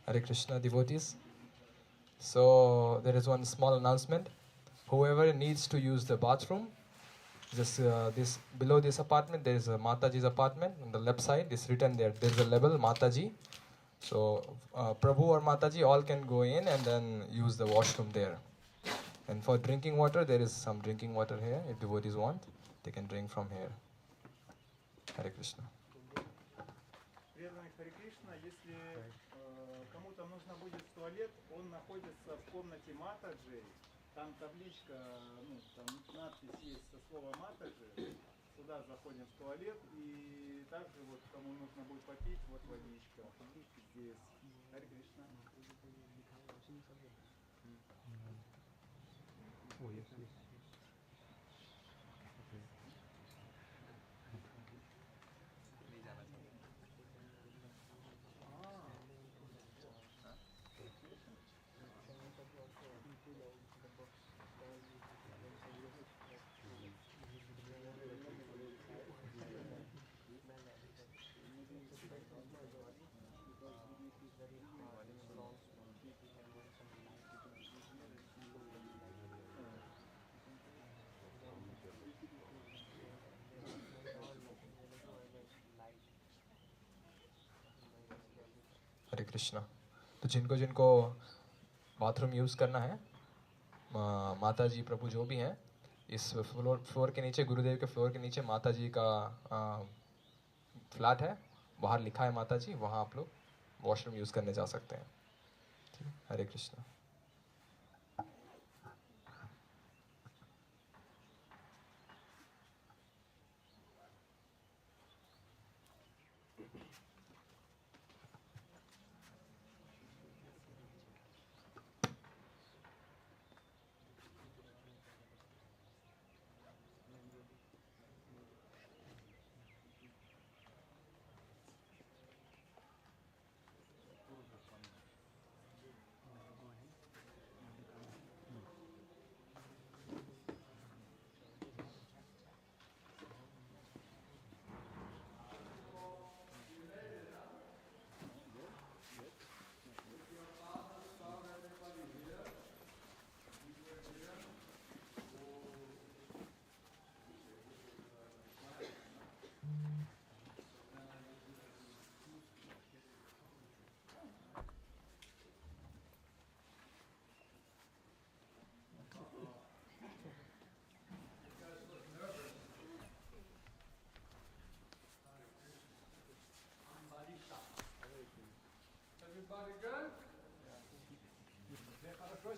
Hare Krishna devotees. So there is one small announcement. Whoever needs to use the bathroom, just this below this apartment there is a Mataji's apartment. On the left side it's written there. There is a label Mataji. So Prabhu or Mataji all can go in and then use the washroom there. And for drinking water, there is some drinking water here. If devotees want, they can drink from here. Hare Krishna. Преданный Хари Кришна, если кому-то нужно будет в туалет, он находится в комнате Матаджи. Там табличка, ну, там надпись есть со словом Матаджи. Сюда заходим в туалет, и также вот кому нужно будет попить, вот водичка. Здесь. Хари Кришна. Ой, есть. हरे कृष्णा. तो जिनको जिनको bathroom use करना है, माता जी प्रभु जो भी हैं, इस फ्लोर के नीचे, गुरुदेव के फ्लोर के नीचे माता जी का फ्लैट है, बाहर लिखा है माता जी, वहाँ आप लोग वॉशरूम यूज़ करने जा सकते हैं. हरे Krishna.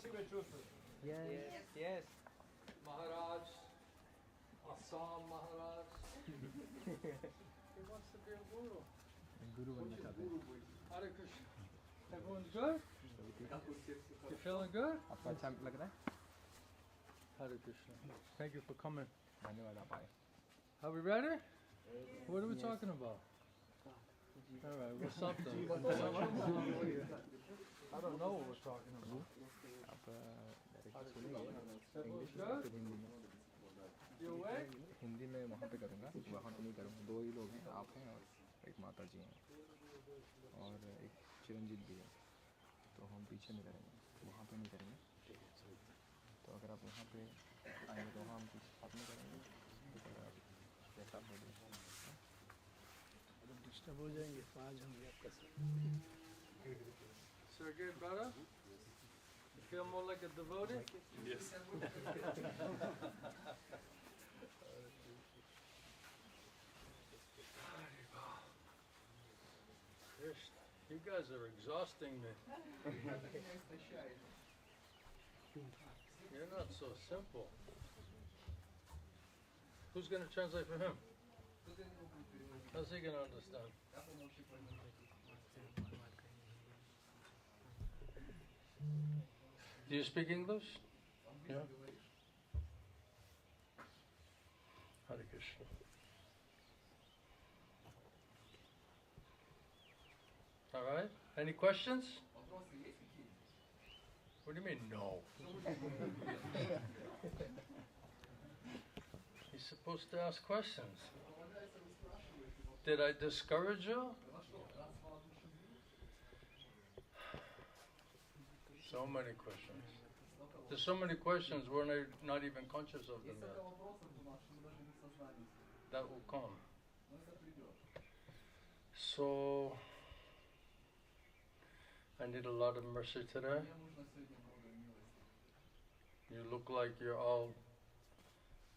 себя чувствует? Yes. Yes. Maharaj, Assam Maharaj. He wants to be a guru. Guru बनना चाहते हैं. Hare Krishna. Everyone good? You feeling good? आपको अच्छा लग रहा है? Hare Krishna. Thank you for coming. धन्यवाद आप आए. Are we ready? What are we talking about? All right, what's something? I don't know what we're talking about. आप direct सुनेंगे इंग्लिश में फिर हिंदी में. You awake? हिंदी में वहाँ पे करूँगा, वहाँ तो नहीं करूँगा. दो ही लोग हैं, आप हैं और एक माता जी हैं और एक चिरंजीव भी है. तो हम पीछे में करेंगे, वहाँ पे नहीं करेंगे. तो अगर आप वहाँ पे आएंगे तो वहाँ हम कुछ साथ में करेंगे. तो अगर आप जैसा आप बोलिए. डिस्टर्ब हो जाएंगे, तो आज हम आपका Sergey, brother? You feel more like a devotee? Yes. Krishna, you guys are exhausting me. You're not so simple. Who's going to translate for him? How's he going to understand? Do you speak English? Yeah. Hare Krishna. All right. Any questions? What do you mean, no? He's supposed to ask questions. Did I discourage you? So many questions. There's so many questions we're not even conscious of them yet. That will come. So, I need a lot of mercy today. You look like you're all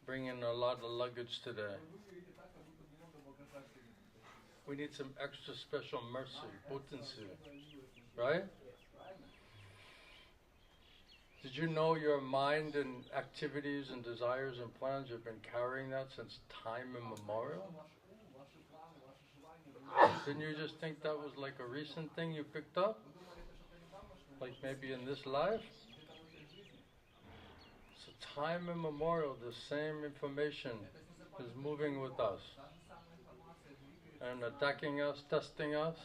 bringing a lot of luggage today. We need some extra special mercy, potency, right? Did you know your mind and activities and desires and plans, you've been carrying that since time immemorial? Didn't you just think that was like a recent thing you picked up? Like maybe in this life? So time immemorial, the same information is moving with us and attacking us, testing us.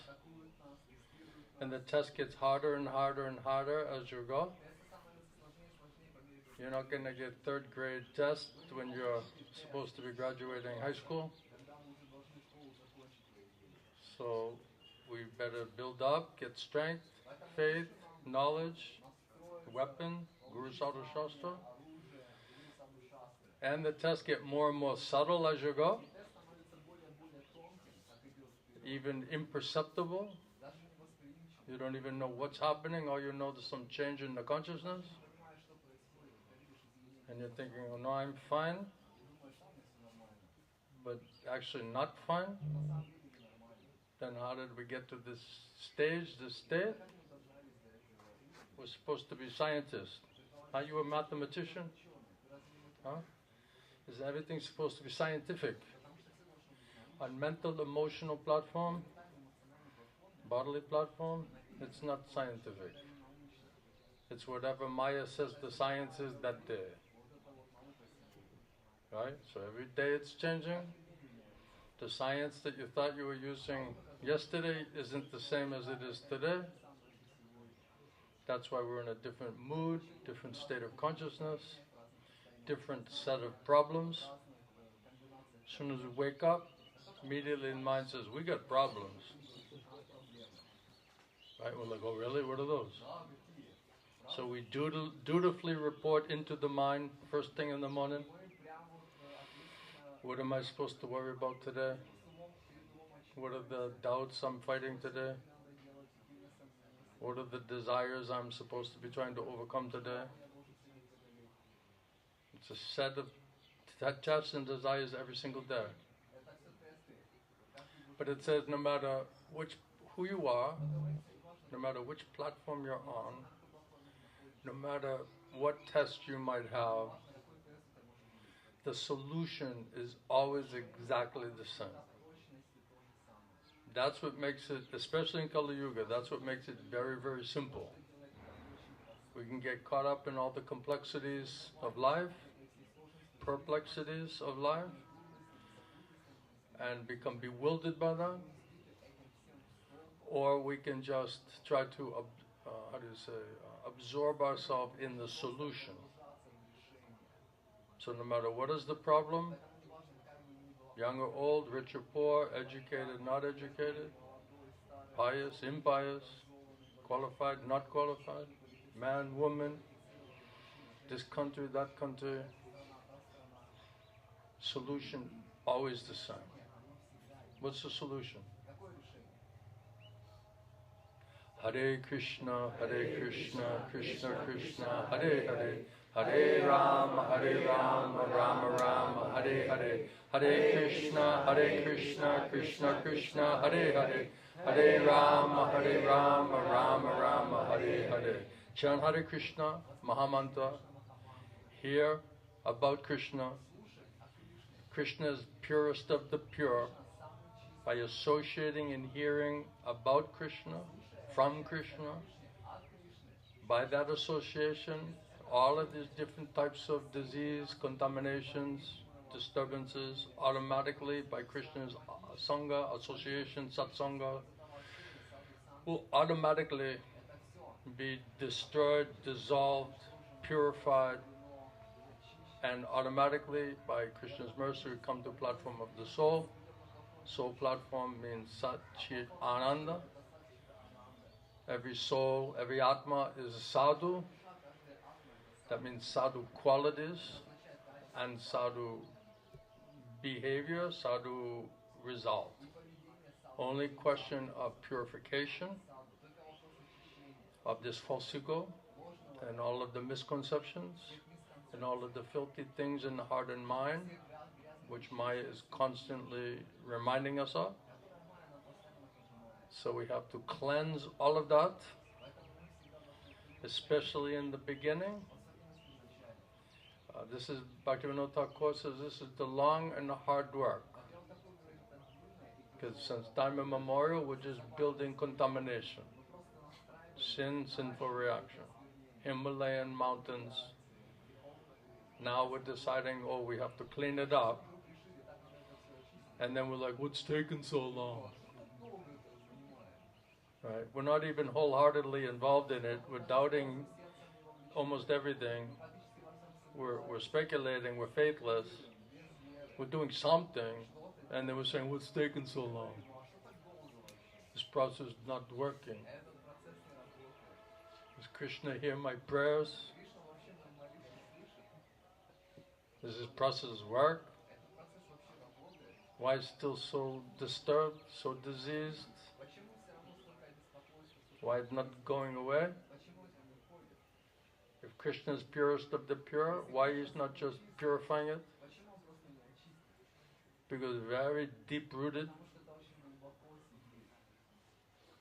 And the test gets harder and harder and harder as you go. You're not going to get third grade test when you're supposed to be graduating high school. So we better build up, get strength, faith, knowledge, weapon, Guru Sadhu Shastra. And the tests get more and more subtle as you go, even imperceptible. You don't even know what's happening, all you know there's some change in the consciousness. And you're thinking, oh no, I'm fine, but actually not fine. Then how did we get to this stage, this state? We're supposed to be scientists. Are you a mathematician? Huh? Is everything supposed to be scientific? On mental, emotional platform, bodily platform, it's not scientific. It's whatever Maya says the science is that day. Right? So every day it's changing. The science that you thought you were using yesterday isn't the same as it is today. That's why we're in a different mood, different state of consciousness, different set of problems. As soon as we wake up, immediately the mind says, we got problems. Right? We're like, oh really? What are those? So we dutifully report into the mind first thing in the morning. What am I supposed to worry about today? What are the doubts I'm fighting today? What are the desires I'm supposed to be trying to overcome today? It's a set of tests and desires every single day. But it says no matter who you are, no matter which platform you're on, no matter what test you might have, the solution is always exactly the same. That's what makes it, especially in Kali Yuga, that's what makes it very, very simple. We can get caught up in all the complexities of life, perplexities of life, and become bewildered by that. Or we can just try to, absorb ourselves in the solution. So no matter what is the problem, young or old, rich or poor, educated, not educated, pious, impious, qualified, not qualified, man, woman, this country, that country, solution always the same. What's the solution? Hare Krishna, Krishna Krishna, Hare Hare, Hare Rama, Rama Rama, Hare Hare, Hare Krishna, Krishna Krishna, Hare Hare, Hare Rama, Rama Rama, Hare Hare. Chant Hare Krishna, Mahamantra, hear about Krishna. Krishna is purest of the pure. By associating and hearing about Krishna, from Krishna, by that association, all of these different types of disease, contaminations, disturbances, automatically by Krishna's Sangha, association, Satsanga, will automatically be destroyed, dissolved, purified, and automatically by Krishna's mercy we come to platform of the soul. Soul platform means Sat Chit Ananda. Every soul, every Atma is a sadhu. That means sadhu qualities and sadhu behavior, sadhu result. Only question of purification of this false ego and all of the misconceptions and all of the filthy things in the heart and mind, which Maya is constantly reminding us of. So we have to cleanse all of that, especially in the beginning. This is, Bhaktivinoda Thakur says, this is the long and the hard work. Because since time immemorial, we're just building contamination. Sin, sinful reaction. Himalayan mountains. Now we're deciding, oh, we have to clean it up. And then we're like, what's taking so long? Right? We're not even wholeheartedly involved in it. We're doubting almost everything. We're speculating. We're faithless. We're doing something. And then we're saying, what's taking so long? This process is not working. Does Krishna hear my prayers? Does this process work? Why is it still so disturbed, so diseased? Why it's not going away? If Krishna is purest of the pure, why he's not just purifying it? Because very deep-rooted,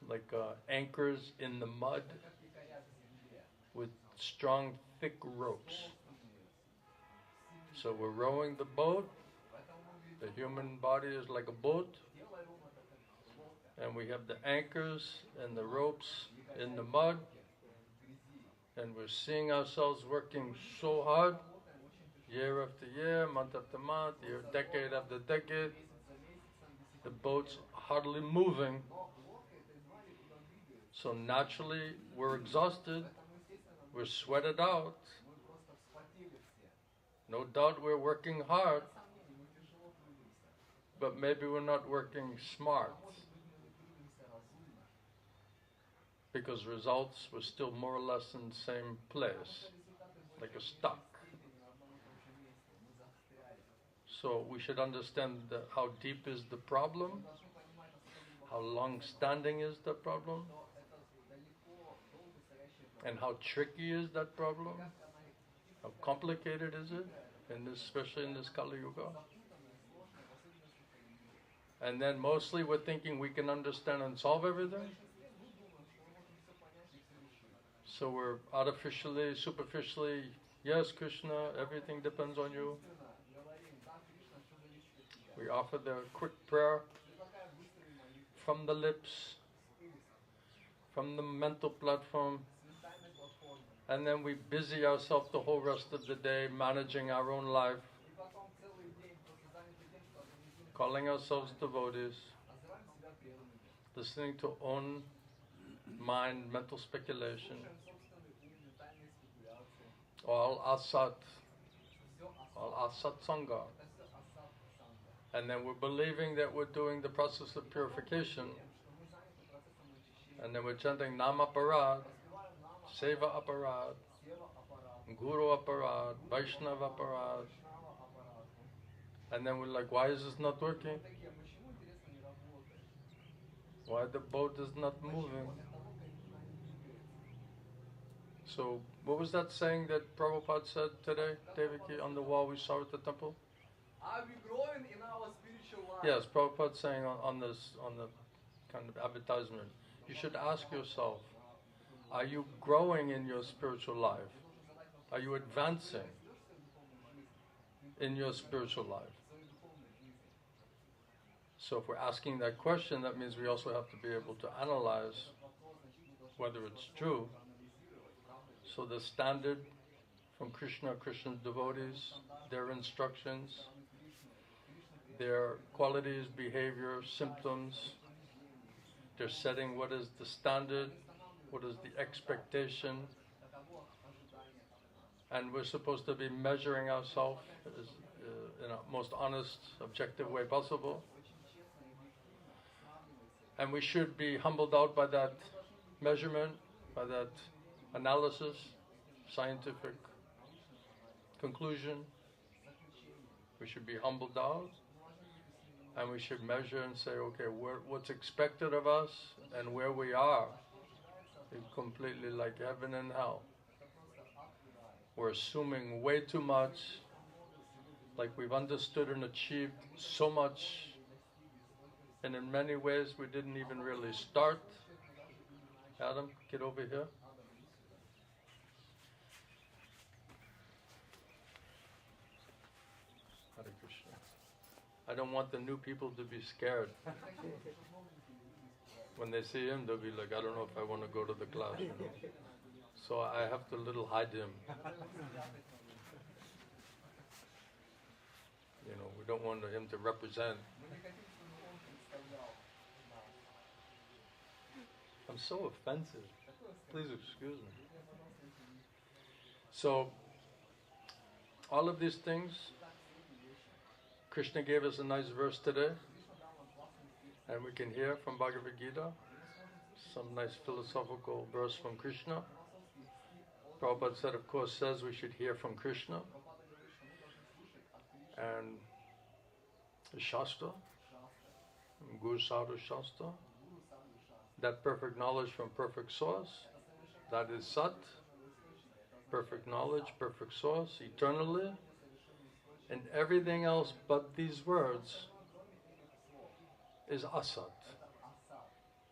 like anchors in the mud with strong, thick ropes. So we're rowing the boat. The human body is like a boat. And we have the anchors and the ropes in the mud. And we're seeing ourselves working so hard, year after year, month after month, decade after decade. The boat's hardly moving. So naturally, we're exhausted. We're sweated out. No doubt we're working hard, but maybe we're not working smart, because results were still more or less in the same place, like a stuck. So we should understand how deep is the problem, how long-standing is the problem, and how tricky is that problem. How complicated is it, especially in this Kali Yuga? And then mostly we're thinking we can understand and solve everything. So we're artificially, superficially, yes, Krishna, everything depends on you. We offer the quick prayer from the lips, from the mental platform, and then we busy ourselves the whole rest of the day managing our own life, calling ourselves devotees, listening to own mind, mental speculation, all asat sangha. And then we're believing that we're doing the process of purification, and then we're chanting Nama Aparad, Seva Aparad, Guru Aparad, Vaishnava Aparad. And then we're like, why is this not working? Why the boat is not moving? So, what was that saying that Prabhupada said today, Devaki, on the wall we saw at the temple? Are we growing in our spiritual life? Yes, Prabhupada saying on the kind of advertisement, you should ask yourself, are you growing in your spiritual life? Are you advancing in your spiritual life? So if we're asking that question, that means we also have to be able to analyze whether it's true. So the standard from Krishna, Krishna's devotees, their instructions, their qualities, behavior, symptoms, they're setting what is the standard, what is the expectation, and we're supposed to be measuring ourselves in a most honest, objective way possible. And we should be humbled out by that measurement, by that analysis, scientific conclusion. We should be humbled out, and we should measure and say, okay, what's expected of us and where we are is completely like heaven and hell. We're assuming way too much, like we've understood and achieved so much, and in many ways we didn't even really start. Adam, get over here. Hare Krishna. I don't want the new people to be scared. When they see him, they'll be like, I don't know if I want to go to the class, you know. So I have to little hide him. You know, we don't want him to represent. I'm so offensive. Please excuse me. So, all of these things, Krishna gave us a nice verse today, and we can hear from Bhagavad Gita some nice philosophical verse from Krishna. Prabhupada said, of course, says we should hear from Krishna and the Shastra, Guru Sadhu Shastra, that perfect knowledge from perfect source, that is Sat, perfect knowledge, perfect source, eternally, and everything else but these words is Asat.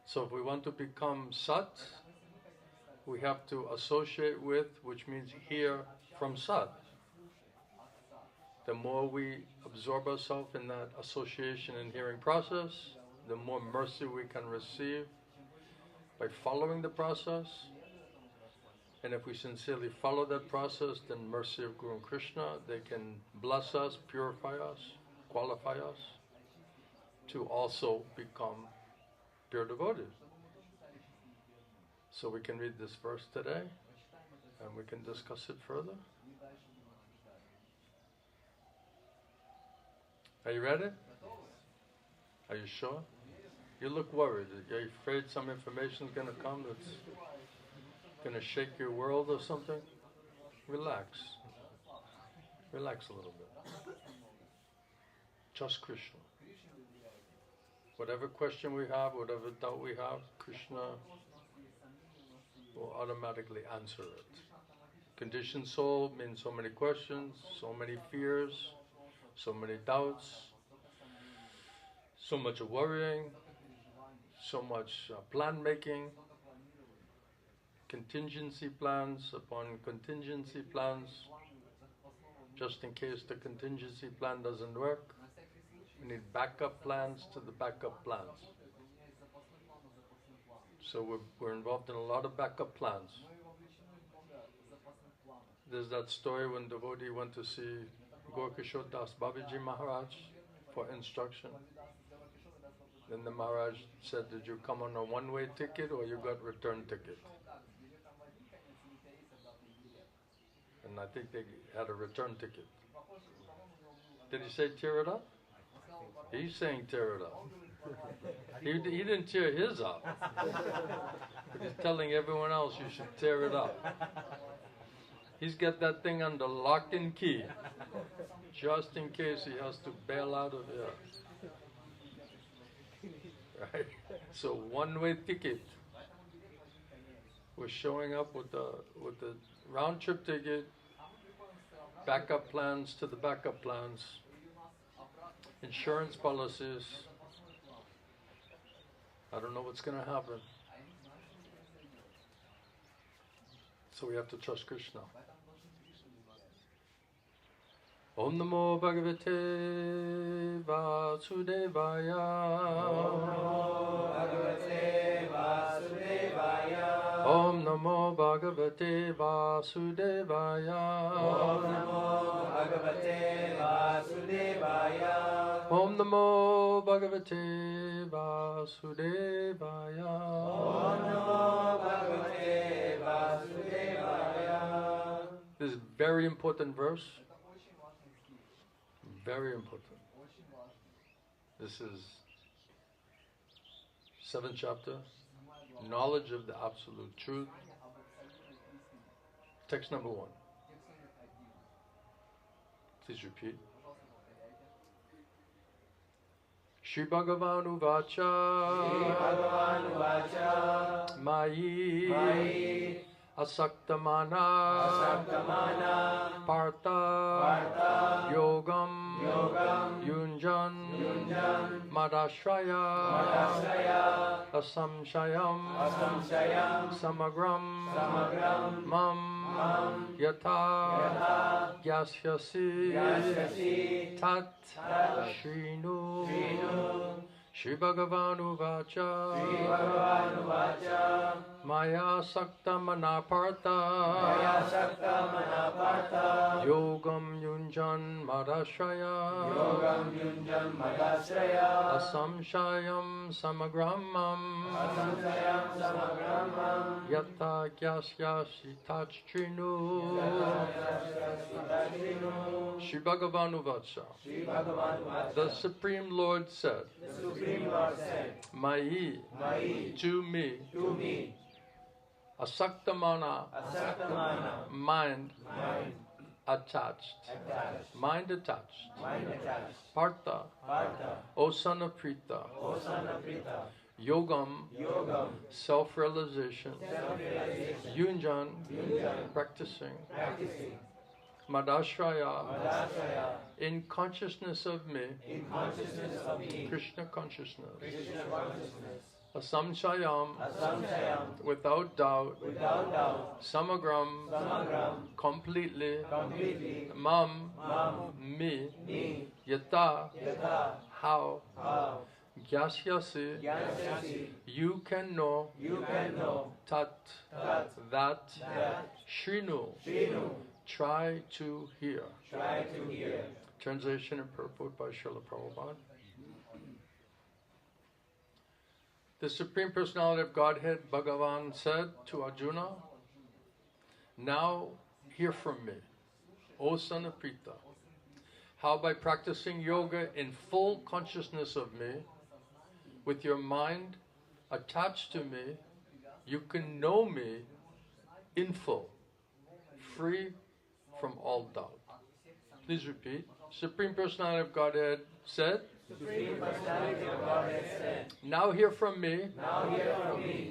So if we want to become Sat, we have to associate with, which means hear from Sat. The more we absorb ourselves in that association and hearing process, the more mercy we can receive by following the process. And if we sincerely follow that process, then mercy of Guru and Krishna, they can bless us, purify us, qualify us to also become pure devotees. So we can read this verse today, and we can discuss it further. Are you ready? Are you sure? You look worried. Are you afraid some information is going to come that's going to shake your world or something? Relax. Relax a little bit. Just Krishna. Whatever question we have, whatever doubt we have, Krishna will automatically answer it. Conditioned soul means so many questions, so many fears, so many doubts, so much worrying, so much plan making. contingency plans upon contingency plans, just in case the contingency plan doesn't work. We need backup plans to the backup plans. So we're involved in a lot of backup plans. There's that story when devotee went to see Gorkishore Das Babaji Maharaj for instruction. Then the Maharaj said, did you come on a one-way ticket or you got return ticket? And I think they had a return ticket. Did he say tear it up? He's saying tear it up. He didn't tear his up. But he's telling everyone else you should tear it up. He's got that thing under lock and key, just in case he has to bail out of here. Right? So one-way ticket. We're showing up with the round trip ticket, backup plans to the backup plans, insurance policies. I don't know what's going to happen. So we have to trust Krishna. Om Namo Bhagavate Vasudevaya. Om Namo Bhagavate Vasudevaya. Om Namo Bhagavate Vasudevaya. Om Namo Bhagavate Vasudevaya. Om Namo Bhagavate Vasudevaya. This is a very important verse. Very important. This is 7th chapter, knowledge of the absolute truth. Text number 1. Please repeat. Shri Bhagavan Uvacha Mayi Asaktamana Partha Yogam Yunjan Madashraya Asamshayam Samagram Mam Yata Gyasyasi Tat Shrinu Shri Bhagavan Uvacha Maya Sakta Manapartha Yogam Yunjan Madashraya Asamshayam Samagramam Yata Gyasyasi Tachrinu Shri Bhagavan Uvacha. The Supreme Lord said, Mai, to me, Asaktamana, mind attached, mind attached, Partha, O son of Prita, Yogam, self-realization, Yunjan, practicing, Madashraya, in consciousness of me, Krishna consciousness, Asamshayam, without doubt, Samagram, completely, Mam, me, Yata, how, Gyasyasi, you can know, Tat, that, Shrinu, try to hear. Translation and purport by Srila Prabhupada. The Supreme Personality of Godhead, Bhagavan, said to Arjuna, now hear from me, O son of Prita, how by practicing yoga in full consciousness of me, with your mind attached to me, you can know me in full, free from all doubt. Please repeat. Supreme Personality of Godhead said, now hear from me,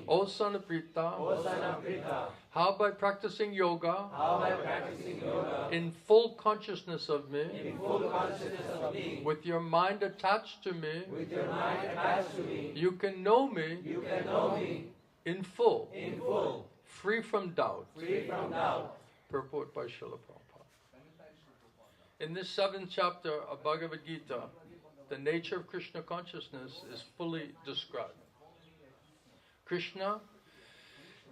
O son of Prita, how by practicing yoga, in full consciousness of me, with your mind attached to me, you can know me in full, Free from doubt. Free from doubt. Purport by Srila Prabhupada. In this 7th chapter of Bhagavad Gita, the nature of Krishna consciousness is fully described. Krishna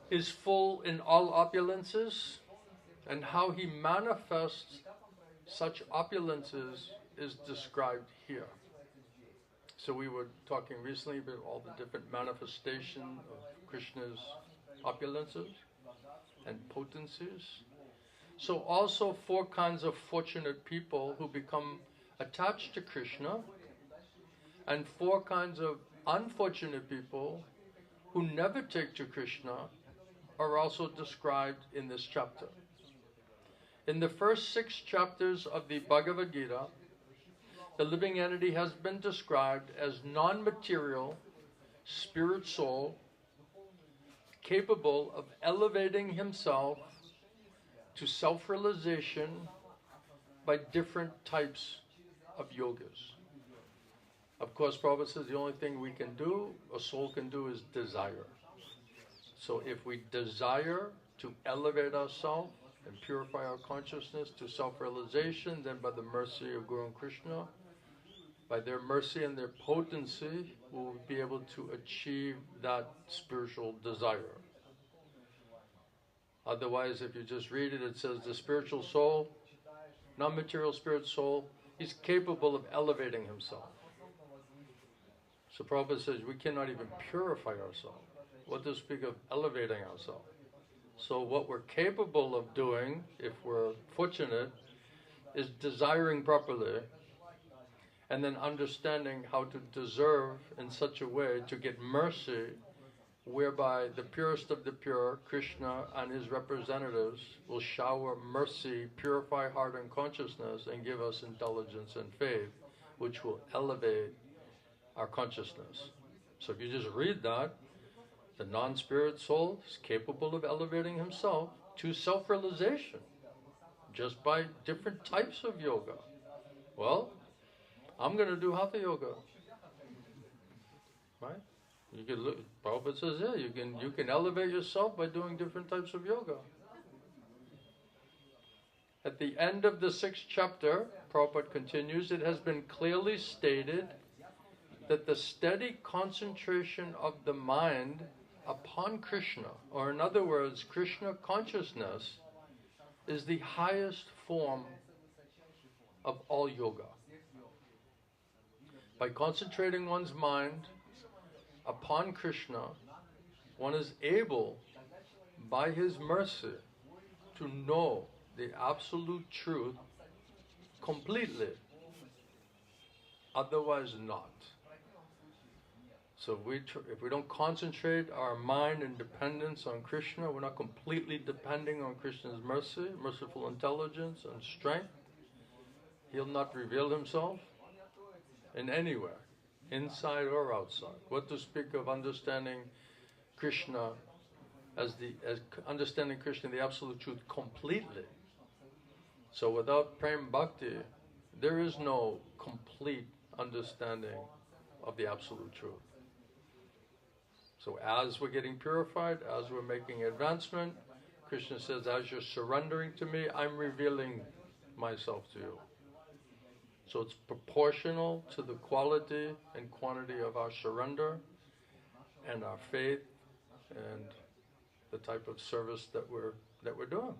is full in all opulences, and how he manifests such opulences is described here. So we were talking recently about all the different manifestations of Krishna's opulences and potencies. So also 4 kinds of fortunate people who become attached to Krishna, and 4 kinds of unfortunate people who never take to Krishna are also described in this chapter. In the first 6 chapters of the Bhagavad Gita, the living entity has been described as non-material, spirit soul, capable of elevating himself to self-realization by different types of yogas. Of course, Prabhupada says the only thing we can do, a soul can do, is desire. So if we desire to elevate ourselves and purify our consciousness to self-realization, then by the mercy of Guru and Krishna, by their mercy and their potency, we'll be able to achieve that spiritual desire. Otherwise, if you just read it, it says the spiritual soul, non-material spirit soul, he's capable of elevating himself. So Prabhupada says we cannot even purify ourselves. What to speak of elevating ourselves? So what we're capable of doing, if we're fortunate, is desiring properly, and then understanding how to deserve in such a way to get mercy, whereby the purest of the pure, Krishna and his representatives, will shower mercy, purify heart and consciousness, and give us intelligence and faith, which will elevate our consciousness. So if you just read that, the non-spirit soul is capable of elevating himself to self-realization just by different types of yoga. Well, I'm going to do Hatha Yoga. Right? You can look, Prabhupada says, yeah, you can elevate yourself by doing different types of yoga. At the end of the 6th chapter, Prabhupada continues, it has been clearly stated that the steady concentration of the mind upon Krishna, or in other words, Krishna consciousness, is the highest form of all yoga. By concentrating one's mind upon Krishna, one is able, by his mercy, to know the absolute truth completely, otherwise not. So if we don't concentrate our mind and dependence on Krishna, we're not completely depending on Krishna's mercy, merciful intelligence and strength, he'll not reveal himself in anywhere, inside or outside. What to speak of understanding Krishna as understanding Krishna, the absolute truth, completely. So without prem bhakti, there is no complete understanding of the absolute truth. So as we're getting purified, as we're making advancement, Krishna says, as you're surrendering to me, I'm revealing myself to you. So it's proportional to the quality and quantity of our surrender and our faith and the type of service that we're doing.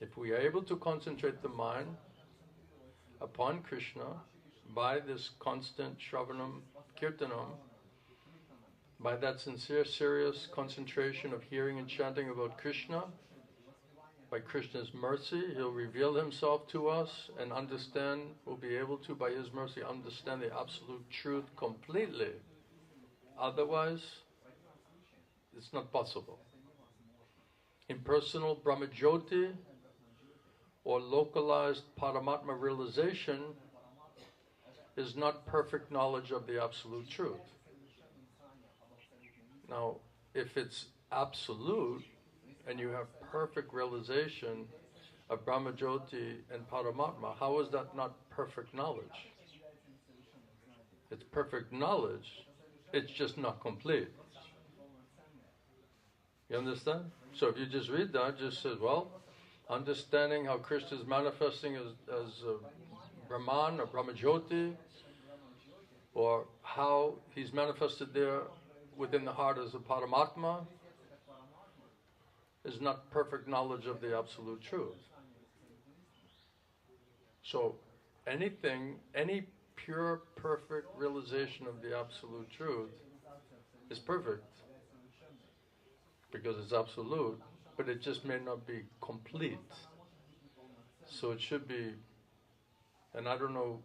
If we are able to concentrate the mind upon Krishna by this constant Shravanam, Kirtanam, by that sincere, serious concentration of hearing and chanting about Krishna, by Krishna's mercy, he'll reveal himself to us and understand, we'll be able to, by his mercy, understand the absolute truth completely. Otherwise, it's not possible. Impersonal Brahmajyoti or localized Paramatma realization is not perfect knowledge of the absolute truth. Now, if it's absolute and you have perfect realization of Brahmajyoti and Paramatma, how is that not perfect knowledge? It's perfect knowledge, it's just not complete. You understand? So if you just read that, it just says, well, understanding how Krishna is manifesting as Brahman or Brahmajyoti, or how he's manifested there within the heart as a Paramatma, is not perfect knowledge of the absolute truth. So anything, any pure, perfect realization of the absolute truth is perfect, because it's absolute, but it just may not be complete. So it should be, and I don't know,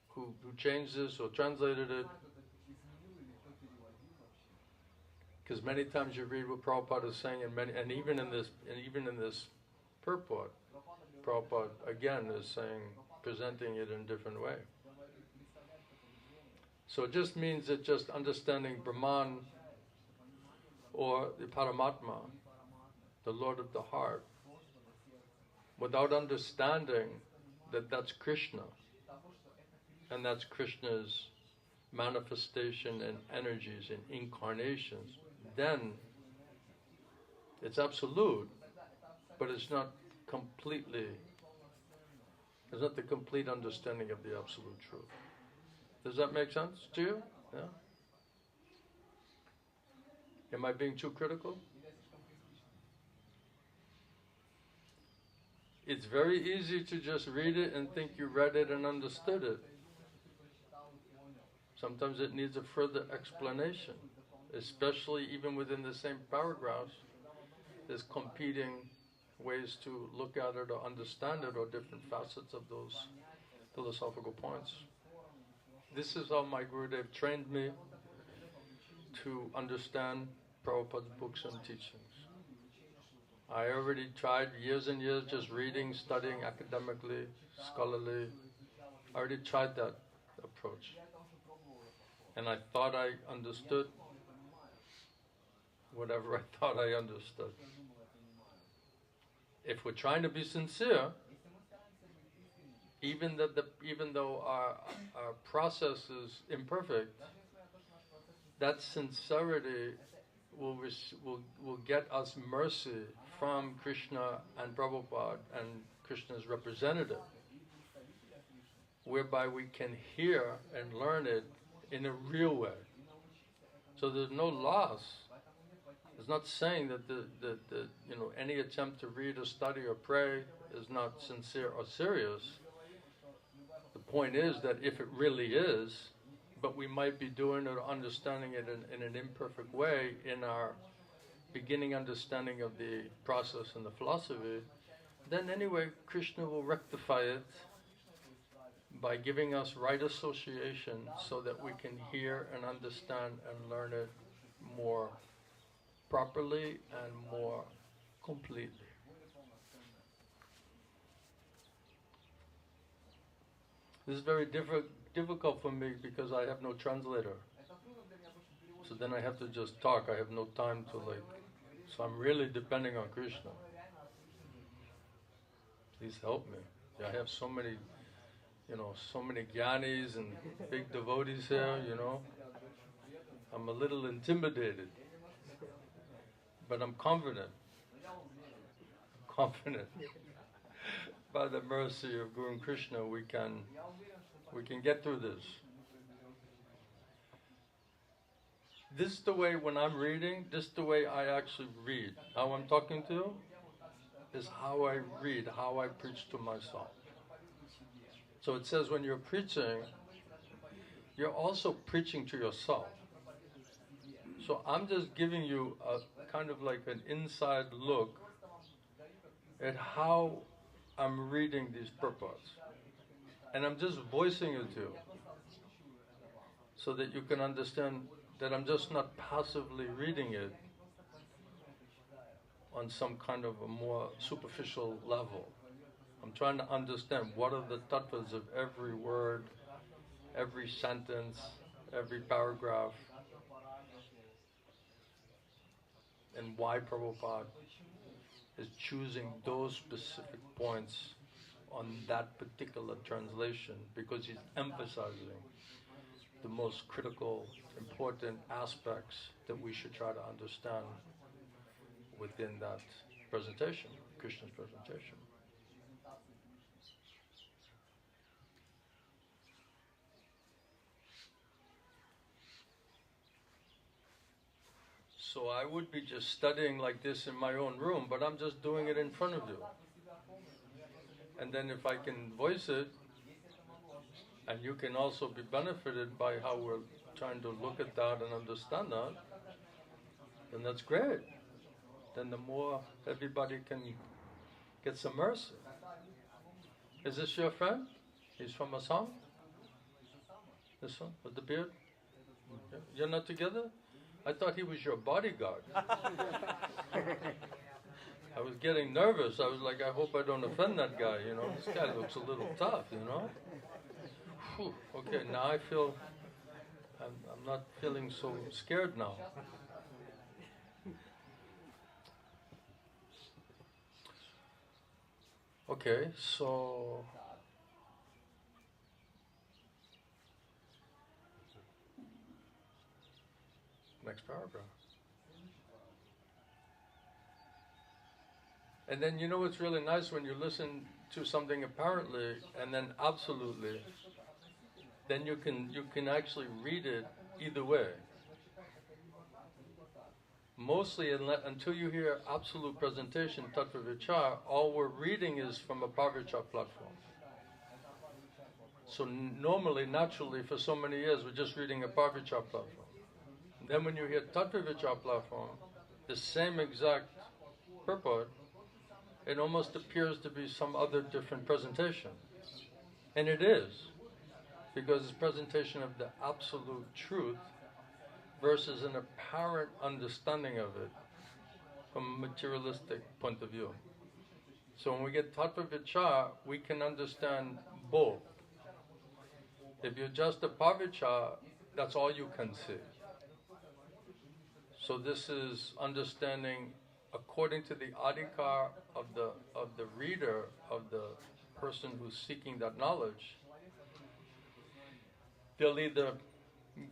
who changed this or translated it, because many times you read what Prabhupada is saying, and even in this purport, Prabhupada again is saying, presenting it in a different way. So it just means that just understanding Brahman or the Paramatma, the Lord of the heart, without understanding that that's Krishna, and that's Krishna's manifestation and energies and incarnations, then it's absolute, but it's not the complete understanding of the absolute truth. Does that make sense to you? Yeah? Am I being too critical? It's very easy to just read it and think you read it and understood it. Sometimes it needs a further explanation, especially even within the same paragraphs. There's competing ways to look at it or understand it, or different facets of those philosophical points. This is how my Gurudev trained me to understand Prabhupada's books and teachings. I already tried years and years just reading, studying academically, scholarly. I already tried that approach. And I thought I understood whatever I thought I understood. If we're trying to be sincere, even though our process is imperfect, that sincerity will get us mercy from Krishna and Prabhupada and Krishna's representative, whereby we can hear and learn it in a real way. So there's no loss. It's not saying that the any attempt to read or study or pray is not sincere or serious. The point is that if it really is, but we might be doing it or understanding it in an imperfect way in our beginning understanding of the process and the philosophy, then anyway Krishna will rectify it by giving us right association so that we can hear and understand and learn it more properly and more completely. This is very difficult for me because I have no translator. So then I have to just talk. I have no time to so I'm really depending on Krishna. Please help me. I have so many jnanis and big devotees here, I'm a little intimidated. But I'm confident. By the mercy of Guru and Krishna, we can get through this. This is the way when I'm reading, this is the way I actually read. How I'm talking to you is how I read, how I preach to myself. So it says when you're preaching, you're also preaching to yourself. So I'm just giving you a kind of like an inside look at how I'm reading these purports. And I'm just voicing it to you so that you can understand that I'm just not passively reading it on some kind of a more superficial level. I'm trying to understand what are the tattvas of every word, every sentence, every paragraph, and why Prabhupada is choosing those specific points on that particular translation, because he's emphasizing the most critical, important aspects that we should try to understand within that presentation, Krishna's presentation. So I would be just studying like this in my own room, but I'm just doing it in front of you. And then if I can voice it, and you can also be benefited by how we're trying to look at that and understand that, then that's great. Then the more everybody can get some mercy. Is this your friend? He's from Assam? This one with the beard? You're not together? I thought he was your bodyguard. I was getting nervous. I was like, I hope I don't offend that guy, you know. This guy looks a little tough, you know. Whew. Okay, now I feel, I'm not feeling so scared now. Okay, so next paragraph. And then you know what's really nice when you listen to something apparently and then absolutely, then you can actually read it either way. Mostly until you hear absolute presentation, Tattva Vichar, all we're reading is from a Parvichar platform. So normally, naturally, for so many years, we're just reading a Parvichar platform. Then when you hear Tattva Vichar platform, the same exact purport, it almost appears to be some other different presentation. And it is, because it's presentation of the absolute truth versus an apparent understanding of it from a materialistic point of view. So when we get Tattva Vichar, we can understand both. If you're just a Parvichar, that's all you can see. So this is understanding according to the adhikar of the reader, of the person who's seeking that knowledge. They'll either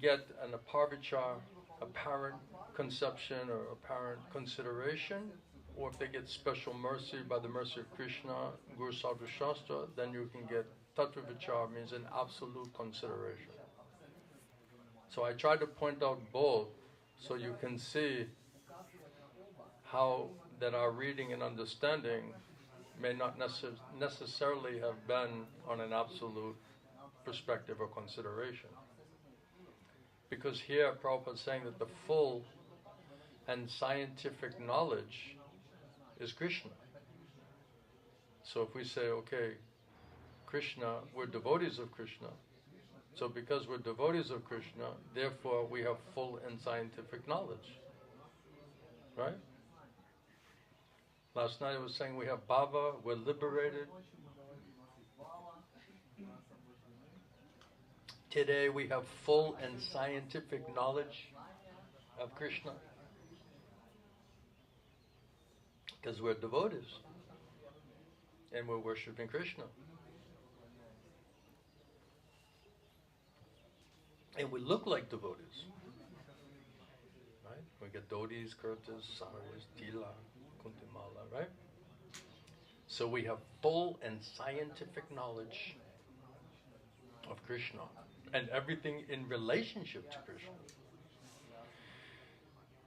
get an Parvichar apparent conception or apparent consideration, or if they get special mercy by the mercy of Krishna, Guru Sadhu Shastra, then you can get Tattva Vichar, means an absolute consideration. So I try to point out both so you can see how that our reading and understanding may not necessarily have been on an absolute perspective or consideration. Because here Prabhupada is saying that the full and scientific knowledge is Krishna. So if we say, okay, Krishna, we're devotees of Krishna, so because we're devotees of Krishna, therefore we have full and scientific knowledge. Right? Last night I was saying we have bhava, we're liberated. Today we have full and scientific knowledge of Krishna. Because we're devotees. And we're worshipping Krishna. And we look like devotees. Right? We get dhotis, kurtas, saris, tila, kuntimala, right? So we have full and scientific knowledge of Krishna. And everything in relationship to Krishna.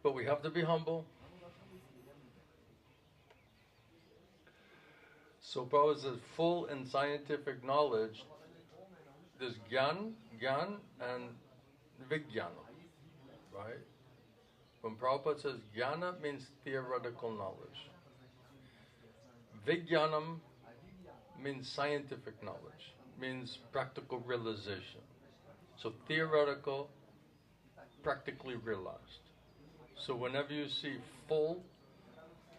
But we have to be humble. So Prabhupada says full and scientific knowledge, there's Gyan, and Vijnana, right? When Prabhupada says Jnana means theoretical knowledge. Vijnanam means scientific knowledge, means practical realization. So theoretical, practically realized. So whenever you see full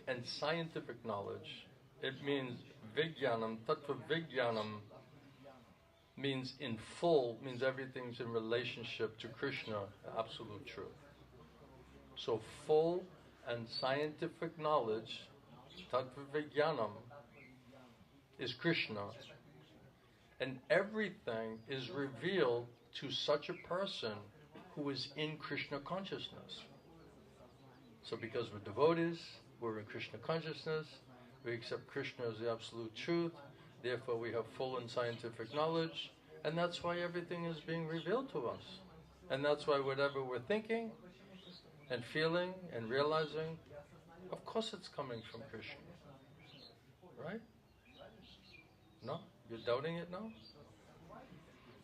and scientific knowledge, it means Vijnanam, Tattva Vijnanam means in full, means everything's in relationship to Krishna, absolute truth. So full and scientific knowledge, Tattva Vijnanam, is Krishna. And everything is revealed to such a person who is in Krishna consciousness. So because we're devotees, we're in Krishna consciousness, we accept Krishna as the absolute truth, therefore we have full and scientific knowledge, and that's why everything is being revealed to us. And that's why whatever we're thinking and feeling and realizing, of course it's coming from Krishna. Right? No? You're doubting it now?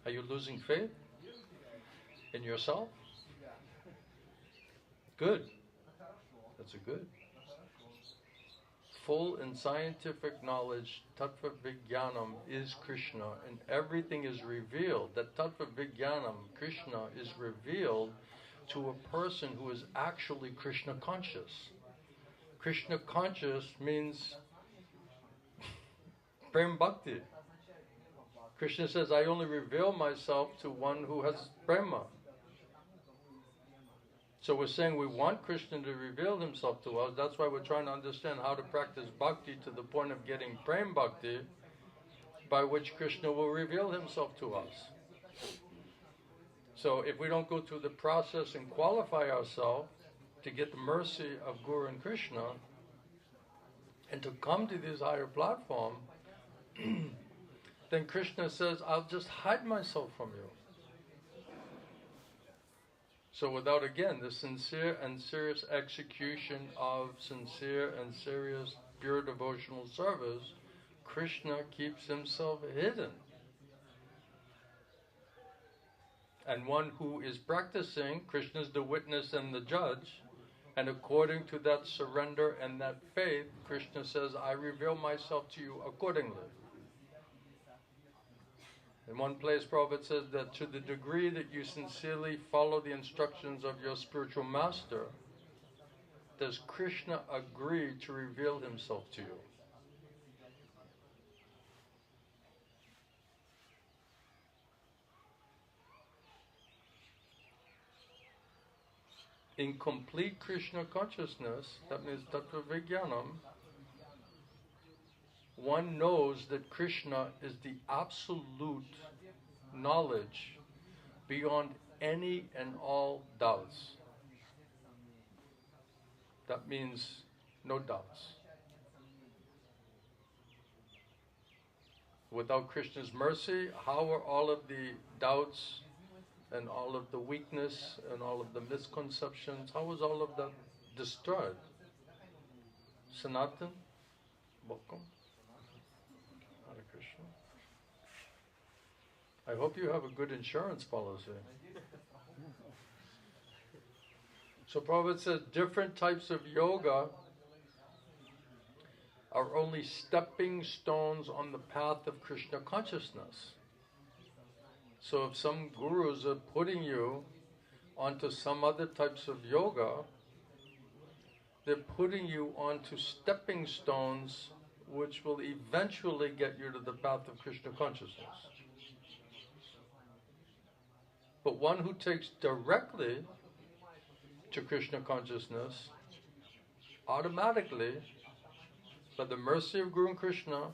Are you losing faith in yourself? Good. That's a good. Full and scientific knowledge, Tattva Vijnanam, is Krishna, and everything is revealed. That Tattva Vijnanam, Krishna, is revealed to a person who is actually Krishna conscious. Krishna conscious means Prem Bhakti. Krishna says, I only reveal myself to one who has Prema. So we're saying we want Krishna to reveal himself to us. That's why we're trying to understand how to practice bhakti to the point of getting Prem Bhakti, by which Krishna will reveal himself to us. So if we don't go through the process and qualify ourselves to get the mercy of Guru and Krishna, and to come to this higher platform, then Krishna says, I'll just hide myself from you. So without, again, the sincere and serious execution of sincere and serious pure devotional service, Krishna keeps himself hidden. And one who is practicing, Krishna is the witness and the judge, and according to that surrender and that faith, Krishna says, I reveal myself to you accordingly. In one place, Prabhupada says that to the degree that you sincerely follow the instructions of your spiritual master, does Krishna agree to reveal himself to you? In complete Krishna consciousness, that means Tattva Vijnanam, one knows that Krishna is the absolute knowledge beyond any and all doubts. That means no doubts. Without Krishna's mercy, how are all of the doubts and all of the weakness and all of the misconceptions, how was all of that destroyed? Sanatan, welcome. Hare Krishna. I hope you have a good insurance policy. So Prabhupada says different types of yoga are only stepping stones on the path of Krishna consciousness. So if some gurus are putting you onto some other types of yoga, they're putting you onto stepping stones which will eventually get you to the path of Krishna consciousness. But one who takes directly to Krishna consciousness, automatically, by the mercy of Guru and Krishna,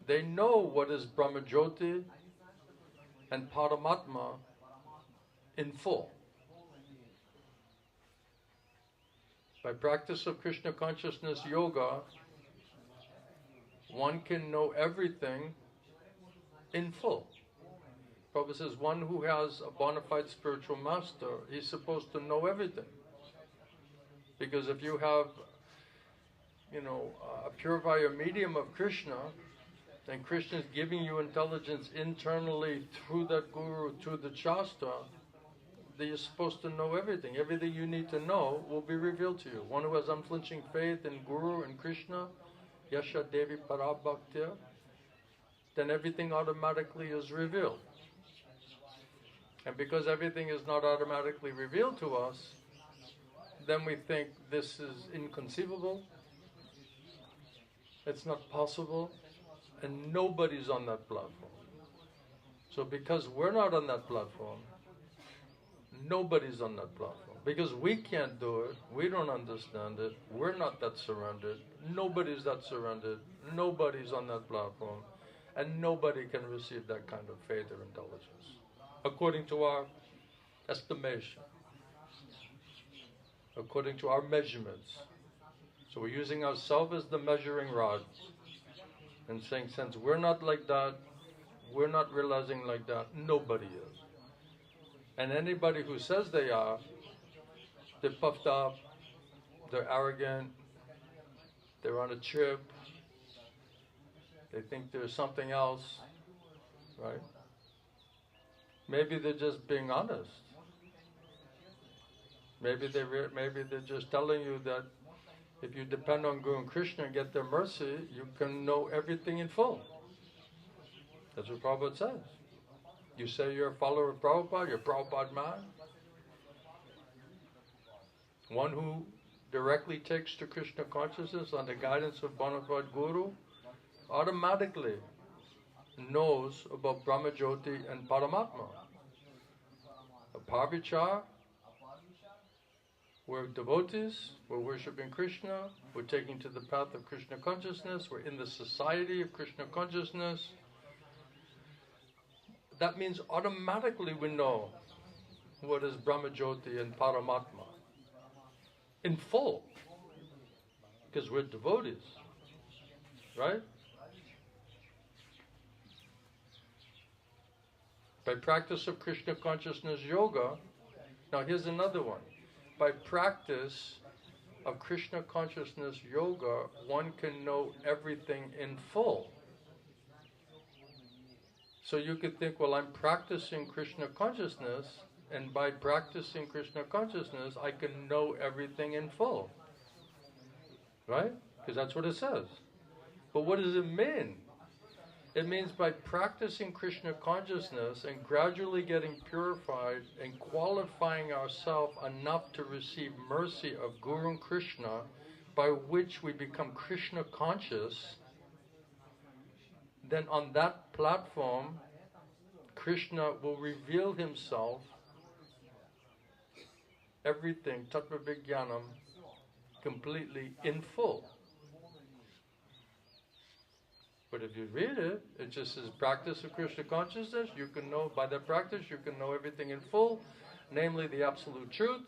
they know what is Brahmajyoti and Paramatma in full. By practice of Krishna consciousness yoga, one can know everything in full. Prabhupada says one who has a bona fide spiritual master, he's supposed to know everything. Because if you have, a purifier medium of Krishna, then Krishna is giving you intelligence internally through that guru, through the Shastra, that you're supposed to know everything. Everything you need to know will be revealed to you. One who has unflinching faith in Guru and Krishna, Yasha Devi Parabhaktya, then everything automatically is revealed. And because everything is not automatically revealed to us, then we think this is inconceivable, it's not possible, and nobody's on that platform. So because we're not on that platform, nobody's on that platform. Because we can't do it, we don't understand it, we're not that surrendered, nobody's that surrendered, nobody's on that platform, and nobody can receive that kind of faith or intelligence, according to our estimation, according to our measurements. So we're using ourselves as the measuring rod and saying, since we're not like that, we're not realizing like that, nobody is. And anybody who says they are, they're puffed up, they're arrogant, they're on a trip, they think there's something else, right? Maybe they're just being honest. Maybe they're just telling you that if you depend on Guru and Krishna and get their mercy, you can know everything in full. That's what Prabhupada says. You say you're a follower of Prabhupada, you're a Prabhupada man. One who directly takes to Krishna consciousness on the guidance of bona fide Guru automatically knows about Brahma Jyoti and Paramatma. A Parvichar, we're devotees, we're worshipping Krishna, we're taking to the path of Krishna consciousness, we're in the society of Krishna consciousness. That means automatically we know what is Brahma Jyoti and Paramatma in full, because we're devotees, right? By practice of Krishna consciousness yoga, now here's another one. By practice of Krishna consciousness yoga, one can know everything in full. So you could think, well, I'm practicing Krishna consciousness, and by practicing Krishna consciousness, I can know everything in full. Right? Because that's what it says. But what does it mean? It means by practicing Krishna consciousness and gradually getting purified and qualifying ourselves enough to receive mercy of Guru and Krishna, by which we become Krishna conscious, then on that platform, Krishna will reveal himself, everything, Tattva Vijnanam, completely in full. But if you read it, it just says practice of Krishna consciousness. You can know, by that practice, you can know everything in full, namely the absolute truth.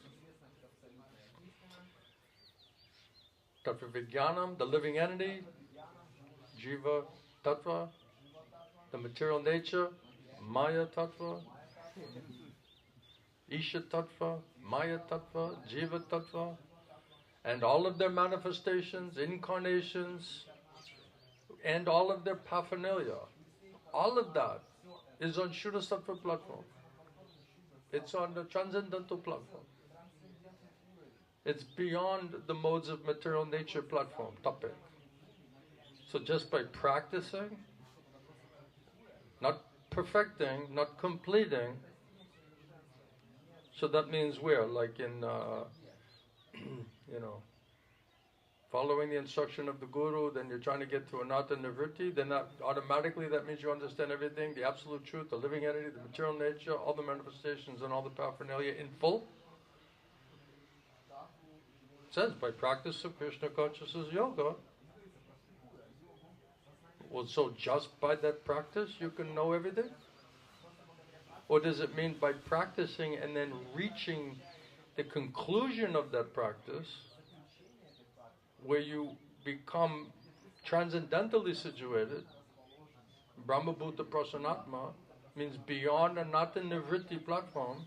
Tattva Vijnanam, the living entity, Jiva Tattva, the material nature, Maya Tattva, Isha Tattva, Maya Tattva, Jiva Tattva, and all of their manifestations, incarnations, and all of their paraphernalia. All of that is on Shuddha Sattva platform. It's on the transcendental platform. It's beyond the modes of material nature platform, topic. So just by practicing, not perfecting, not completing, so that means we're like in, following the instruction of the Guru, then you're trying to get to Anatta Nivritti, then that automatically that means you understand everything, the absolute truth, the living entity, the material nature, all the manifestations and all the paraphernalia in full. It says by practice of Krishna consciousness yoga. Well, so just by that practice you can know everything? Or does it mean by practicing and then reaching the conclusion of that practice, where you become transcendentally situated, Brahma Bhuta Prasanatma, means beyond Anatta Nivritti platform,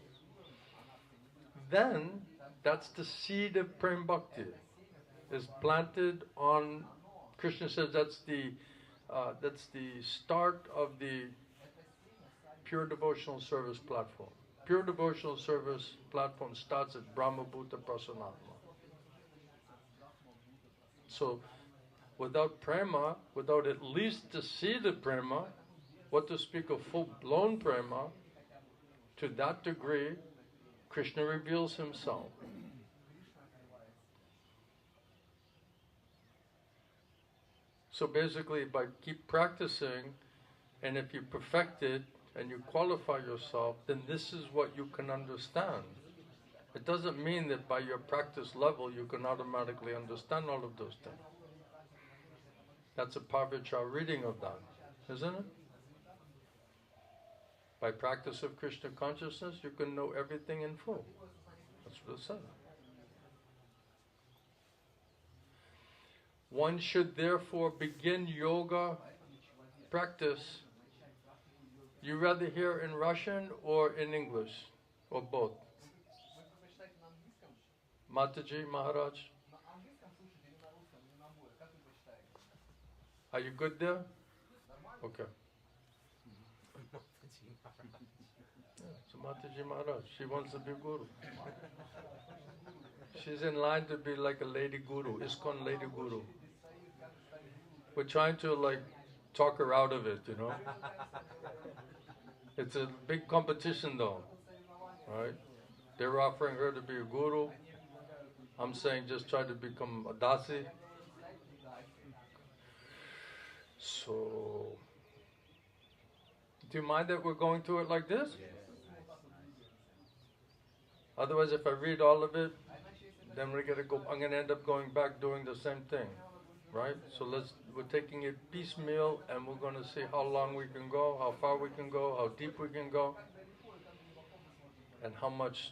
then that's the seed of Prem Bhakti, is planted on, Krishna says that's the start of the pure devotional service platform. Pure devotional service platform starts at Brahma Bhuta Prasanatma. So, without prema, without at least the seed of prema, what to speak of full-blown prema, to that degree, Krishna reveals himself. So basically, by keep practicing, and if you perfect it, and you qualify yourself, then this is what you can understand. It doesn't mean that by your practice level you can automatically understand all of those things. That's a Parvichar reading of that, isn't it? By practice of Krishna consciousness, you can know everything in full. That's what it says. one should therefore begin yoga practice. You rather hear in Russian or in English, or both? Mataji, Maharaj, are you good there? Okay. So Mataji Maharaj, she wants to be guru. She's in line to be like a lady guru, ISKCON lady guru. We're trying to like talk her out of it, you know. It's a big competition though, right? They're offering her to be a guru. I'm saying just try to become a dasi. So, do you mind that we're going through it like this? Otherwise, if I read all of it, then we're gonna go. I'm gonna end up going back doing the same thing, right? So we're taking it piecemeal, and we're gonna see how long we can go, how far we can go, how deep we can go, and how much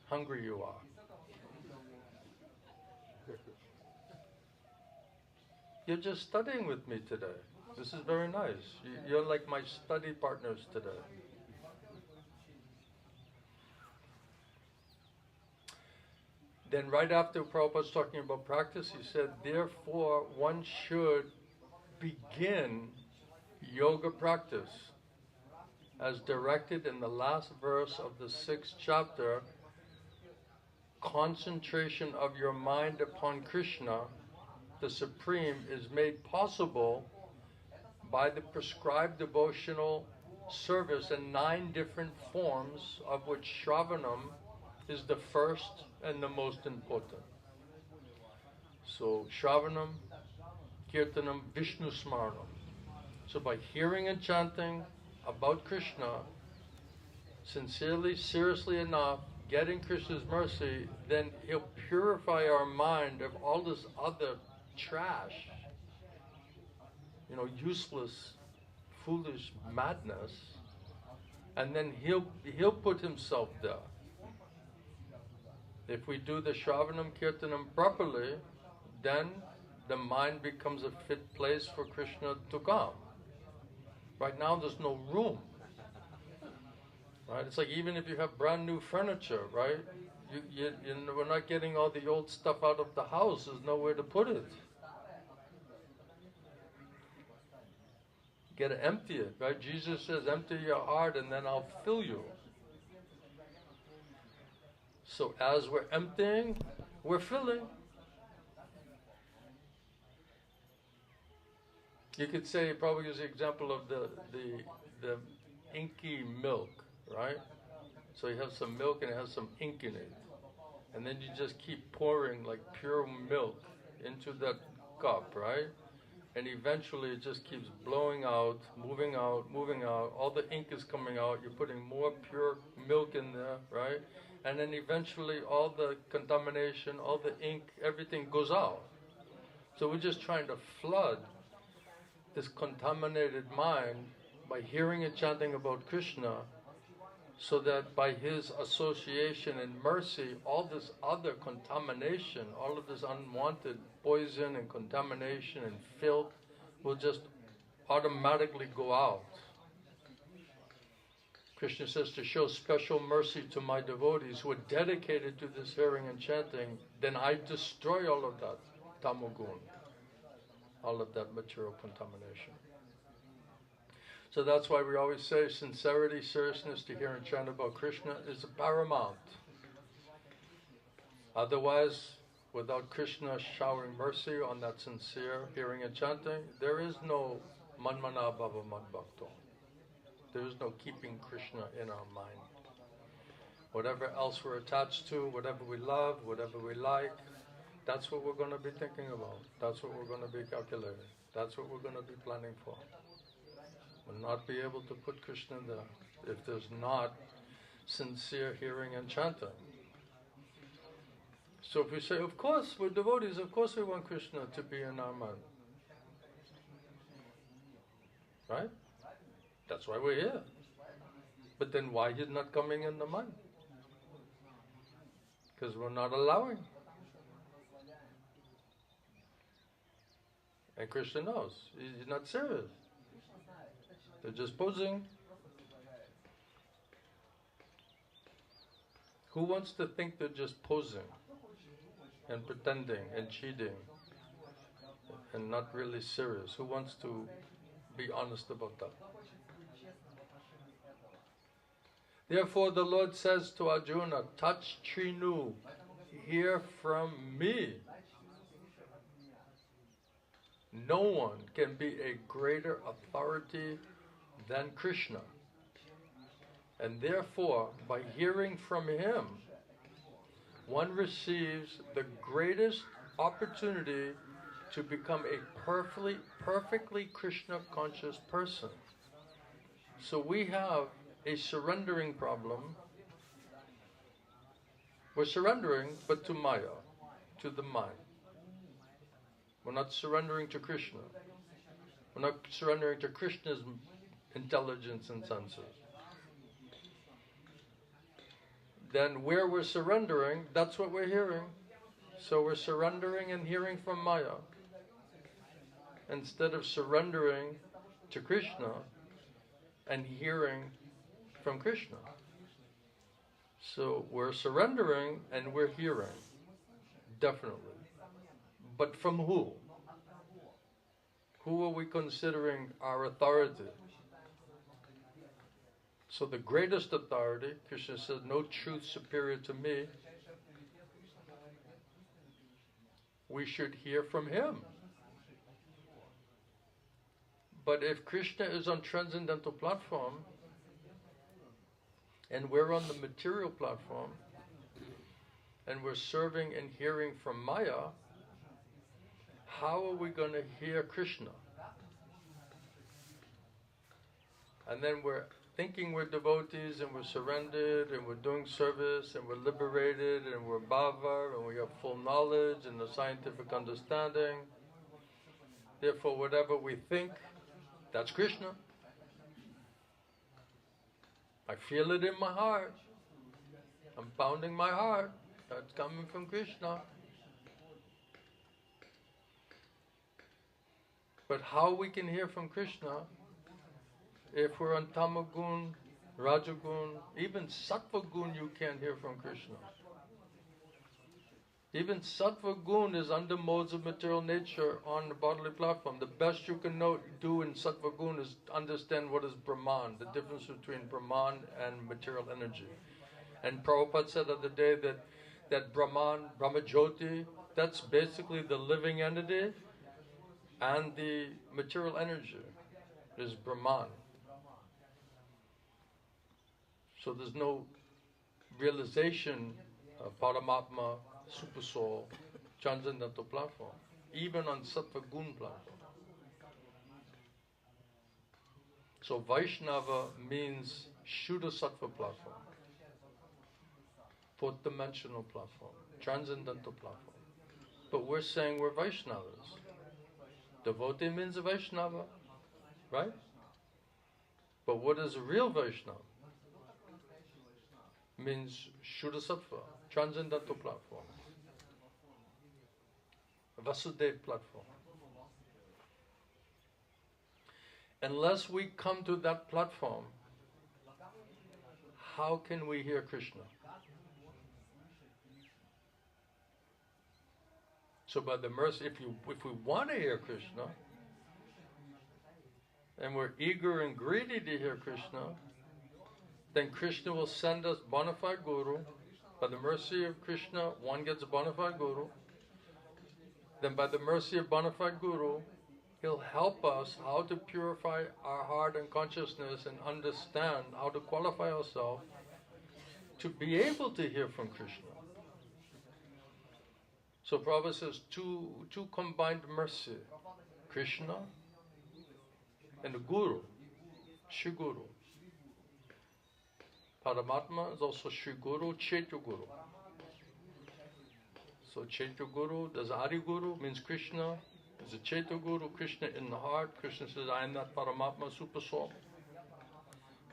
hungry you are. You're just studying with me today. This is very nice. You're like my study partners today. Then right after Prabhupada's talking about practice, he said, therefore one should begin yoga practice as directed in the last verse of the 6th chapter. Concentration of your mind upon Krishna, the Supreme, is made possible by the prescribed devotional service in 9 different forms, of which Shravanam is the first and the most important. So Shravanam, Kirtanam, Vishnu Smaranam. So by hearing and chanting about Krishna, sincerely, seriously enough, getting Krishna's mercy, then he'll purify our mind of all this other trash, you know, useless, foolish madness, and then he'll put himself there. If we do the Shravanam Kirtanam properly, then the mind becomes a fit place for Krishna to come. Right now there's no room. Right? It's like even if you have brand new furniture, right? We're not getting all the old stuff out of the house. There's nowhere to put it. You got to empty it, right? Jesus says, empty your heart and then I'll fill you. So as we're emptying, we're filling. You could say, probably use the example of the inky milk, right? So you have some milk and it has some ink in it. And then you just keep pouring like pure milk into that cup, right? And eventually it just keeps blowing out, moving out, moving out. All the ink is coming out. You're putting more pure milk in there, right? And then eventually all the contamination, all the ink, everything goes out. So we're just trying to flood this contaminated mind by hearing and chanting about Krishna, so that by his association and mercy, all this other contamination, all of this unwanted poison and contamination and filth will just automatically go out. Krishna says, to show special mercy to my devotees who are dedicated to this hearing and chanting, then I destroy all of that tamogun, all of that material contamination. So that's why we always say sincerity, seriousness to hear and chant about Krishna is paramount. Otherwise, without Krishna showering mercy on that sincere hearing and chanting, there is no manmana bhava madbhakto. There is no keeping Krishna in our mind. Whatever else we're attached to, whatever we love, whatever we like, that's what we're going to be thinking about. That's what we're going to be calculating. That's what we're going to be planning for. We'll not be able to put Krishna there if there's not sincere hearing and chanting. So if we say, of course, we're devotees, of course we want Krishna to be in our mind. Right? That's why we're here. But then why he's not coming in the mind? Because we're not allowing. And Krishna knows. He's not serious. They're just posing. Who wants to think they're just posing and pretending and cheating and not really serious? Who wants to be honest about that? Therefore the Lord says to Arjuna, touch Trinu, hear from me. No one can be a greater authority than Krishna. And therefore, by hearing from him, one receives the greatest opportunity to become a perfectly Krishna conscious person. So we have a surrendering problem. We're surrendering, but to Maya, to the mind. We're not surrendering to Krishna. We're not surrendering to Krishna's intelligence and senses. Then where we're surrendering, that's what we're hearing. So we're surrendering and hearing from Maya, instead of surrendering to Krishna and hearing from Krishna. So we're surrendering and we're hearing, definitely. But from who? Who are we considering our authority? So the greatest authority, Krishna says, no truth superior to me. We should hear from him. But if Krishna is on transcendental platform and we're on the material platform and we're serving and hearing from Maya, how are we going to hear Krishna? And then we're thinking we're devotees and we're surrendered and we're doing service and we're liberated and we're bhava and we have full knowledge and the scientific understanding. Therefore, whatever we think, that's Krishna. I feel it in my heart. I'm pounding my heart. That's coming from Krishna. But how we can hear from Krishna if we're on Tamagun, Rajagun, even Sattva gun, you can't hear from Krishna. Even Sattva gun is under modes of material nature on the bodily platform. The best you can do in Sattva gun is understand what is Brahman, the difference between Brahman and material energy. And Prabhupada said the other day that Brahman, Brahmajyoti, that's basically the living entity, and the material energy is Brahman. So there's no realization of Paramatma, Super Soul, Transcendental platform, even on Sattva Gun platform. So Vaishnava means Shuddha Sattva platform, fourth dimensional platform, Transcendental platform. But we're saying we're Vaishnavas. Devotee means a Vaishnava, right? But what is a real Vaishnava? Means Shuddha Sattva, Transcendental platform, Vasudeva platform. Unless we come to that platform, how can we hear Krishna? So by the mercy, if we want to hear Krishna, and we're eager and greedy to hear Krishna, then Krishna will send us bona fide guru. By the mercy of Krishna, one gets a bona fide guru. Then by the mercy of bona fide guru, he'll help us how to purify our heart and consciousness and understand how to qualify ourselves to be able to hear from Krishna. So Prabhupada says two combined mercy, Krishna and the Guru, Shri Guru. Paramatma is also Shri Guru, Chaitya Guru. So Chaitya Guru, there's Hari Guru, means Krishna. There's a Chaitya Guru, Krishna in the heart. Krishna says, I am that Paramatma, Super Soul.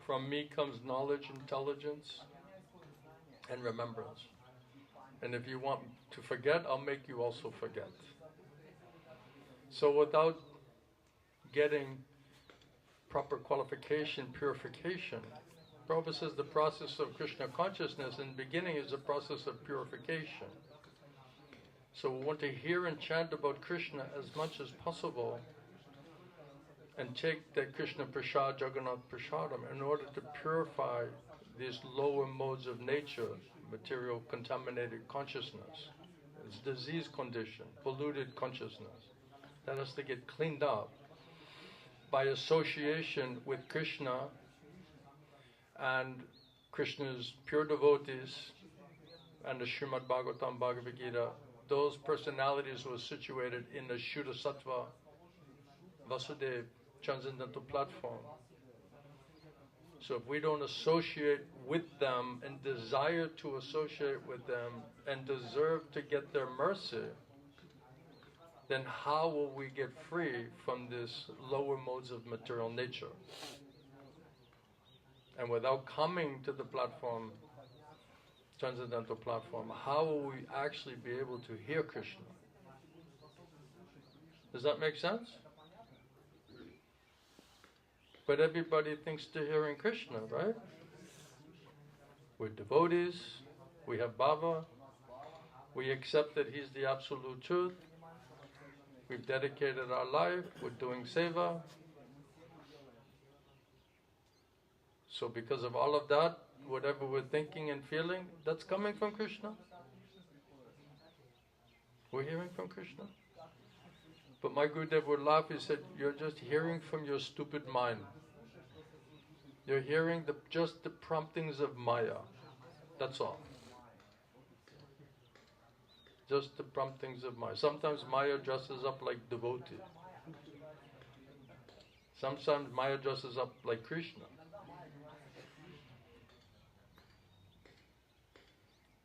From me comes knowledge, intelligence, and remembrance. And if you want to forget, I'll make you also forget. So without getting proper qualification, purification, Prabhupada says the process of Krishna consciousness in the beginning is a process of purification. So we want to hear and chant about Krishna as much as possible and take that Krishna Prasad, Jagannath Prasadam, in order to purify these lower modes of nature, material contaminated consciousness. It's disease condition, polluted consciousness. That has to get cleaned up by association with Krishna and Krishna's pure devotees and the Srimad Bhagavatam, Bhagavad Gita. Those personalities were situated in the Shuddha Sattva, Vasudeva, transcendental platform. So if we don't associate with them and desire to associate with them and deserve to get their mercy, then how will we get free from this lower modes of material nature? And without coming to the platform, transcendental platform, how will we actually be able to hear Krishna? Does that make sense? But everybody thinks they're hearing Krishna, right? We're devotees, we have bhava, we accept that He's the absolute truth, we've dedicated our life, we're doing seva. So because of all of that, whatever we're thinking and feeling, that's coming from Krishna. We're hearing from Krishna. But my Gurudev would laugh, he said, you're just hearing from your stupid mind. You're hearing just the promptings of Maya. That's all. Just the promptings of Maya. Sometimes Maya dresses up like devotee. Sometimes Maya dresses up like Krishna.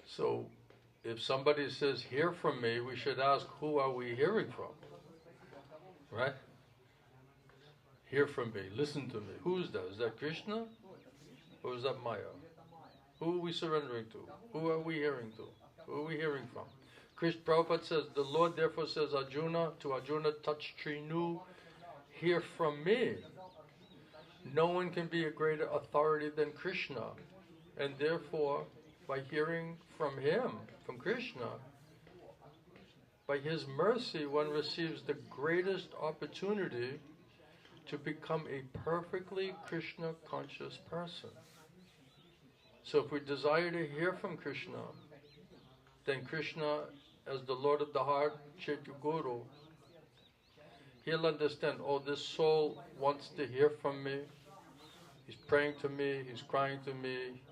So, if somebody says, hear from me, we should ask, who are we hearing from? Right? Hear from me, listen to me. Who's that? Is that Krishna? Or is that Maya? Who are we surrendering to? Who are we hearing to? Who are we hearing from? Krishna Prabhupada says, the Lord therefore says, Arjuna, to Arjuna, touch Trinu, hear from me. No one can be a greater authority than Krishna. And therefore, by hearing from him, from Krishna, by his mercy, one receives the greatest opportunity to become a perfectly Krishna conscious person. So if we desire to hear from Krishna, then Krishna, as the Lord of the heart, Chaitya Guru, he'll understand, oh, this soul wants to hear from me, he's praying to me, he's crying to me,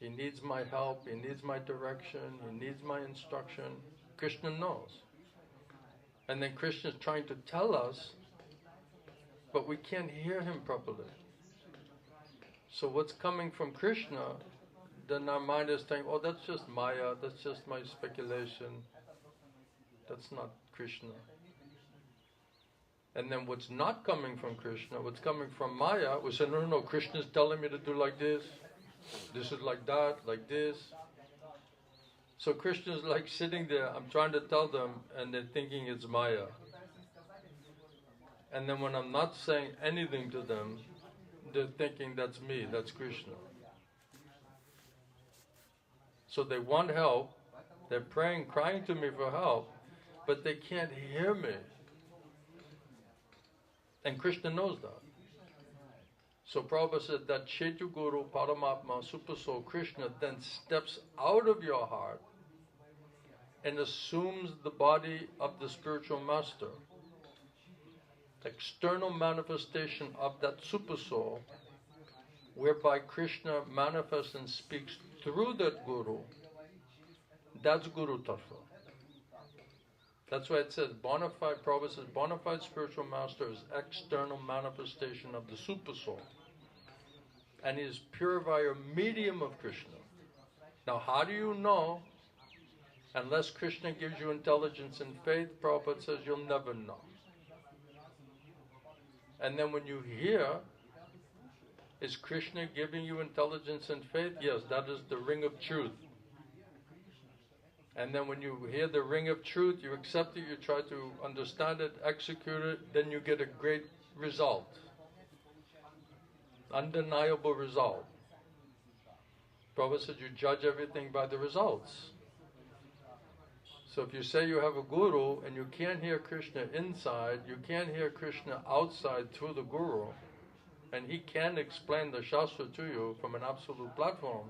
he needs my help, he needs my direction, he needs my instruction. Krishna knows. And then Krishna's trying to tell us, but we can't hear him properly. So what's coming from Krishna, then our mind is saying, oh, that's just Maya, that's just my speculation, that's not Krishna. And then what's not coming from Krishna, what's coming from Maya, we say, no, Krishna's telling me to do like this is like that, like this. So Krishna's like sitting there, I'm trying to tell them, and they're thinking it's Maya. And then when I'm not saying anything to them, they're thinking that's me, that's Krishna. So they want help, they're praying, crying to me for help, but they can't hear me. And Krishna knows that. So Prabhupada said that Chaitya Guru, Paramatma, Super Soul, Krishna then steps out of your heart and assumes the body of the spiritual master. External manifestation of that Super Soul, whereby Krishna manifests and speaks through that Guru, that's Guru Tattva. That's why it says, Prabhupada says, bona fide spiritual master is external manifestation of the Super Soul. And he is pure via medium of Krishna. Now how do you know? Unless Krishna gives you intelligence and faith, Prabhupada says you'll never know. And then when you hear, is Krishna giving you intelligence and faith? Yes, that is the ring of truth. And then when you hear the ring of truth, you accept it, you try to understand it, execute it, then you get a great result. Undeniable result. Prabhupada said you judge everything by the results. So if you say you have a guru and you can't hear Krishna inside, you can't hear Krishna outside through the guru, and he can explain the Shastra to you from an absolute platform,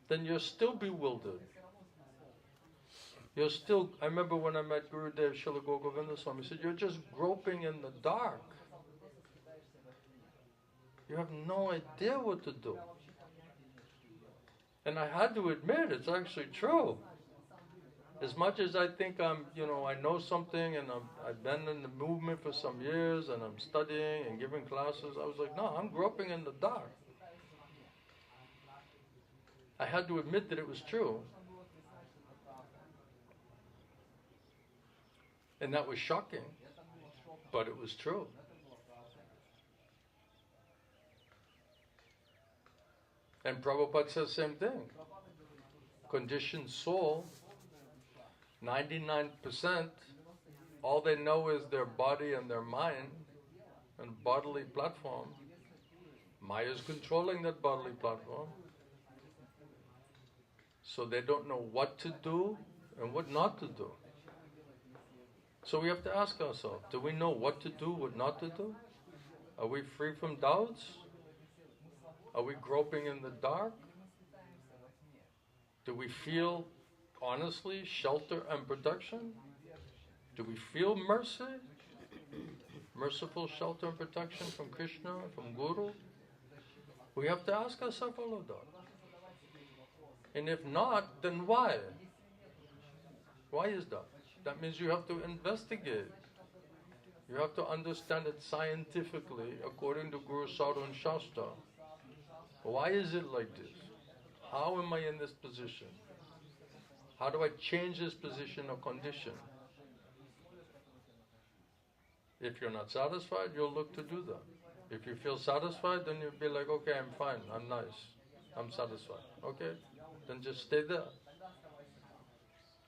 then you're still bewildered. You're still, I remember when I met Gurudev Srila Govinda Swami, he said, you're just groping in the dark. You have no idea what to do. And I had to admit, it's actually true. As much as I think I know something and I've been in the movement for some years and I'm studying and giving classes, I was like, no, I'm groping in the dark. I had to admit that it was true. And that was shocking, but it was true. And Prabhupada says the same thing. Conditioned soul, 99%, all they know is their body and their mind and bodily platform. Maya is controlling that bodily platform. So they don't know what to do and what not to do. So we have to ask ourselves, do we know what to do, what not to do? Are we free from doubts? Are we groping in the dark? Do we feel, honestly, shelter and protection? Do we feel mercy? Merciful shelter and protection from Krishna, from Guru? We have to ask ourselves all of that. And if not, then why? Why is that? That means you have to investigate. You have to understand it scientifically, according to Guru Sadhu and Shastra. Why is it like this? How am I in this position? How do I change this position or condition? If you're not satisfied, you'll look to do that. If you feel satisfied, then you'll be like, okay, I'm fine, I'm nice, I'm satisfied. Okay, then just stay there.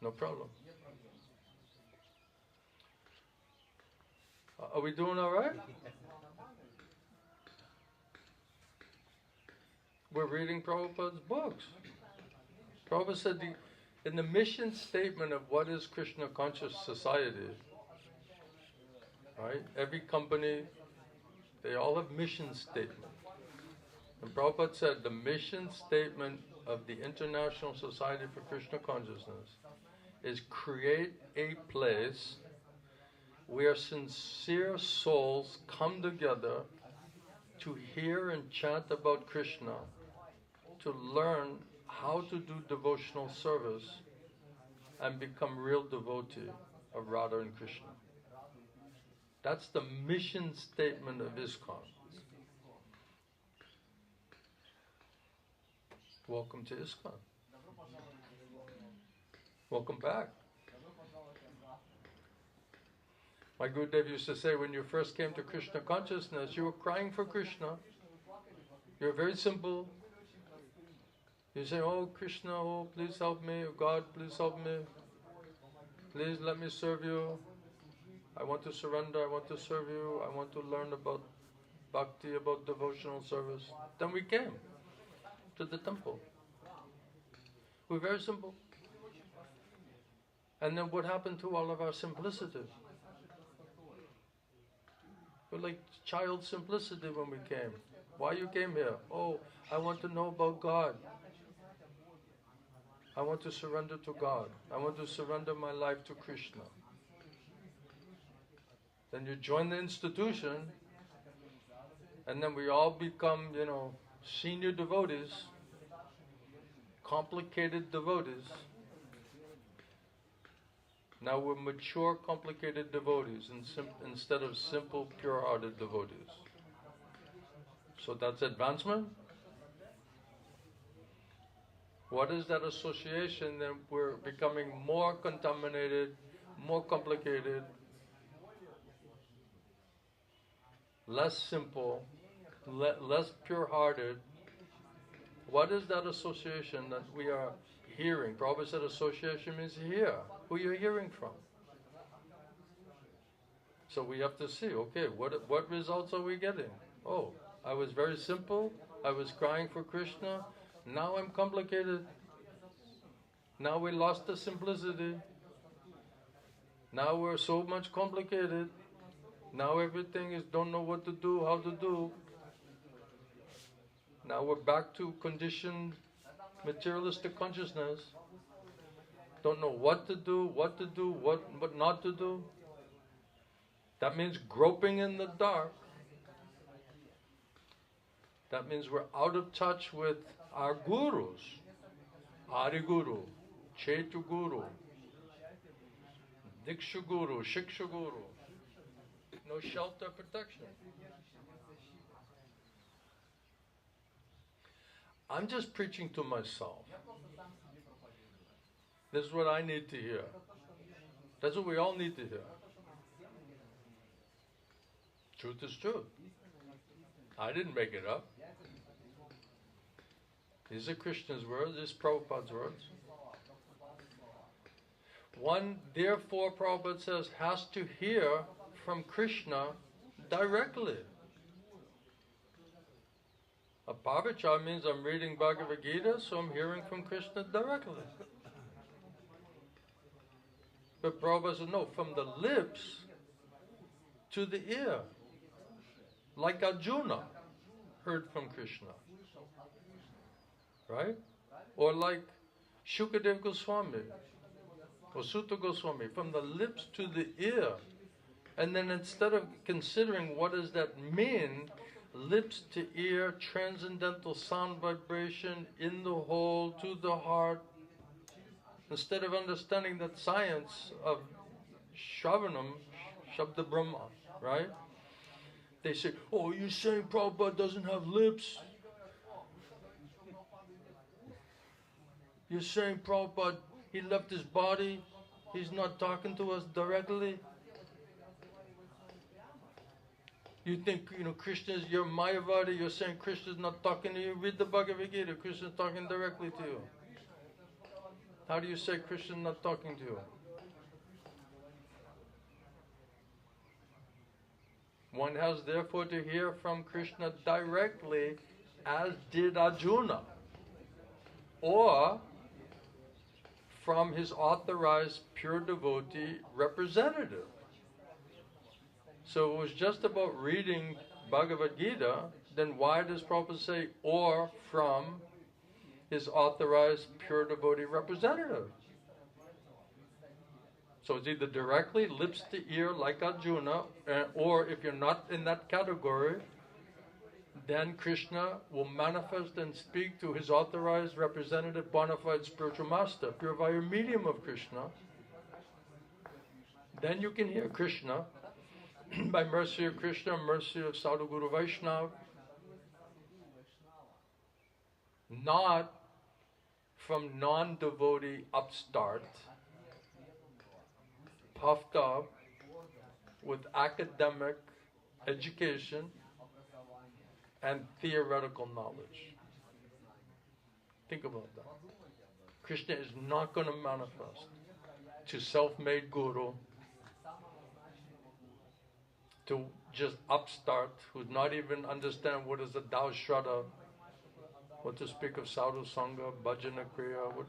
No problem. Are we doing all right? We're reading Prabhupada's books. Prabhupada said in the mission statement of what is Krishna conscious society, right? Every company, they all have mission statement. And Prabhupada said the mission statement of the International Society for Krishna Consciousness is create a place where sincere souls come together to hear and chant about Krishna, to learn how to do devotional service and become real devotee of Radha and Krishna. That's the mission statement of ISKCON. Welcome to ISKCON. Welcome back. My Gurudev used to say, when you first came to Krishna consciousness, you were crying for Krishna. You were very simple. You say, oh Krishna, oh please help me, oh God, please help me. Please let me serve you. I want to surrender, I want to serve you, I want to learn about bhakti, about devotional service. Then we came to the temple. We're very simple. And then what happened to all of our simplicity? We're like child simplicity when we came. Why you came here? Oh, I want to know about God. I want to surrender to God. I want to surrender my life to Krishna. Then you join the institution, and then we all become, senior devotees, complicated devotees. Now we're mature, complicated devotees instead of simple, pure-hearted devotees. So that's advancement. What is that association? Then we're becoming more contaminated, more complicated, less simple, less pure-hearted. What is that association? That we are hearing. Prabhupada said association means hear. Who you're hearing from. So we have to see, okay, what results are we getting? Oh, I was very simple. I was crying for Krishna. Now I'm complicated. Now we lost the simplicity. Now we're so much complicated. Now everything is don't know what to do, how to do. Now we're back to conditioned materialistic consciousness. Don't know what to do, what not to do. That means groping in the dark. That means we're out of touch with our gurus. Hari Guru, Chetu Guru, Diksha Guru, Shiksha Guru. No shelter, protection. I'm just preaching to myself. This is what I need to hear. That's what we all need to hear. Truth is truth. I didn't make it up. These are Krishna's words, these are Prabhupada's words. One, therefore, Prabhupada says, has to hear from Krishna directly. A Pavachar means I'm reading Bhagavad Gita, so I'm hearing from Krishna directly. But Prabhupada said, no, from the lips to the ear. Like Arjuna heard from Krishna. Right? Or like Shukadeva Goswami or Sutta Goswami, from the lips to the ear. And then instead of considering what does that mean, lips to ear, transcendental sound vibration in the whole, to the heart, instead of understanding that science of Shravanam, Shabda Brahma, right? They say, oh, you're saying Prabhupada doesn't have lips? You're saying Prabhupada, he left his body, he's not talking to us directly? You think, Krishna is your Mayavadi, you're saying Krishna's not talking to you? Read the Bhagavad Gita, Krishna's talking directly to you. How do you say Krishna's not talking to you? One has therefore to hear from Krishna directly, as did Arjuna, or from his authorized pure devotee representative. So it was just about reading Bhagavad Gita, then why does Prabhupada say, or from his authorized pure devotee representative? So it's either directly, lips to ear, like Arjuna, or if you're not in that category, then Krishna will manifest and speak to his authorized representative, bona fide spiritual master, pure via medium of Krishna. Then you can hear Krishna by mercy of Krishna, mercy of Sadhu Guru Vaishnava, not from non-devotee upstart, puffed up with academic education and theoretical knowledge. Think about that. Krishna is not going to manifest to self-made guru, to just upstart who's not even understand what is a Dao Shraddha, what to speak of Sadhu Sangha, Bhajana Kriya, what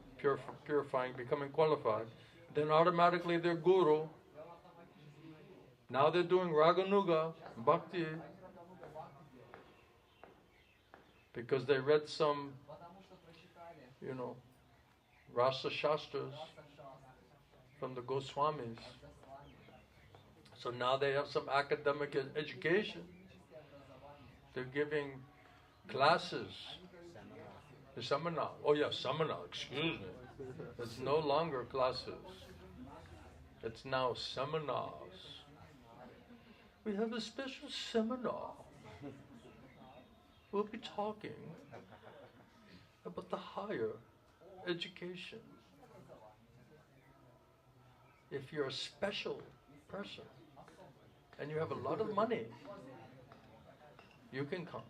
purifying, becoming qualified. Then automatically they're guru. Now they're doing Raganuga, Bhakti, because they read some, Rasa Shastras from the Goswamis. So now they have some academic education. They're giving classes. The seminar. Oh yeah, seminar, excuse me. It's no longer classes. It's now seminars. We have a special seminar. We'll be talking about the higher education. If you're a special person and you have a lot of money, you can come.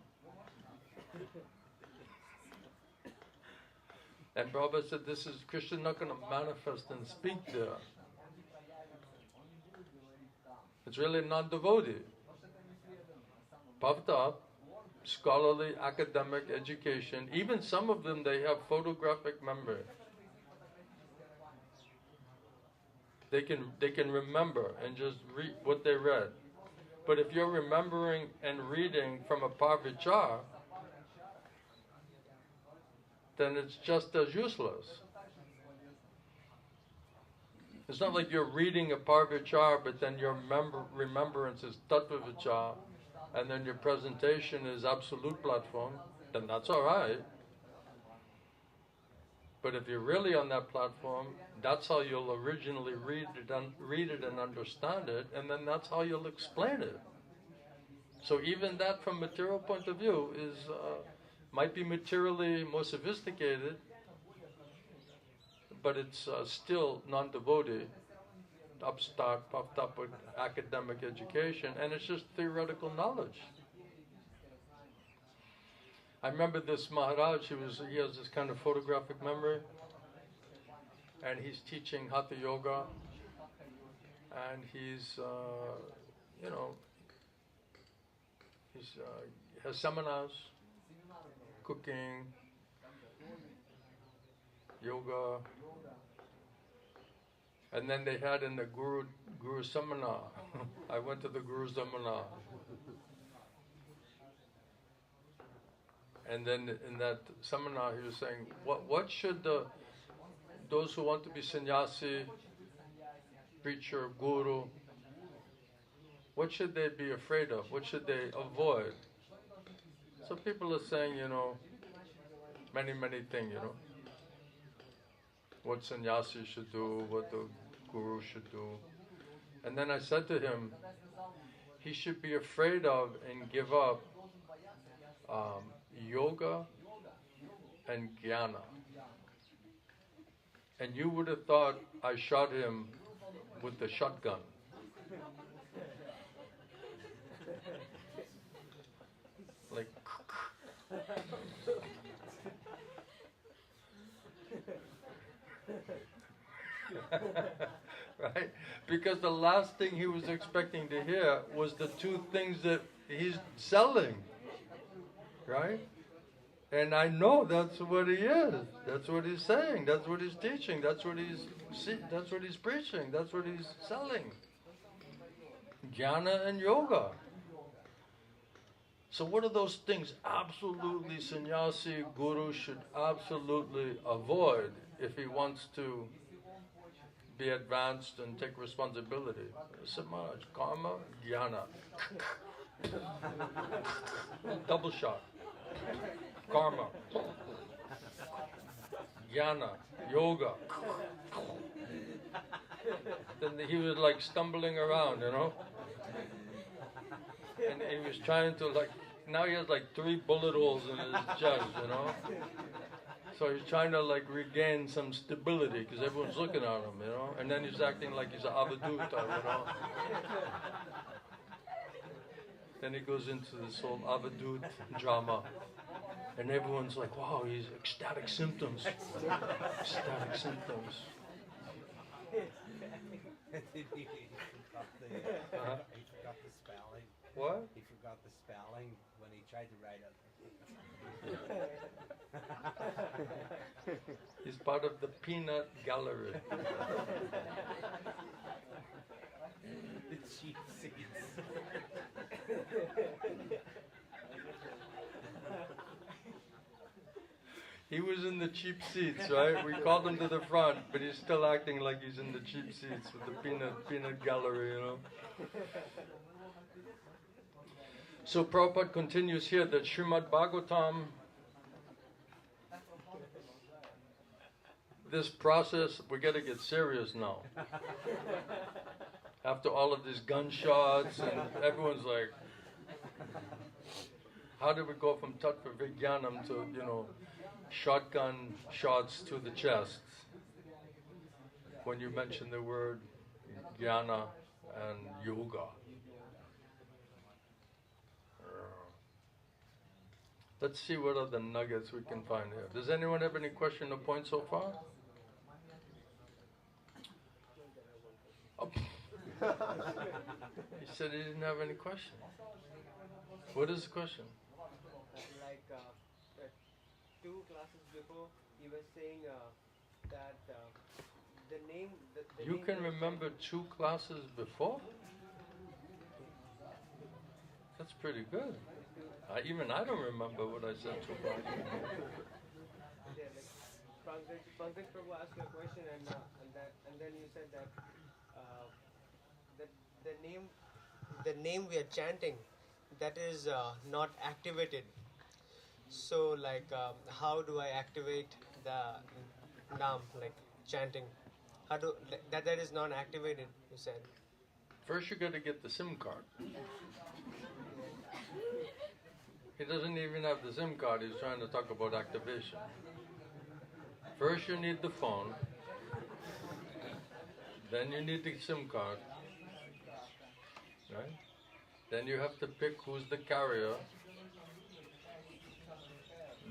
And Prabhupada said, this is, Krishna not going to manifest and speak there. It's really non-devotee. Puffed up, scholarly, academic education. Even some of them, they have photographic memory. They can remember and just read what they read. But if you're remembering and reading from a parvichar, then it's just as useless. It's not like you're reading a parvichar, but then your remembrance is tattva vichar, and then your presentation is absolute platform, then that's all right. But if you're really on that platform, that's how you'll originally read it and understand it, and then that's how you'll explain it. So even that, from material point of view, is might be materially more sophisticated, but it's still non-devotee, upstart, puffed up with academic education, and it's just theoretical knowledge. I remember this Maharaj, he has this kind of photographic memory, and he's teaching Hatha Yoga, and he's, has seminars, cooking, yoga, and then they had in the Guru seminar. I went to the Guru seminar. And then in that seminar he was saying, what should those who want to be sannyasi, preacher, guru, what should they be afraid of? What should they avoid? So people are saying, many things, what sannyasi should do, what the guru should do. And then I said to him, he should be afraid of and give up yoga and jnana. And you would have thought I shot him with the shotgun. Like, right? Because the last thing he was expecting to hear was the two things that he's selling, right? And I know that's what he is. That's what he's saying. That's what he's teaching. That's what he's preaching. That's what he's selling. Jnana and yoga. So what are those things absolutely sannyasi, guru should absolutely avoid if he wants to be advanced and take responsibility? Samaj, karma, jnana. Double shot. Karma. Jnana. Yoga. Then he was like stumbling around, And he was trying to now he has 3 bullet holes in his chest, So he's trying to regain some stability because everyone's looking at him, And then he's acting like he's an avaduta, Then he goes into this whole avadut drama. And everyone's like, wow, he's ecstatic symptoms. Ecstatic symptoms. He forgot the spelling. What? He forgot the spelling when he tried to write it. He's part of the peanut gallery. The cheap seats. He was in the cheap seats, right? We called him to the front, but he's still acting like he's in the cheap seats with the peanut gallery, So Prabhupada continues here that Srimad Bhagavatam, this process, we got to get serious now. After all of these gunshots, and everyone's like, how did we go from tattva vijnanam to, shotgun shots to the chest when you mention the word jnana and yoga? Let's see what other nuggets we can find here. Does anyone have any question or point so far? Oh. He said he didn't have any question. What is the question? Like 2 classes before, he was saying that the name. You can remember 2 classes before? That's pretty good. Even I don't remember what I said 2 classes before. Yeah, like Pankaj Prabhu asked you a question, and then you said that the name we are chanting, that is not activated. So like how do I activate the naam, like chanting? How do that is not activated, you said. First you got to get the SIM card. He doesn't even have the SIM card, he's trying to talk about activation. First you need the phone, then you need the SIM card, right? Then you have to pick who's the carrier.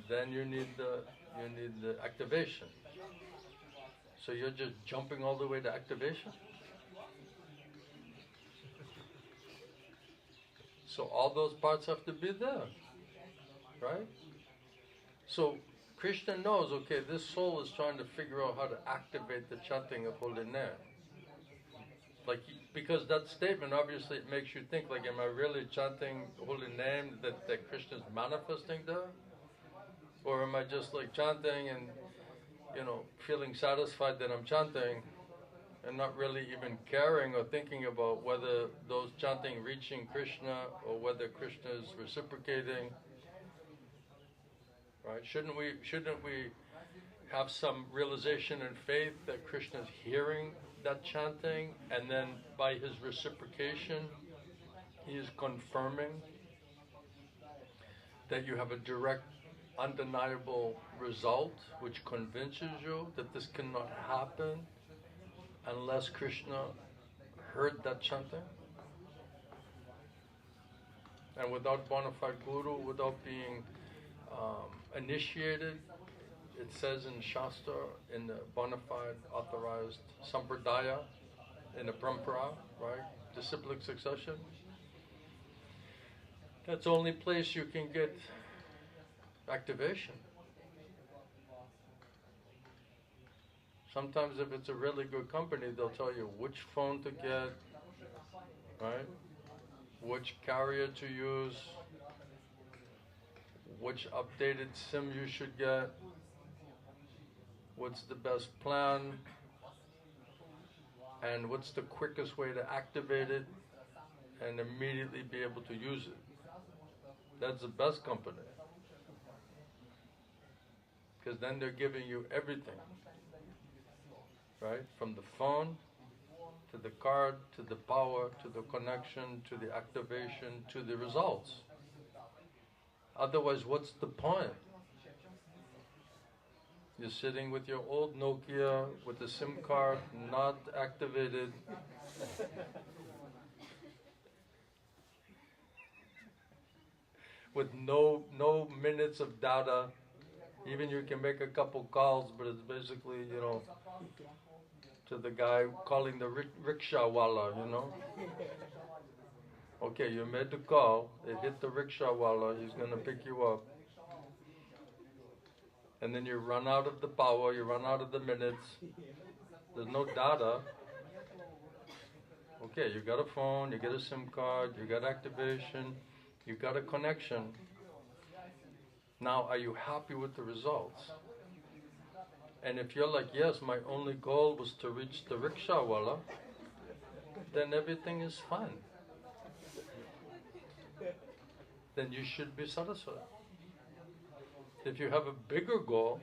Then you need the activation. So you're just jumping all the way to activation? So all those parts have to be there, right? So Krishna knows, okay, this soul is trying to figure out how to activate the chanting of Holiness. Like, because that statement, obviously it makes you think, like, am I really chanting holy name that Krishna is manifesting there? Or am I just like chanting and, feeling satisfied that I'm chanting and not really even caring or thinking about whether those chanting reaching Krishna or whether Krishna is reciprocating? Right? Shouldn't we have some realization and faith that Krishna is hearing that chanting, and then by his reciprocation he is confirming that you have a direct, undeniable result which convinces you that this cannot happen unless Krishna heard that chanting? And without bona fide guru, without being initiated, it says in Shastra, in the bona fide authorized sampradaya, in the parampara, right, disciplic succession, that's the only place you can get activation. Sometimes if it's a really good company, they'll tell you which phone to get, right, which carrier to use, which updated SIM you should get, what's the best plan, and what's the quickest way to activate it and immediately be able to use it. That's the best company. Because then they're giving you everything, right? From the phone, to the card, to the power, to the connection, to the activation, to the results. Otherwise, what's the point? You're sitting with your old Nokia with the SIM card not activated. With no minutes of data. Even you can make a couple calls, but it's basically, to the guy calling the rickshaw wala, Okay, you made the call, it hit the rickshaw wala, he's going to pick you up. And then you run out of the power, you run out of the minutes, there's no data. Okay, you got a phone, you get a SIM card, you got activation, you got a connection. Now, are you happy with the results? And if you're like, yes, my only goal was to reach the rickshaw wala, then everything is fine. Then you should be satisfied. If you have a bigger goal,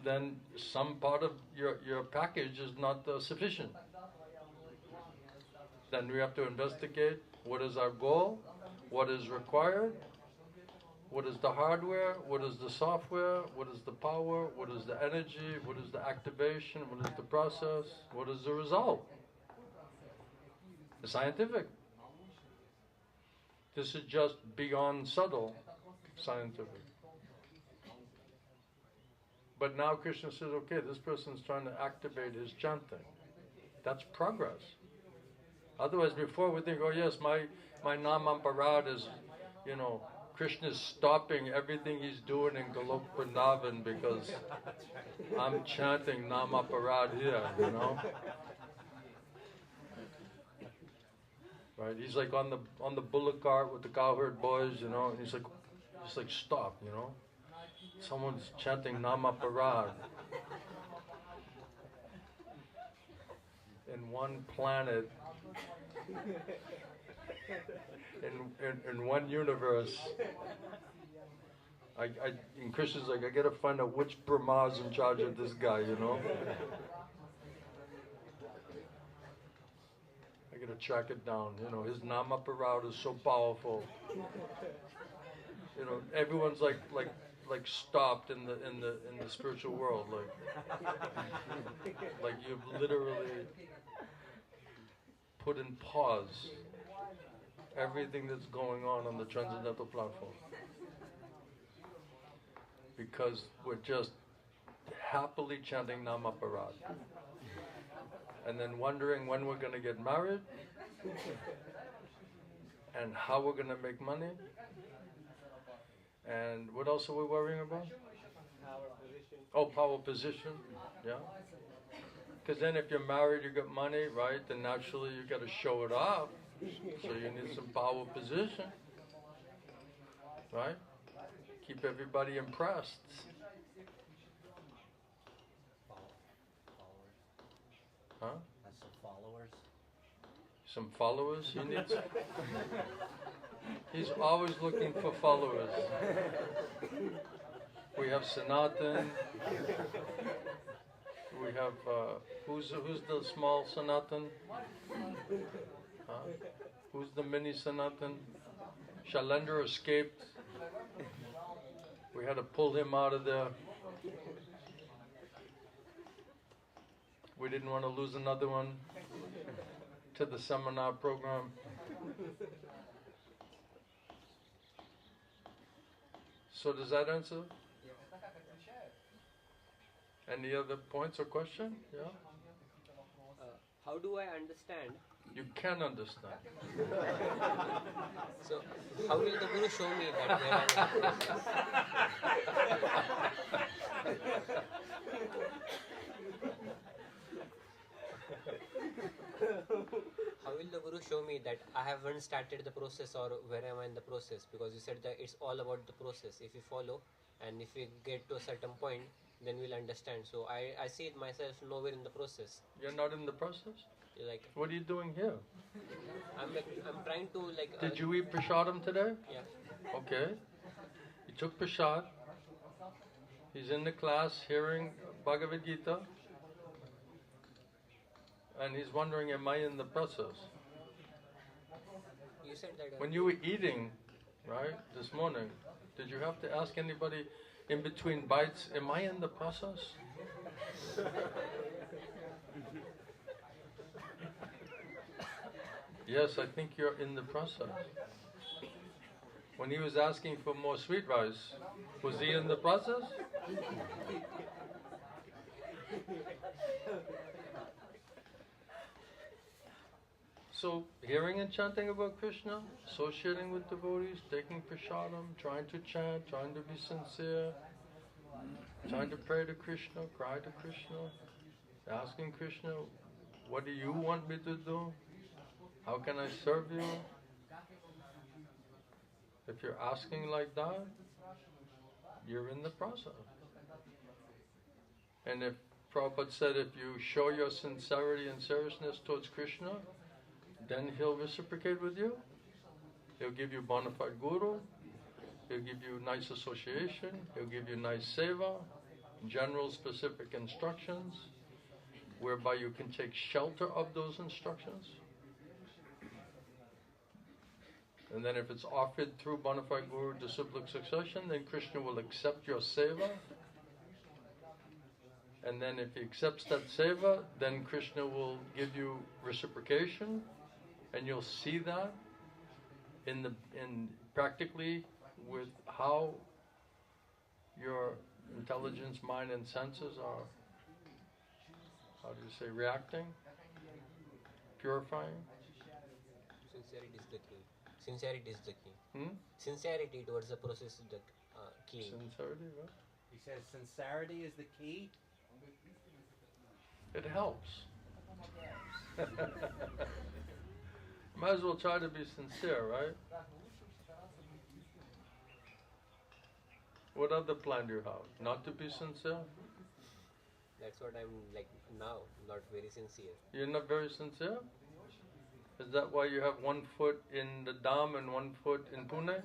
then some part of your package is not sufficient. Then we have to investigate what is our goal, what is required, what is the hardware, what is the software, what is the power, what is the energy, what is the activation, what is the process, what is the result. It's scientific. This is just beyond subtle. scientific. But now Krishna says, okay, this person's trying to activate his chanting. That's progress. Otherwise, before we think, oh yes, my Namamparad is, Krishna's stopping everything he's doing in Golok Vrindavan because I'm chanting Namaparad here, Right? He's like on the bullock cart with the cowherd boys, and he's like stop, Someone's chanting Namaparad. In one planet, in one universe, and Krishna's like, I gotta find out which Brahma's in charge of this guy, I gotta track it down. His Namaparad is so powerful. Everyone's like stopped in the spiritual world, like you've literally put in pause everything that's going on the transcendental platform, because we're just happily chanting Namaparad, and then wondering when we're going to get married and how we're going to make money. And what else are we worrying about? Power, position. Oh, power, position. Yeah. Because then if you're married, you got money, right? Then naturally you got to show it off. So you need some power, position. Right? Keep everybody impressed. Huh? That's some followers. Some followers? He needs. He's always looking for followers. We have Sanatan. We have who's the small Sanatan? Huh? Who's the mini Sanatan? Shailendra escaped. We had to pull him out of there. We didn't want to lose another one to the seminar program. So does that answer? Any other points or question? Yeah? How do I understand? You can understand. So, how will the Guru show me that where I How will the Guru show me that I haven't started the process, or where am I in the process? Because you said that it's all about the process. If we follow and if we get to a certain point, then we'll understand. So I see it myself nowhere in the process. You're not in the process? Like, What are you doing here? I'm trying to Did you eat prasadam today? Yeah. Okay. He took prasad. He's in the class hearing Bhagavad Gita. And he's wondering, am I in the process? You said that. When you were eating, right, this morning, did you have to ask anybody in between bites, am I in the process? Yes, I think you're in the process. When he was asking for more sweet rice, was he in the process? So, hearing and chanting about Krishna, associating with devotees, taking prasadam, trying to chant, trying to be sincere, trying to pray to Krishna, cry to Krishna, asking Krishna, what do you want me to do? How can I serve you? If you're asking like that, you're in the process. And if Prabhupada said if you show your sincerity and seriousness towards Krishna, then he'll reciprocate with you. He'll give you bona fide guru. He'll give you nice association. He'll give you nice seva, general specific instructions, whereby you can take shelter of those instructions. And then if it's offered through bona fide guru disciplic succession, then Krishna will accept your seva. And then if he accepts that seva, then Krishna will give you reciprocation. And you'll see that in practically with how your intelligence, mind and senses are, how do you say, reacting, purifying? Sincerity is the key. Sincerity is the key. Hmm? Sincerity towards the process is the key. Sincerity, right? He says sincerity is the key. It helps. Might as well try to be sincere, right? What other plan do you have? Not to be sincere? That's what I'm like now, not very sincere. You're not very sincere? Is that why you have one foot in the Dham and one foot in Pune?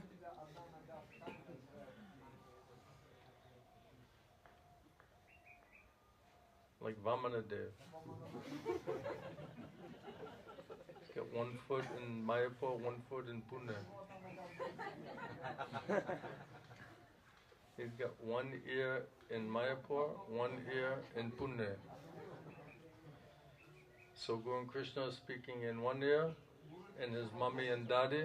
Like Vamanadev. He's got one foot in Mayapur, one foot in Pune. He's got one ear in Mayapur, one ear in Pune. So Guru Krishna is speaking in one ear, and his mummy and daddy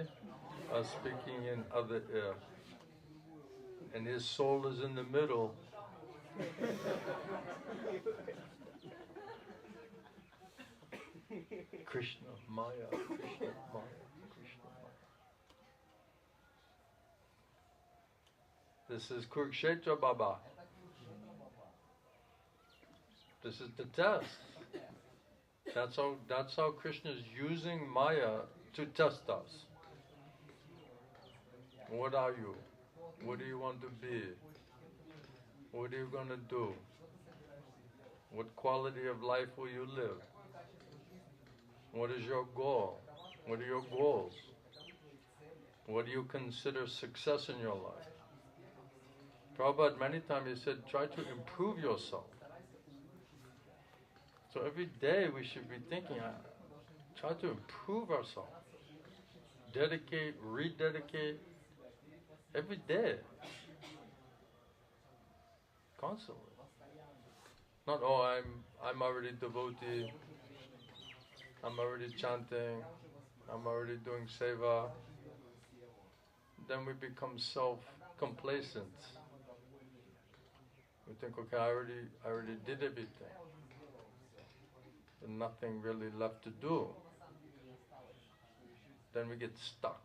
are speaking in other ear. And his soul is in the middle. Krishna, Maya, Krishna, Maya, Krishna, Maya. This is Kurukshetra, Baba. This is the test. That's how Krishna is using Maya to test us. What are you? What do you want to be? What are you going to do? What quality of life will you live? What is your goal? What are your goals? What do you consider success in your life? Prabhupada many times he said, try to improve yourself. So every day we should be thinking, try to improve ourselves. Dedicate, rededicate, every day. Constantly. Not, I'm already devotee, I'm already chanting, I'm already doing seva. Then we become self-complacent. We think, okay, I already did everything. And nothing really left to do. Then we get stuck.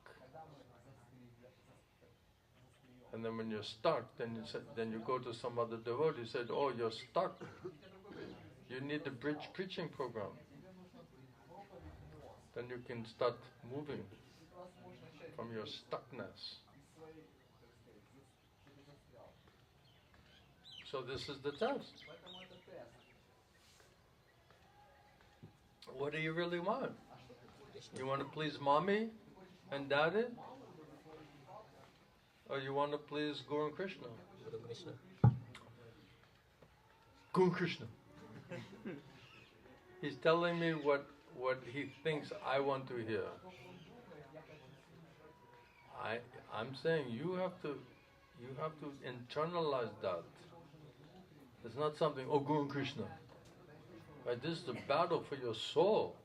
And then when you're stuck, then you go to some other devotee, said, oh, you're stuck. You need the bridge preaching program. Then you can start moving from your stuckness. So this is the test. What do you really want? You want to please mommy and daddy? Or you want to please Guru Krishna? Guru Krishna. Guru Krishna. He's telling me what he thinks I want to hear. I'm saying you have to internalize that. It's not something, oh, Guru Krishna. Right? This is the battle for your soul.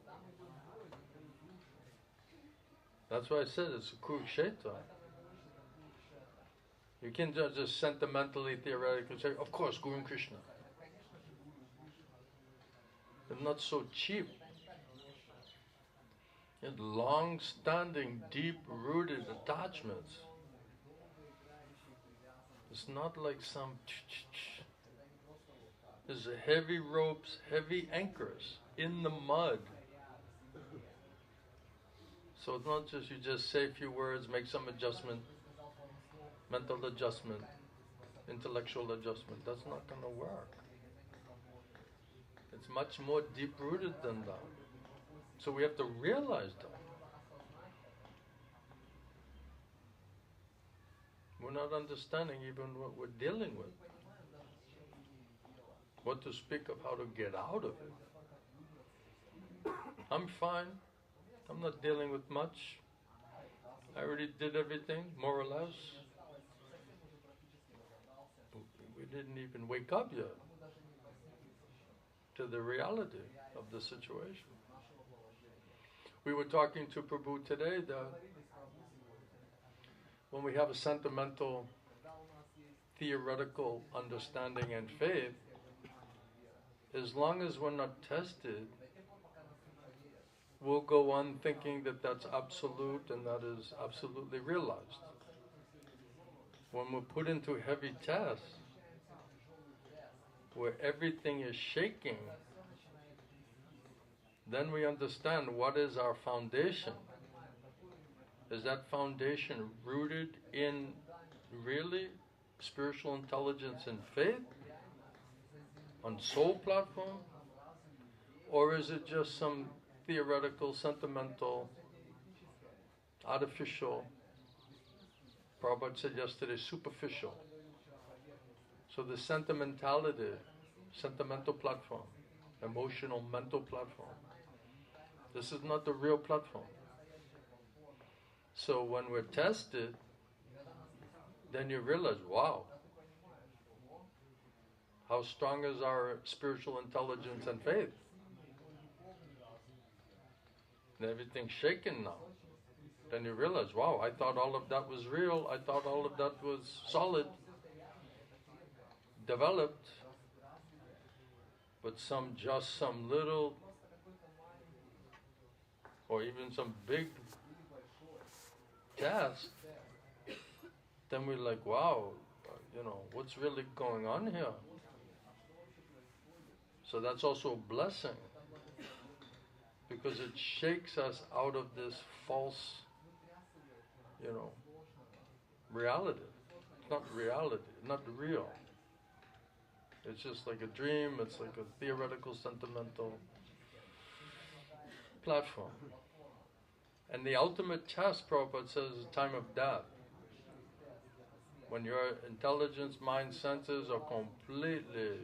That's why I said it's a Kurukshetra. You can't just sentimentally, theoretically say, of course, Guru Krishna. It's not so cheap. It's long-standing, deep-rooted attachments. It's not like some... There's heavy ropes, heavy anchors in the mud. So it's not just you just say a few words, make some adjustment, mental adjustment, intellectual adjustment. That's not going to work. It's much more deep-rooted than that. So we have to realize that. We're not understanding even what we're dealing with. What to speak of how to get out of it. I'm fine. I'm not dealing with much. I already did everything, more or less. We didn't even wake up yet to the reality of the situation. We were talking to Prabhu today that when we have a sentimental, theoretical understanding and faith, as long as we're not tested, we'll go on thinking that that's absolute and that is absolutely realized. When we're put into heavy tests, where everything is shaking, then we understand what is our foundation. Is that foundation rooted in really spiritual intelligence and faith on soul platform? Or is it just some theoretical, sentimental, artificial, Prabhupada said yesterday, superficial? So the sentimental platform, emotional, mental platform, this is not the real platform. So when we're tested, then you realize, wow, how strong is our spiritual intelligence and faith? And everything's shaken now. Then you realize, wow, I thought all of that was real, I thought all of that was solid, developed, but some little, or even some big test, then we're like, wow, what's really going on here? So that's also a blessing, because it shakes us out of this false, reality. It's not reality, not real. It's just like a dream, it's like a theoretical, sentimental platform. And the ultimate test, Prabhupada says, is the time of death. When your intelligence, mind, senses are completely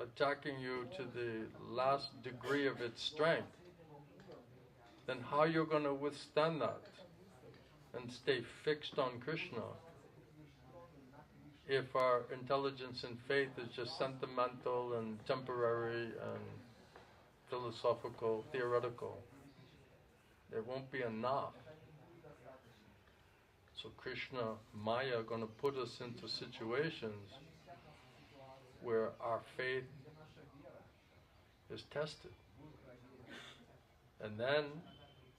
attacking you to the last degree of its strength, then how you're going to withstand that and stay fixed on Krishna if our intelligence and faith is just sentimental and temporary and philosophical, theoretical? There won't be enough. So Krishna, Maya are going to put us into situations where our faith is tested. And then,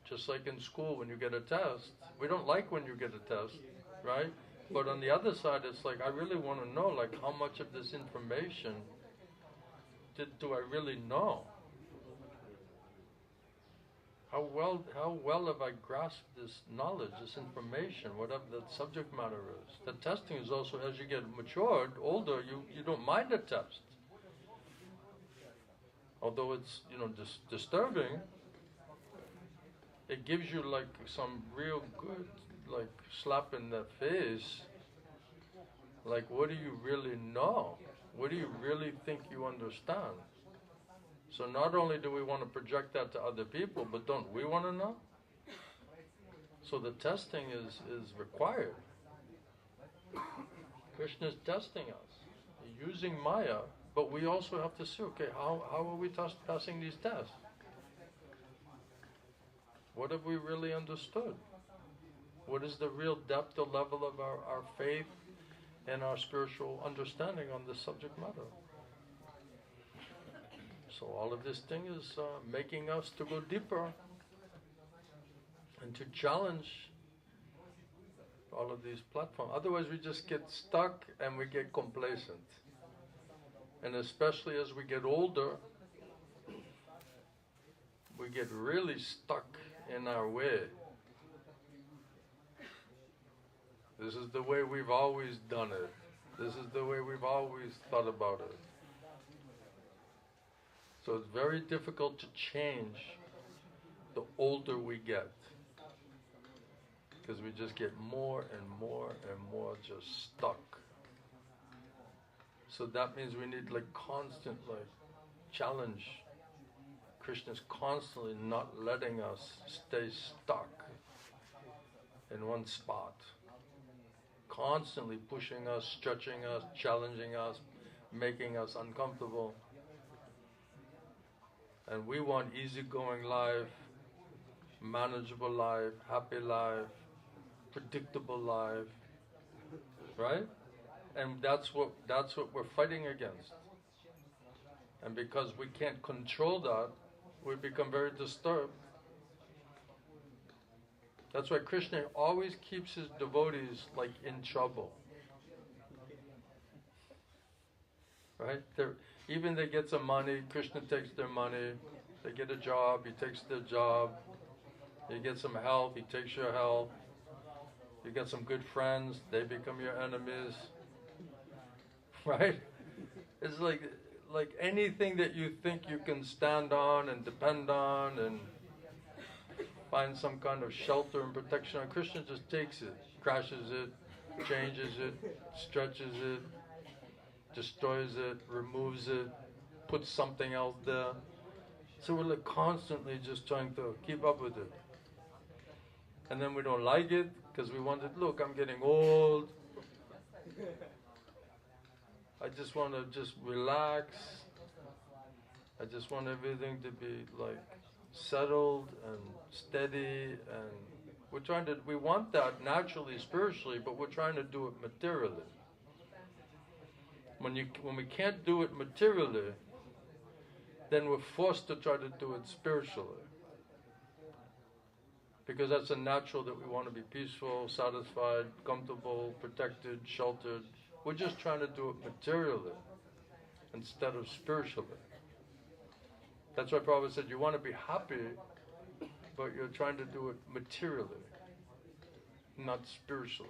just like in school when you get a test, we don't like when you get a test, right? But on the other side, it's like, I really want to know, like, how much of this information do I really know? How well have I grasped this knowledge, this information, whatever that subject matter is? The testing is also, as you get matured, older, you don't mind a test. Although it's, disturbing, it gives you like some real good, like, slap in the face. Like, what do you really know? What do you really think you understand? So not only do we want to project that to other people, but don't we want to know? So the testing is required. Krishna is testing us, using Maya, but we also have to see, okay, how are we passing these tests? What have we really understood? What is the real depth or level of our faith and our spiritual understanding on this subject matter? So all of this thing is making us to go deeper and to challenge all of these platforms. Otherwise we just get stuck and we get complacent. And especially as we get older, we get really stuck in our way. This is the way we've always done it. This is the way we've always thought about it. So it's very difficult to change the older we get, because we just get more and more and more just stuck. So that means we need constant challenge. Krishna's constantly not letting us stay stuck in one spot. Constantly pushing us, stretching us, challenging us, making us uncomfortable. And we want easygoing life, manageable life, happy life, predictable life, right? And that's what we're fighting against. And because we can't control that, we become very disturbed. That's why Krishna always keeps his devotees like in trouble. Right? Even they get some money, Krishna takes their money. They get a job, he takes their job. You get some health, he takes your health. You get some good friends, they become your enemies. Right? It's like anything that you think you can stand on and depend on and find some kind of shelter and protection on, Krishna just takes it, crashes it, changes it, stretches it, destroys it, removes it, puts something else there. So we're like constantly just trying to keep up with it. And then we don't like it because we want it, look, I'm getting old. I just want to just relax. I just want everything to be like settled and steady, and we want that naturally, spiritually, but we're trying to do it materially. When we can't do it materially, then we're forced to try to do it spiritually. Because that's a natural that we want to be peaceful, satisfied, comfortable, protected, sheltered. We're just trying to do it materially instead of spiritually. That's why Prabhupada said you want to be happy, but you're trying to do it materially, not spiritually.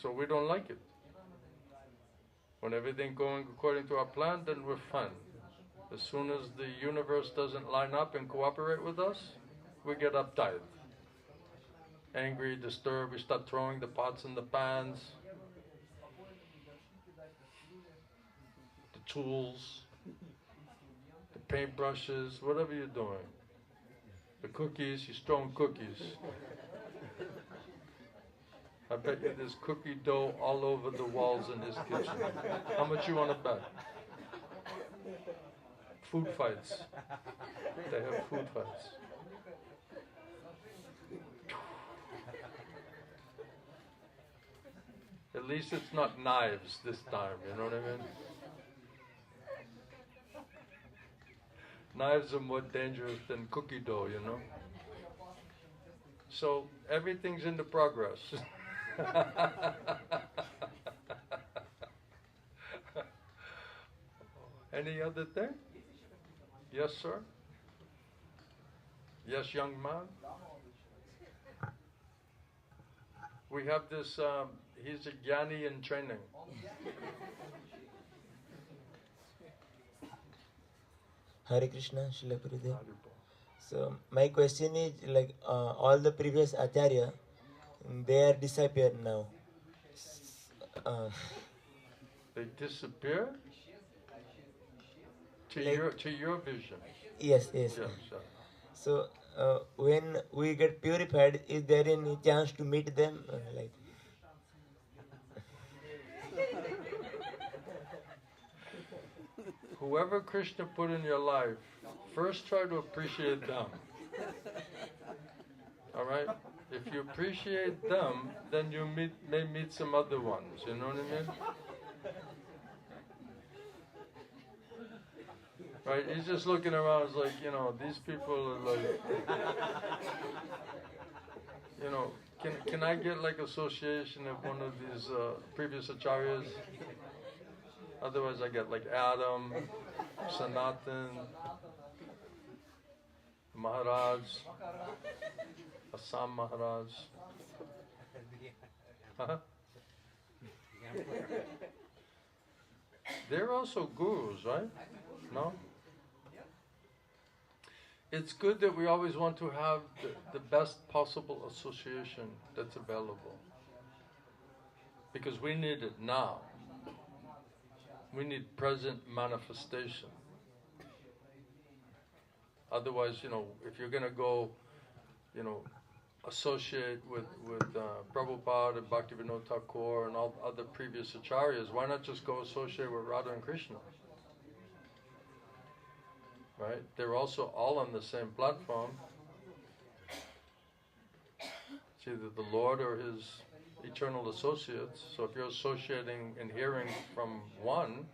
So we don't like it. When everything going according to our plan, then we're fine. As soon as the universe doesn't line up and cooperate with us, we get uptight. Angry, disturbed, we start throwing the pots and the pans, the tools, the paintbrushes, whatever you're doing. The cookies, he's throwing cookies. I bet you there's cookie dough all over the walls in his kitchen. How much you want to bet? Food fights. They have food fights. At least it's not knives this time, you know what I mean? Knives are more dangerous than cookie dough, you know? So everything's into progress. Any other thing? Yes, sir? Yes, young man? We have this, he's a Jnani in training. Hare Krishna, Srila Gurudev. So my question is, like all the previous Acharya, they are disappeared now. They disappear? To your vision? Yes, yes. Yes, sir. So when we get purified, is there any chance to meet them? Like whoever Krishna put in your life, first try to appreciate them. Alright? If you appreciate them, then you may meet some other ones, you know what I mean? Right? He's just looking around, it's like, you know, these people are like, you know, can I get like association of one of these previous acharyas? Otherwise I get like Adam, Sanatan, Maharaj, Assam Maharaj. Huh? They're also gurus, right? No? It's good that we always want to have the best possible association that's available. Because we need it now. We need present manifestation. Otherwise, you know, if you're going to go, you know, associate with Prabhupada and Bhaktivinoda Thakur and all other previous acharyas, why not just go associate with Radha and Krishna? right? They're also all on the same platform. It's either the Lord or his eternal associates. So if you're associating and hearing from one,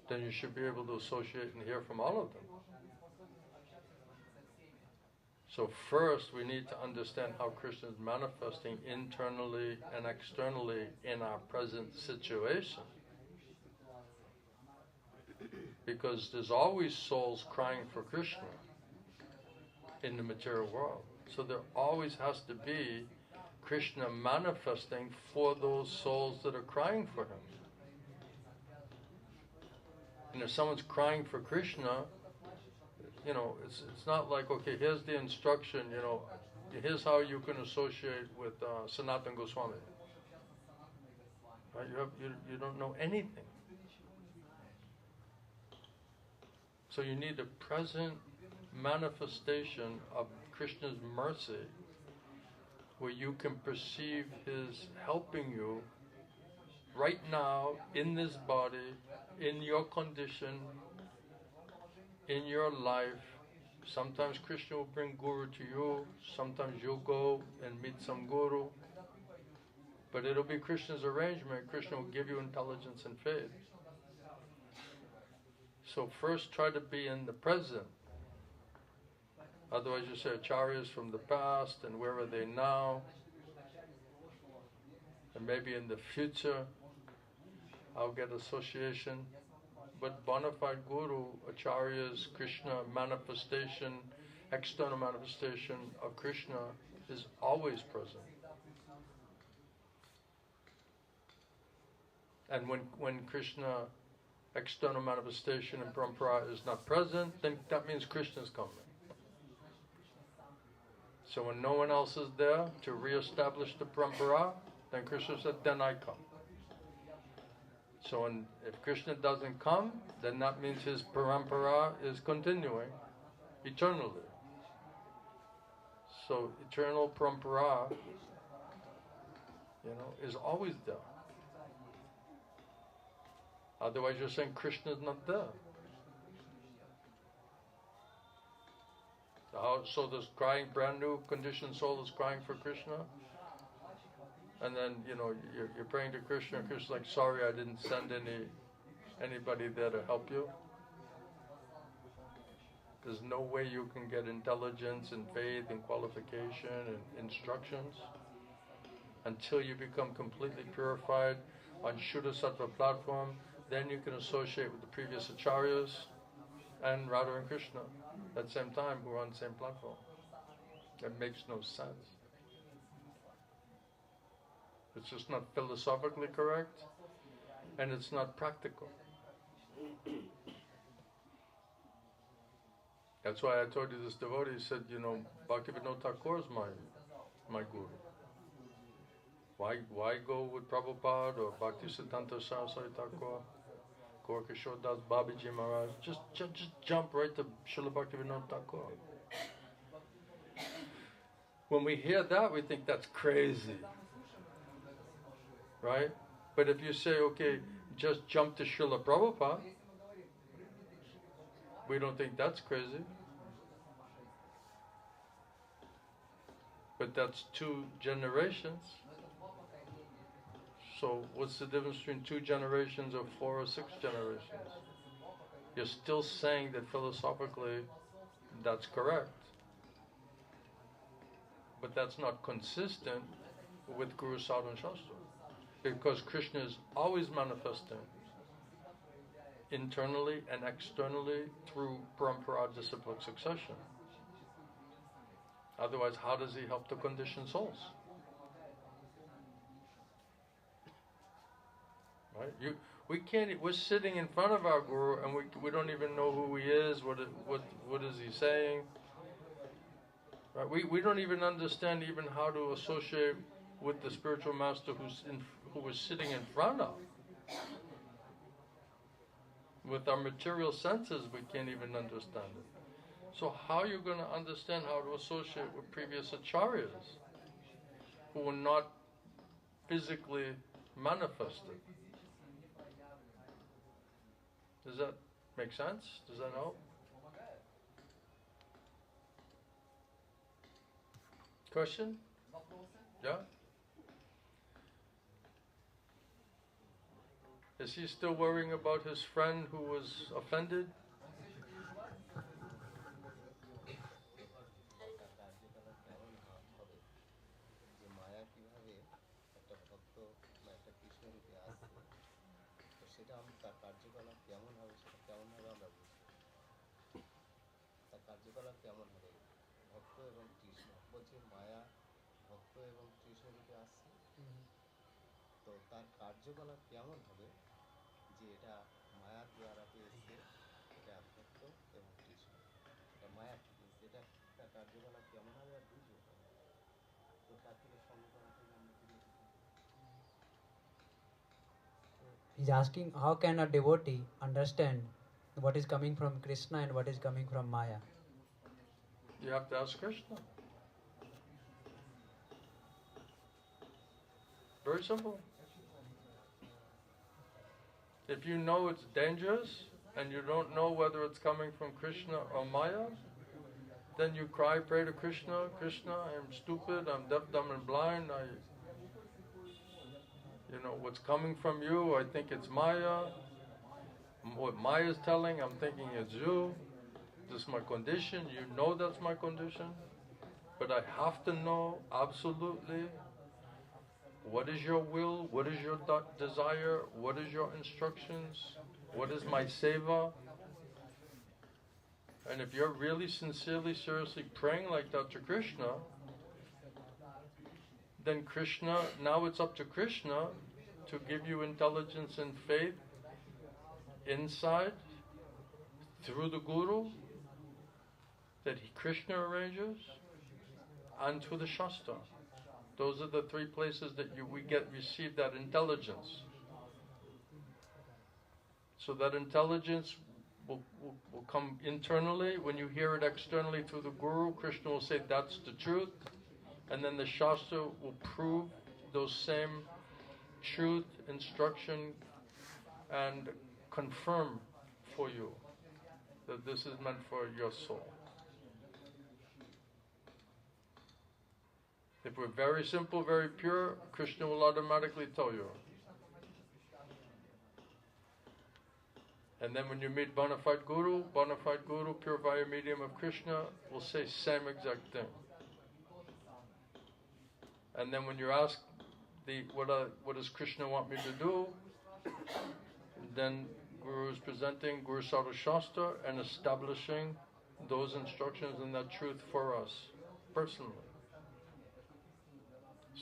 then you should be able to associate and hear from all of them. So first we need to understand how Krishna is manifesting internally and externally in our present situation. Because there's always souls crying for Krishna in the material world. So there always has to be Krishna manifesting for those souls that are crying for him. And if someone's crying for Krishna, you know, it's not like, okay, here's the instruction, you know, here's how you can associate with Sanatana Goswami. Right? You don't know anything. So you need a present manifestation of Krishna's mercy where you can perceive his helping you right now in this body, in your condition, in your life. Sometimes Krishna will bring Guru to you, sometimes you'll go and meet some Guru, but it'll be Krishna's arrangement. Krishna will give you intelligence and faith. So first try to be in the present. Otherwise you say acharyas from the past and where are they now? And maybe in the future I'll get association. But bona fide Guru, acharyas, Krishna manifestation, external manifestation of Krishna is always present. And when Krishna external manifestation and parampara is not present, then that means Krishna is coming. So when no one else is there to re-establish the parampara, then Krishna said, then I come. So if Krishna doesn't come, then that means his parampara is continuing eternally. So eternal parampara, you know, is always there. Otherwise you're saying Krishna is not there. So this crying, brand new conditioned soul is crying for Krishna, and then, you know, you're praying to Krishna, and Krishna's like, sorry, I didn't send anybody there to help you. There's no way you can get intelligence and faith and qualification and instructions until you become completely purified on Shuddha Sattva platform. Then you can associate with the previous acharyas and Radha and Krishna at the same time who are on the same platform. It makes no sense. It's just not philosophically correct, and it's not practical. That's why I told you this devotee said, you know, Bhaktivinoda Thakur is my guru. Why go with Prabhupada or Bhaktisiddhanta Saraswati Thakur, Gaur Kishore Das Babiji Maharaj? Just jump right to Srila Bhaktivinoda Thakur. When we hear that, we think that's crazy. Right? But if you say, okay, just jump to Srila Prabhupada, we don't think that's crazy. But that's 2 generations. So what's the difference between 2 generations or 4 or 6 generations? You're still saying that philosophically that's correct. But that's not consistent with Guru Sadhana Shastra. Because Krishna is always manifesting internally and externally through parampara disciplic succession. Otherwise, how does he help the conditioned souls? Right? We're sitting in front of our Guru and we don't even know who he is, what is he saying. Right? We don't even understand even how to associate with the spiritual master who was sitting in front of. With our material senses, we can't even understand it. So how are you going to understand how to associate with previous acharyas who were not physically manifested? Does that make sense? Does that help? Question? Yeah? Is he still worrying about his friend who was offended? He's asking how can a devotee understand what is coming from Krishna and what is coming from Maya? You have to ask Krishna. Very simple. If you know it's dangerous and you don't know whether it's coming from Krishna or Maya, then you cry, pray to Krishna, Krishna, I'm stupid, I'm deaf, dumb and blind, what's coming from you, I think it's Maya. What Maya is telling, I'm thinking it's you. This is my condition, you know that's my condition. But I have to know absolutely what is your will, what is your desire, what is your instructions, what is my seva. And if you're really sincerely, seriously praying like that to Krishna, then Krishna, now it's up to Krishna to give you intelligence and faith inside, through the Guru, that Krishna arranges, and through the Shastra. Those are the three places that we receive that intelligence. So that intelligence will come internally. When you hear it externally through the Guru, Krishna will say that's the truth. And then the Shastra will prove those same truth, instruction, and confirm for you that this is meant for your soul. If we're very simple, very pure, Krishna will automatically tell you. And then when you meet bona fide Guru, pure via medium of Krishna, will say same exact thing. And then when you ask what does Krishna want me to do, then Guru is presenting Guru Sarva Shastra and establishing those instructions and that truth for us personally.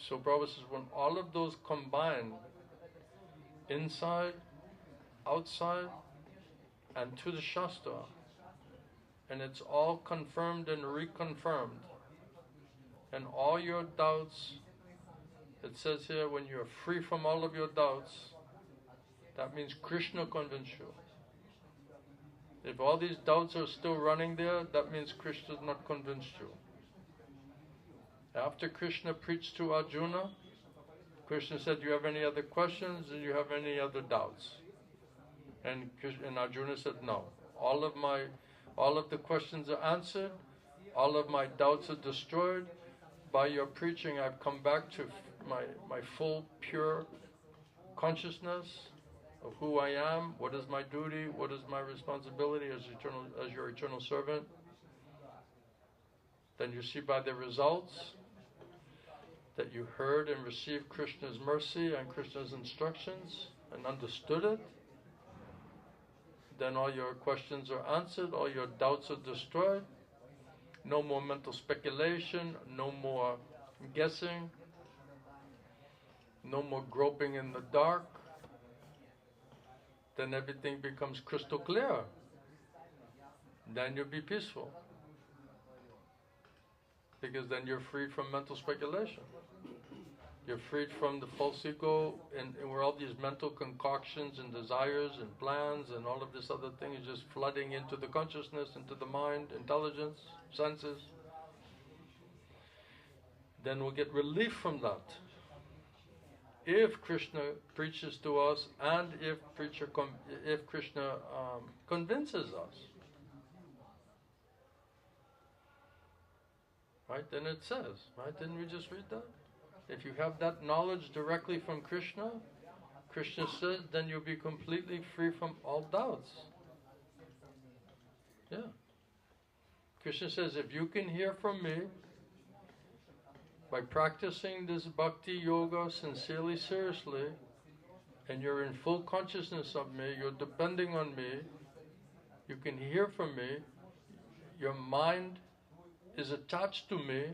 So Prabhupada says when all of those combine, inside, outside, and to the Shastra, and it's all confirmed and reconfirmed, and all your doubts, it says here, when you're free from all of your doubts, that means Krishna convinced you. If all these doubts are still running there, that means Krishna has not convinced you. After Krishna preached to Arjuna, Krishna said, do you have any other questions? Do you have any other doubts? And Arjuna said, no. All of the questions are answered. All of my doubts are destroyed. By your preaching, I've come back to my full, pure consciousness of who I am, what is my duty, what is my responsibility as your eternal servant. Then you see by the results that you heard and received Krishna's mercy and Krishna's instructions and understood it. Then all your questions are answered, all your doubts are destroyed. No more mental speculation, no more guessing, no more groping in the dark. Then everything becomes crystal clear. Then you'll be peaceful. Because then you're freed from mental speculation. You're freed from the false ego and where all these mental concoctions and desires and plans and all of this other thing is just flooding into the consciousness, into the mind, intelligence, senses. Then we'll get relief from that. If Krishna preaches to us and if Krishna convinces us. Right? Then it says, right? Didn't we just read that? If you have that knowledge directly from Krishna, Krishna says, then you'll be completely free from all doubts. Yeah. Krishna says, if you can hear from me, by practicing this bhakti yoga sincerely, seriously, and you're in full consciousness of me, you're depending on me, you can hear from me, your mind is attached to me,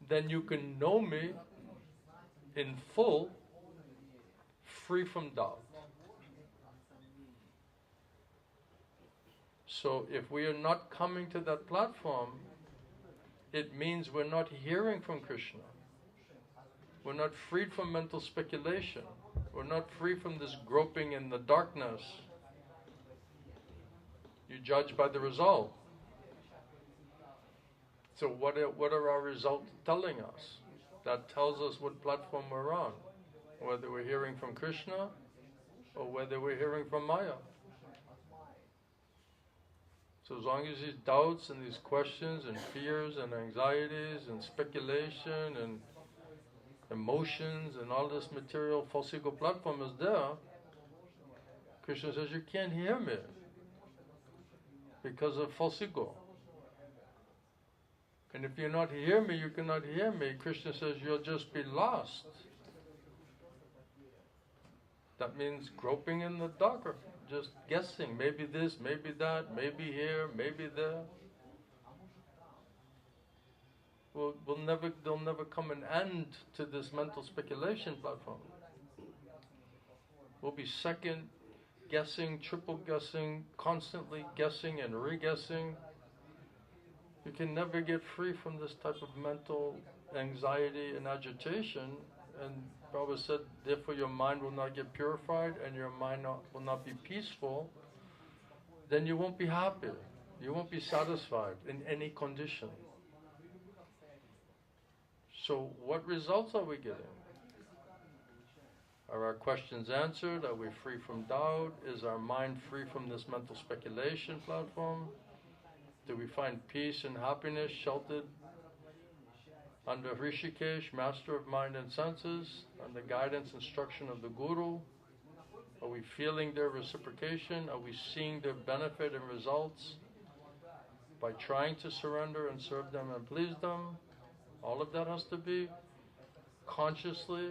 then you can know me in full, free from doubt. So if we are not coming to that platform, it means we're not hearing from Krishna. We're not freed from mental speculation. We're not free from this groping in the darkness. You judge by the result. So what are our results telling us? That tells us what platform we're on. Whether we're hearing from Krishna or whether we're hearing from Maya. So as long as these doubts and these questions and fears and anxieties and speculation and emotions and all this material false ego platform is there, Krishna says you can't hear me because of false ego. And if you not hear me, you cannot hear me. Krishna says you'll just be lost. That means groping in the dark, or just guessing, maybe this, maybe that, maybe here, maybe there. There'll never come an end to this mental speculation platform. We'll be second guessing, triple guessing, constantly guessing and re-guessing. You can never get free from this type of mental anxiety and agitation. And Prabhupada said, therefore your mind will not get purified and your mind will not be peaceful. Then you won't be happy. You won't be satisfied in any condition. So what results are we getting? Are our questions answered? Are we free from doubt? Is our mind free from this mental speculation platform? Do we find peace and happiness sheltered under Hrishikesh, master of mind and senses, under guidance, instruction of the Guru? Are we feeling their reciprocation? Are we seeing their benefit and results by trying to surrender and serve them and please them? All of that has to be consciously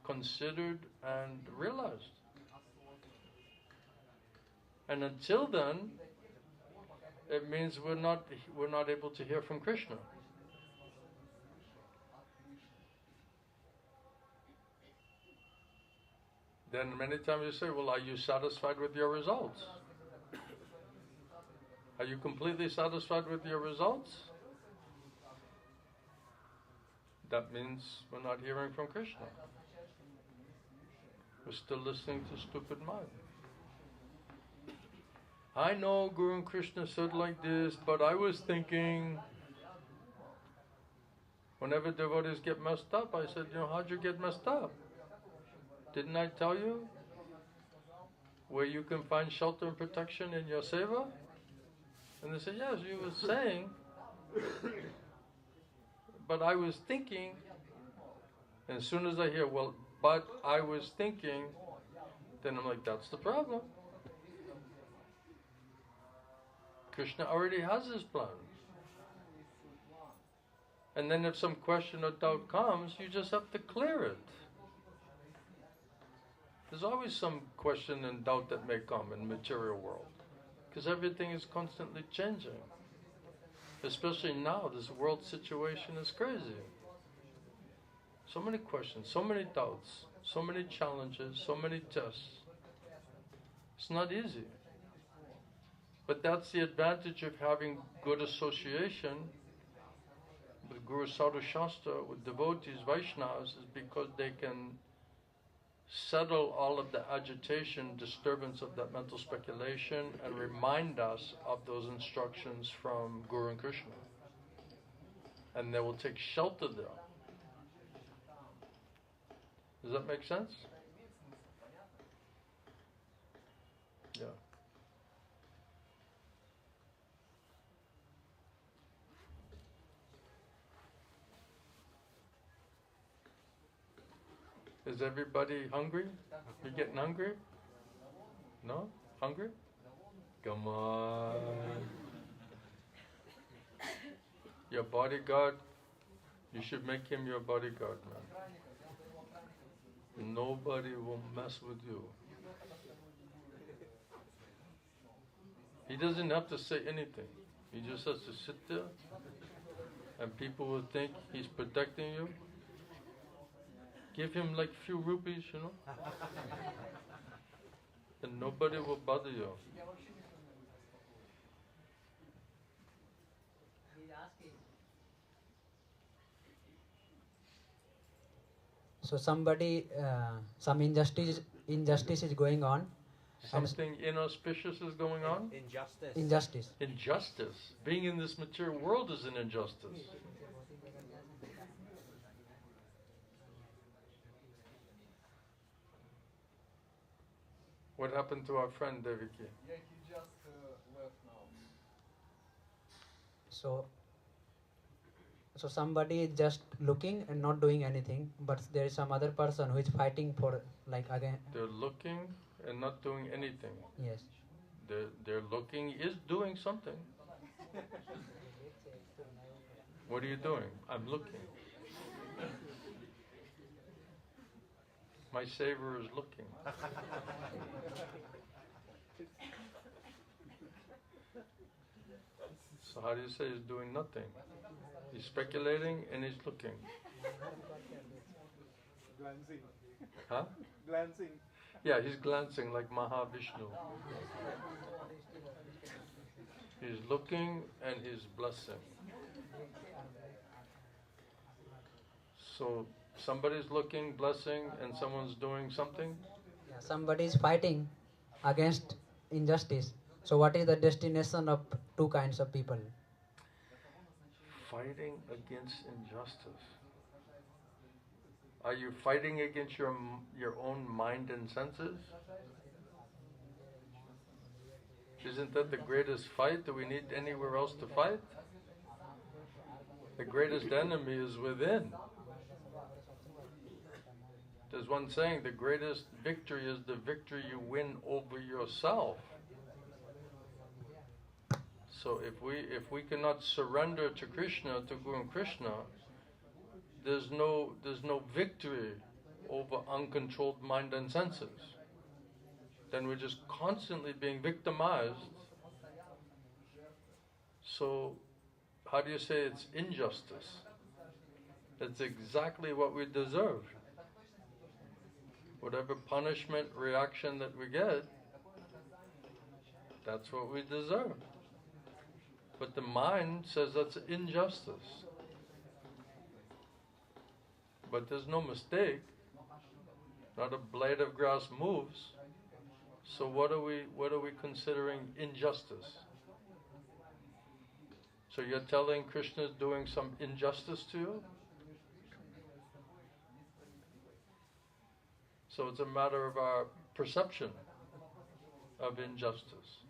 considered and realized. And until then, it means we're not able to hear from Krishna. Then many times you say, well, are you satisfied with your results? Are you completely satisfied with your results? That means we're not hearing from Krishna. We're still listening to stupid mind. I know Guru and Krishna said like this, but I was thinking, whenever devotees get messed up, I said, how'd you get messed up? Didn't I tell you where you can find shelter and protection in your seva? And they said, yes, you were saying, but I was thinking, and as soon as I hear, well, but I was thinking, then I'm like, that's the problem. Krishna already has his plan. And then if some question or doubt comes, you just have to clear it. There's always some question and doubt that may come in the material world, because everything is constantly changing. Especially now, this world situation is crazy. So many questions, so many doubts, so many challenges, so many tests. It's not easy. But that's the advantage of having good association with Guru Sadhu Shastra, with devotees, Vaishnavas, is because they can settle all of the agitation, disturbance of that mental speculation, and remind us of those instructions from Guru and Krishna. And they will take shelter there. Does that make sense? Yeah. Is everybody hungry? You getting hungry? No? Hungry? Come on. Your bodyguard, you should make him your bodyguard, man. Nobody will mess with you. He doesn't have to say anything. He just has to sit there, and people will think he's protecting you. Give him like few rupees, you know, and nobody will bother you. So somebody, some injustice is going on. Something inauspicious is going on? Injustice. Injustice. Being in this material world is an injustice. What happened to our friend Devaki? Yeah, he just left now. So somebody is just looking and not doing anything, but there is some other person who is fighting for, like, again. They're looking and not doing anything. Yes. They're looking is doing something. What are you doing? I'm looking. My savior is looking. So how do you say he's doing nothing? He's speculating and he's looking. Glancing. Huh? Glancing. Yeah, he's glancing like Mahavishnu. He's looking and he's blessing. So somebody's looking, blessing, and someone's doing something? Yeah, somebody is fighting against injustice. So what is the destination of two kinds of people? Fighting against injustice. Are you fighting against your own mind and senses? Isn't that the greatest fight? Do we need anywhere else to fight? The greatest enemy is within. There's one saying, the greatest victory is the victory you win over yourself. So if we cannot surrender to Krishna, to Guru Krishna, there's no victory over uncontrolled mind and senses. Then we're just constantly being victimized. So how do you say it's injustice? It's exactly what we deserve. Whatever punishment, reaction that we get, that's what we deserve. But the mind says that's injustice. But there's no mistake. Not a blade of grass moves. So what are we considering injustice? So you're telling Krishna is doing some injustice to you? So it's a matter of our perception of injustice.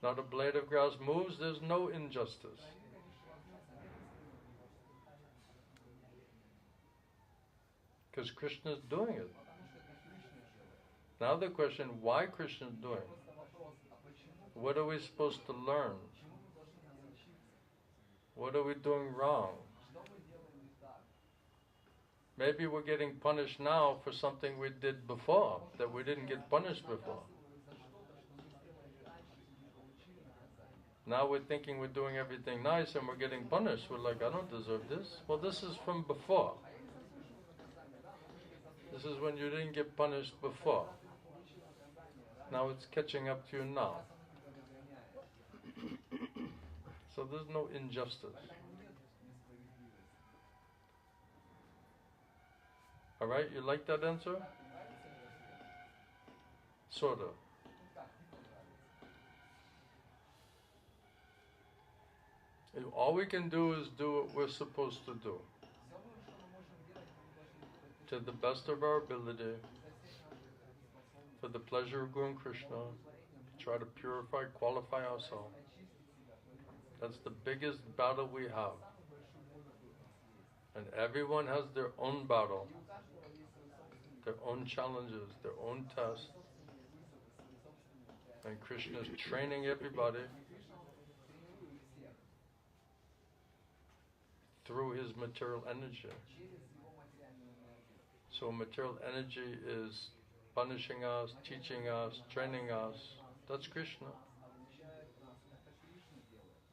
Not a blade of grass moves, there's no injustice. Because Krishna is doing it. Now the question, why Krishna is doing it? What are we supposed to learn? What are we doing wrong? Maybe we're getting punished now for something we did before, that we didn't get punished before. Now we're thinking we're doing everything nice and we're getting punished. We're like, I don't deserve this. Well, this is from before. This is when you didn't get punished before. Now it's catching up to you now. So there's no injustice. Alright, you like that answer? Sort of. All we can do is do what we're supposed to do. To the best of our ability, for the pleasure of Guru Krishna, try to purify, qualify ourselves. That's the biggest battle we have. And everyone has their own battle, their own challenges, their own tests. And Krishna is training everybody through his material energy. So material energy is punishing us, teaching us, training us. That's Krishna.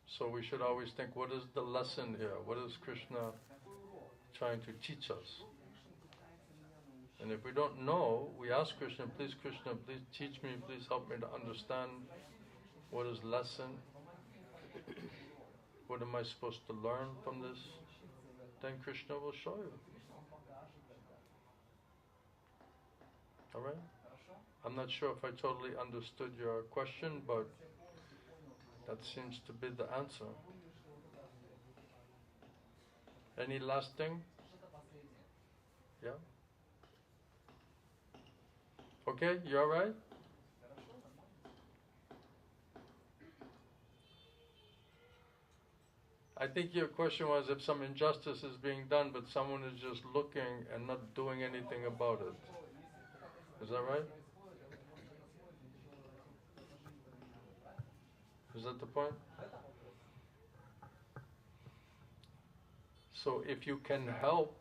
So we should always think, what is the lesson here? What is Krishna trying to teach us? And if we don't know, we ask Krishna, please teach me, please help me to understand what is lesson. What am I supposed to learn from this? Then Krishna will show you. Alright? I'm not sure if I totally understood your question, but that seems to be the answer. Any last thing? Yeah? Okay, you alright? I think your question was if some injustice is being done, but someone is just looking and not doing anything about it. Is that right? Is that the point? So if you can help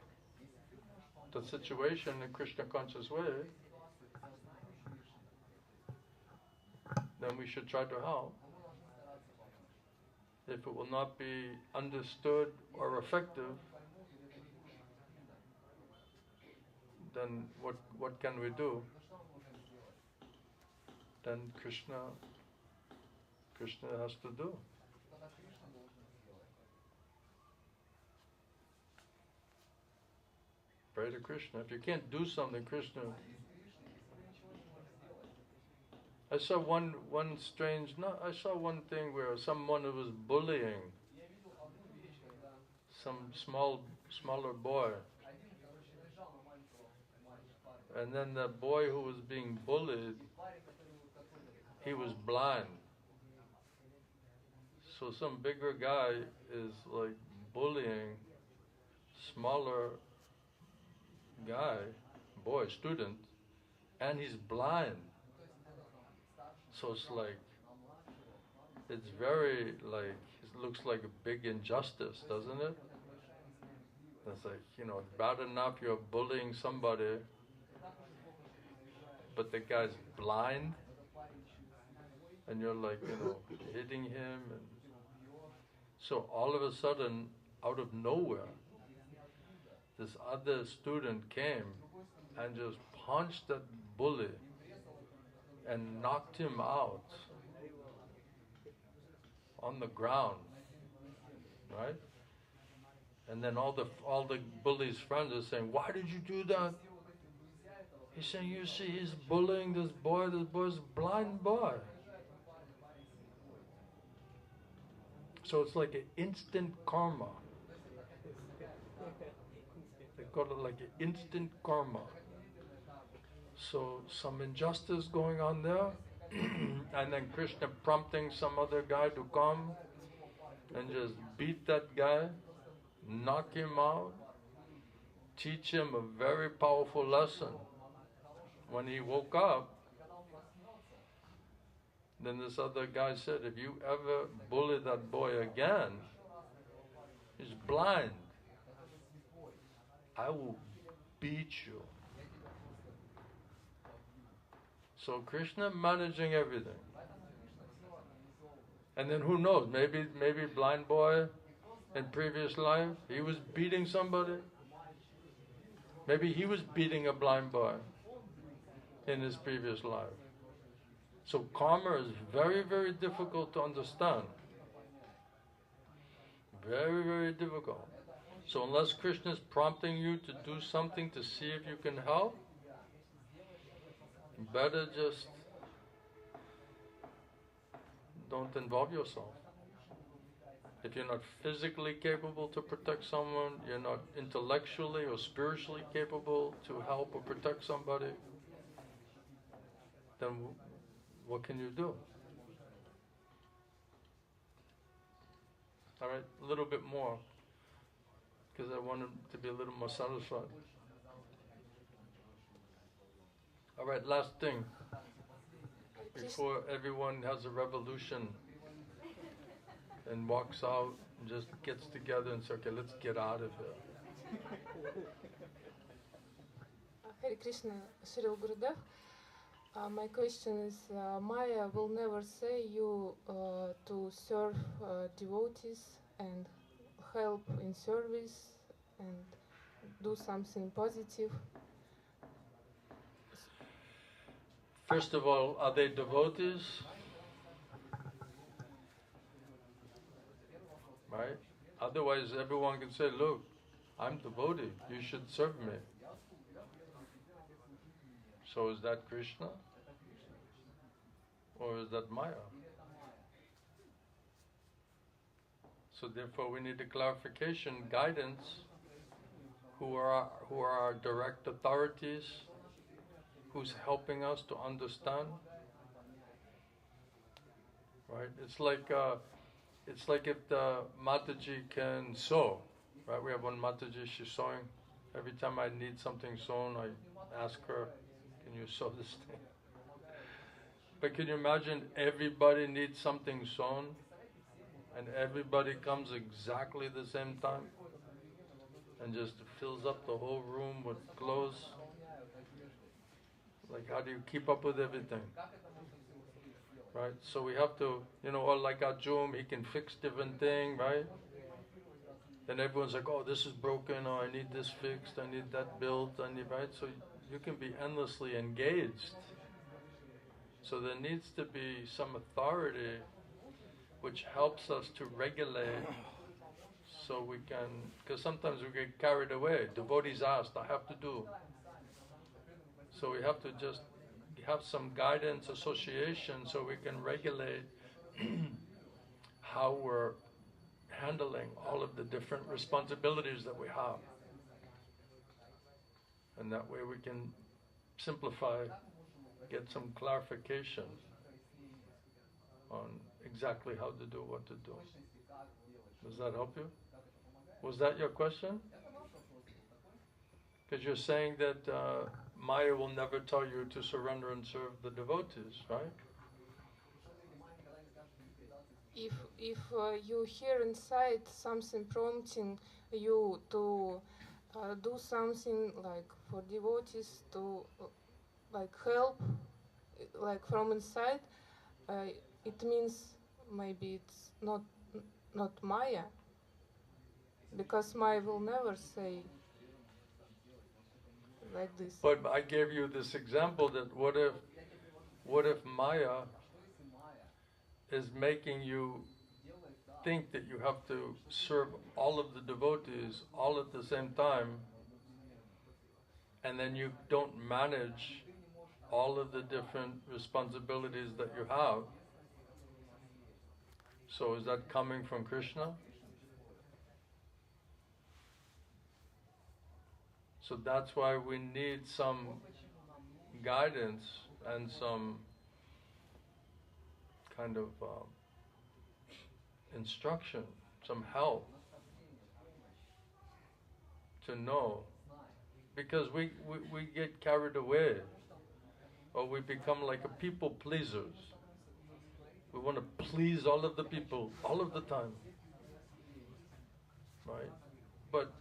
the situation in Krishna conscious way, then we should try to help. If it will not be understood or effective, then what can we do? Then Krishna has to do. Pray to Krishna. If you can't do something, Krishna. I saw one thing where someone was bullying some smaller boy. And then the boy who was being bullied, he was blind. So some bigger guy is like bullying smaller guy, boy, student, and he's blind. So it's like, it's very like, it looks like a big injustice, doesn't it? It's like, it's bad enough you're bullying somebody, but the guy's blind, and you're like, hitting him. And so all of a sudden, out of nowhere, this other student came and just punched that bully and knocked him out on the ground, right? And then all the bully's friends are saying, "Why did you do that?" He's saying, "You see, he's bullying this boy. This boy's a blind boy." So it's like an instant karma. They call it like an instant karma. So some injustice going on there, and then Krishna prompting some other guy to come and just beat that guy, knock him out, teach him a very powerful lesson. When he woke up, then this other guy said, "If you ever bully that boy again, he's blind, I will beat you." So Krishna managing everything. And then who knows, maybe blind boy in previous life, he was beating somebody. Maybe he was beating a blind boy in his previous life. So karma is very, very difficult to understand. Very, very difficult. So unless Krishna is prompting you to do something to see if you can help, better just don't involve yourself. If you're not physically capable to protect someone, you're not intellectually or spiritually capable to help or protect somebody, then what can you do? All right, a little bit more. because I want him to be a little more satisfied. All right, last thing. Before everyone has a revolution and walks out and just gets together and says, okay, let's get out of here. Hare Krishna, Srila Gurudev. My question is, Maya will never say you to serve devotees and help in service and do something positive. First of all, are they devotees? Right? Otherwise, everyone can say, look, I'm devotee, you should serve me. So is that Krishna? Or is that Maya? So therefore we need a clarification, guidance, who are our direct authorities, who's helping us to understand. Right? It's like if the Mataji can sew. Right? We have one Mataji, she's sewing. Every time I need something sewn, I ask her, can you sew this thing? But can you imagine everybody needs something sewn and everybody comes exactly the same time and just fills up the whole room with clothes? Like, how do you keep up with everything? Right? So we have to, or like Arjun, he can fix different thing, right? Then everyone's like, oh, this is broken, or I need this fixed, I need that built, right? So you can be endlessly engaged. So there needs to be some authority which helps us to regulate, so we can, because sometimes we get carried away. Devotees asked, I have to do. So we have to just have some guidance, association, so we can regulate how we're handling all of the different responsibilities that we have. And that way we can simplify, get some clarification on exactly how to do what to do. Does that help you? Was that your question? Because you're saying that Maya will never tell you to surrender and serve the devotees, right? If you hear inside something prompting you to do something like for devotees, to like help, like from inside, it means maybe it's not Maya, because Maya will never say like this. But I gave you this example that what if Maya is making you think that you have to serve all of the devotees all at the same time, and then you don't manage all of the different responsibilities that you have. So is that coming from Krishna? So that's why we need some guidance and some kind of instruction, some help to know. Because we get carried away, or we become like a people pleasers. We want to please all of the people all of the time, right? But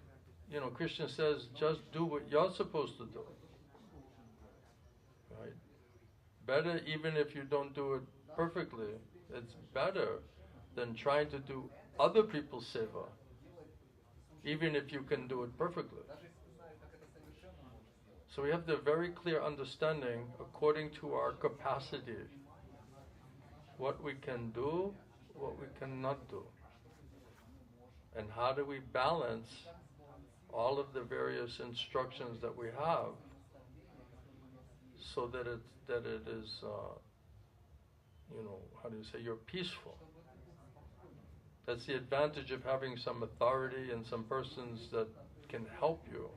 Krishna says, just do what you're supposed to do, right? Better, even if you don't do it perfectly, it's better than trying to do other people's seva, even if you can do it perfectly. So we have the very clear understanding, according to our capacity, what we can do, what we cannot do. And how do we balance all of the various instructions that we have so that it is, how do you say, you're peaceful. That's the advantage of having some authority and some persons that can help you.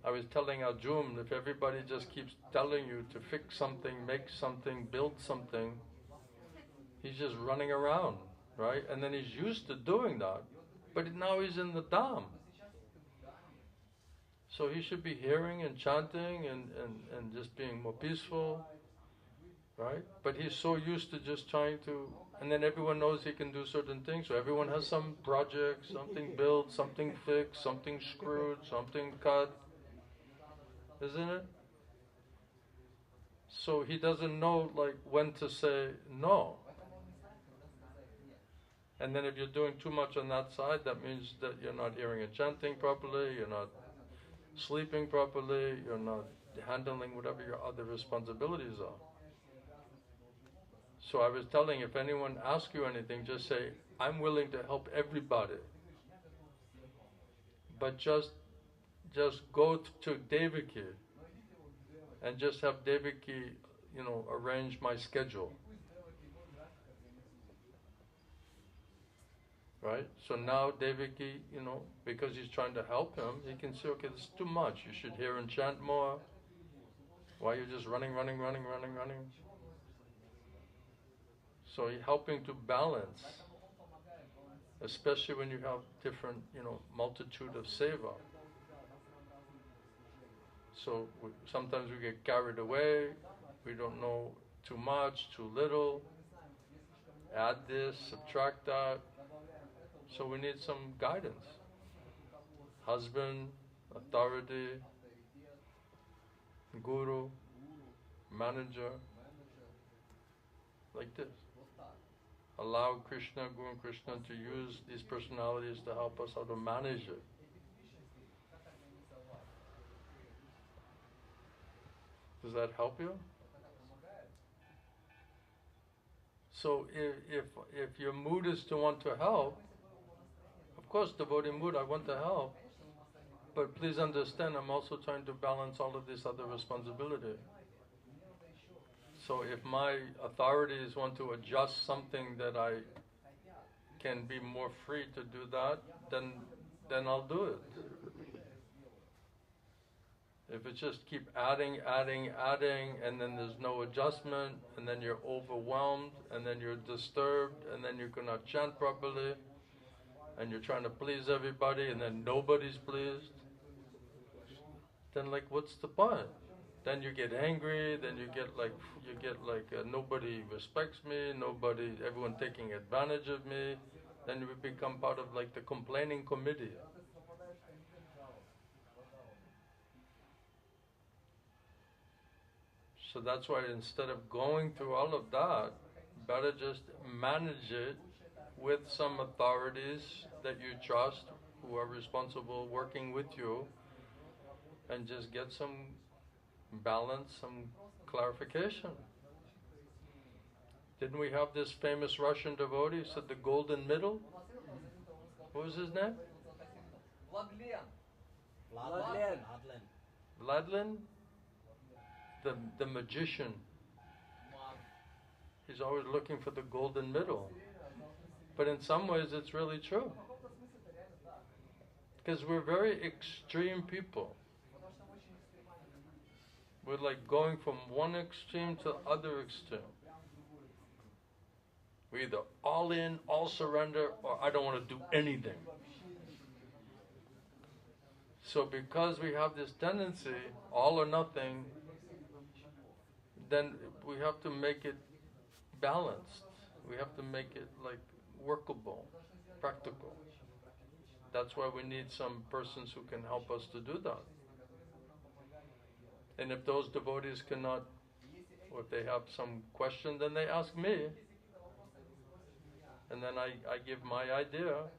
I was telling Arjun, if everybody just keeps telling you to fix something, make something, build something, he's just running around, right? And then he's used to doing that. But now he's in the Dham. So he should be hearing and chanting and just being more peaceful, right? But he's so used to just trying to, and then everyone knows he can do certain things, so everyone has some project, something built, something fixed, something screwed, something cut, isn't it? So he doesn't know like when to say no. And then if you're doing too much on that side, that means that you're not hearing and chanting properly, you're not sleeping properly, you're not handling whatever your other responsibilities are. So I was telling, if anyone asks you anything, just say, I'm willing to help everybody. But just go to Devaki and just have Devaki, arrange my schedule. Right? So now Devaki, because he's trying to help him, he can say, okay, this is too much. You should hear and chant more. Why are you just running? So he's helping to balance, especially when you have different, multitude of seva. So sometimes we get carried away, we don't know too much, too little, add this, subtract that. So we need some guidance. Husband, authority, guru, manager, like this. Allow Krishna, Guru and Krishna to use these personalities to help us how to manage it. Does that help you? So if your mood is to want to help, of course devotee mood, I want to help, but please understand I'm also trying to balance all of this other responsibility. So if my authorities want to adjust something that I can be more free to do that, then I'll do it. If it's just keep adding, and then there's no adjustment, and then you're overwhelmed, and then you're disturbed, and then you cannot chant properly, and you're trying to please everybody, and then nobody's pleased, then what's the point? Then you get angry, then you get like nobody respects me, everyone taking advantage of me, then you become part of the complaining committee. So that's why instead of going through all of that, better just manage it with some authorities that you trust, who are responsible, working with you, and just get some balance, some clarification. Didn't we have this famous Russian devotee, said the golden middle? What was his name? Vladlen? The magician. He's always looking for the golden middle. But in some ways it's really true. Because we're very extreme people. We're going from one extreme to the other extreme. We're either all in, all surrender, or I don't want to do anything. So because we have this tendency, all or nothing, then we have to make it balanced. We have to make it workable, practical. That's why we need some persons who can help us to do that. And if those devotees cannot, or if they have some question, then they ask me. And then I give my idea,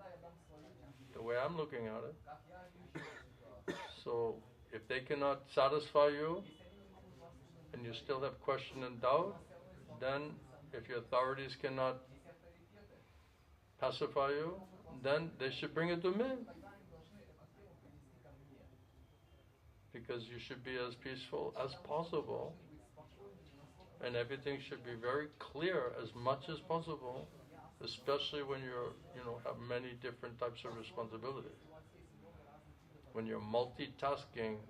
the way I'm looking at it. So if they cannot satisfy you, and you still have question and doubt, then if your authorities cannot pacify you, then they should bring it to me. Because you should be as peaceful as possible, and everything should be very clear as much as possible, especially when you're, have many different types of responsibilities. When you're multitasking,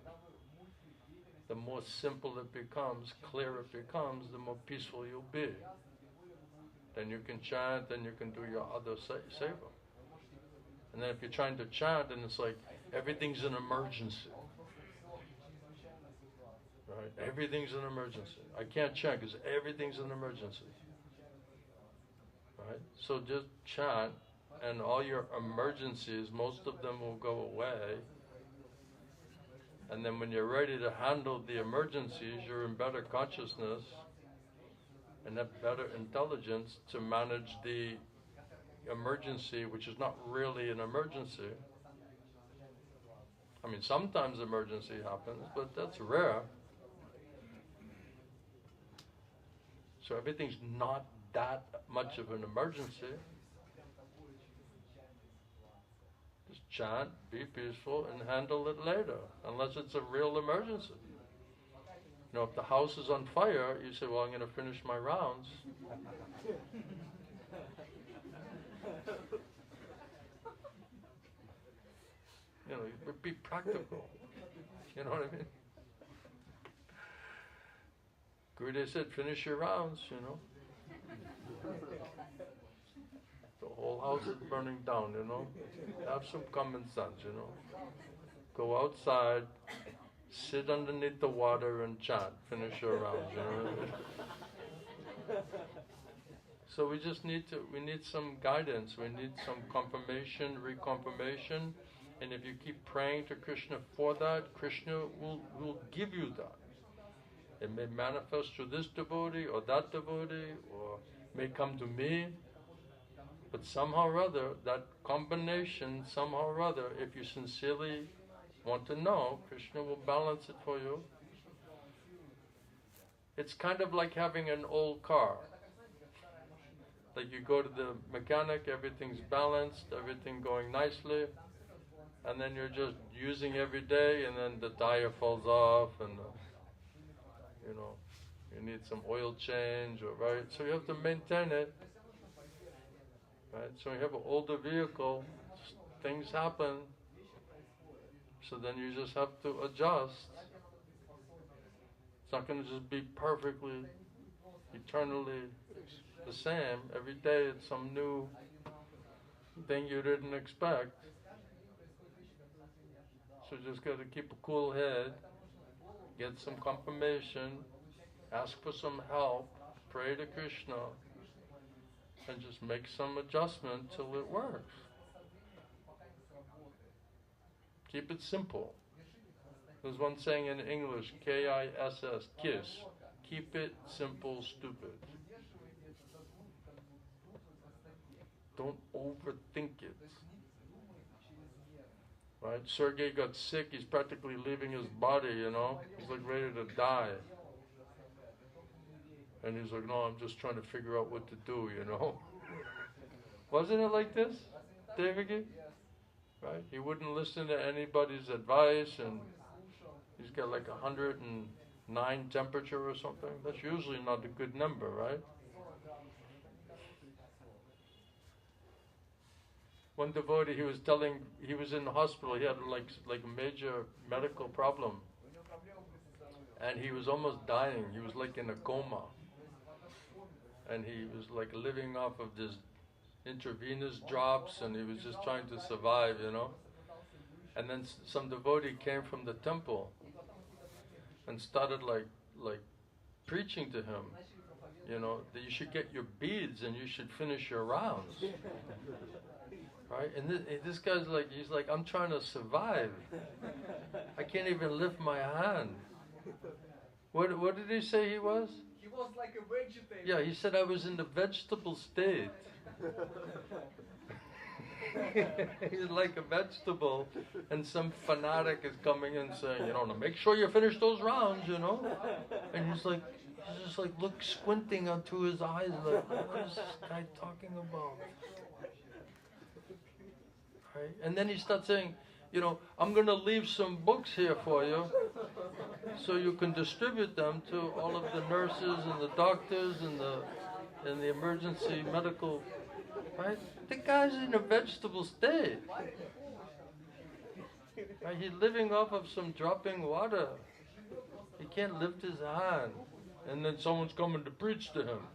the more simple it becomes, clear it becomes, the more peaceful you'll be. Then you can chant, then you can do your other seva. And then if you're trying to chant and it's like everything's an emergency. Right? Everything's an emergency. I can't chant because everything's an emergency. Right? So just chant and all your emergencies, most of them will go away. And then when you're ready to handle the emergencies, you're in better consciousness and have better intelligence to manage the emergency, which is not really an emergency. I mean, sometimes emergency happens, but that's rare. So everything's not that much of an emergency. Just chant, be peaceful, and handle it later, unless it's a real emergency. You know, if the house is on fire, you say, well, I'm going to finish my rounds. You know, be practical. You know what I mean? Gurudev said, finish your rounds, you know. The whole house is burning down, you know. Have some common sense, you know. Go outside, sit underneath the water and chant. Finish your rounds, you know. So we just need some guidance. We need some confirmation, reconfirmation. And if you keep praying to Krishna for that, Krishna will give you that. It may manifest through this devotee or that devotee, or may come to me. But somehow or other, that combination, somehow or other, if you sincerely want to know, Krishna will balance it for you. It's kind of like having an old car. Like you go to the mechanic, everything's balanced, everything going nicely, and then you're just using every day, and then the tire falls off, and you know, you need some oil change, or right? So you have to maintain it, right? So you have an older vehicle, things happen, so then you just have to adjust. It's not going to just be perfectly, eternally the same. Every day it's some new thing you didn't expect. So just got to keep a cool head, get some confirmation, ask for some help, pray to Krishna, and just make some adjustment till it works. Keep it simple. There's one saying in English, K-I-S-S, KISS. Keep it simple, stupid. Don't overthink it. Right? Sergei got sick, he's practically leaving his body, you know. He's like ready to die. And he's like, no, I'm just trying to figure out what to do, you know. Wasn't it like this, Devaki? Right? He wouldn't listen to anybody's advice, and he's got like 109 temperature or something. That's usually not a good number, right? One devotee, he was in the hospital, he had like a major medical problem. And he was almost dying, he was like in a coma. And he was like living off of this intravenous drops, and he was just trying to survive, you know. And then some devotee came from the temple and started like preaching to him, you know, that you should get your beads and you should finish your rounds. Right? And this guy's like, he's like, I'm trying to survive. I can't even lift my hand. What did he say he was? He was like a vegetable. Yeah, he said I was in the vegetable state. He's like a vegetable, and some fanatic is coming in saying, you know, make sure you finish those rounds, you know. And he's just like squinting onto his eyes, like, what is this guy talking about? Right? And then he starts saying, you know, I'm going to leave some books here for you so you can distribute them to all of the nurses and the doctors and the emergency medical, right? The guy's in a vegetable state. Right? He's living off of some dropping water. He can't lift his hand. And then someone's coming to preach to him.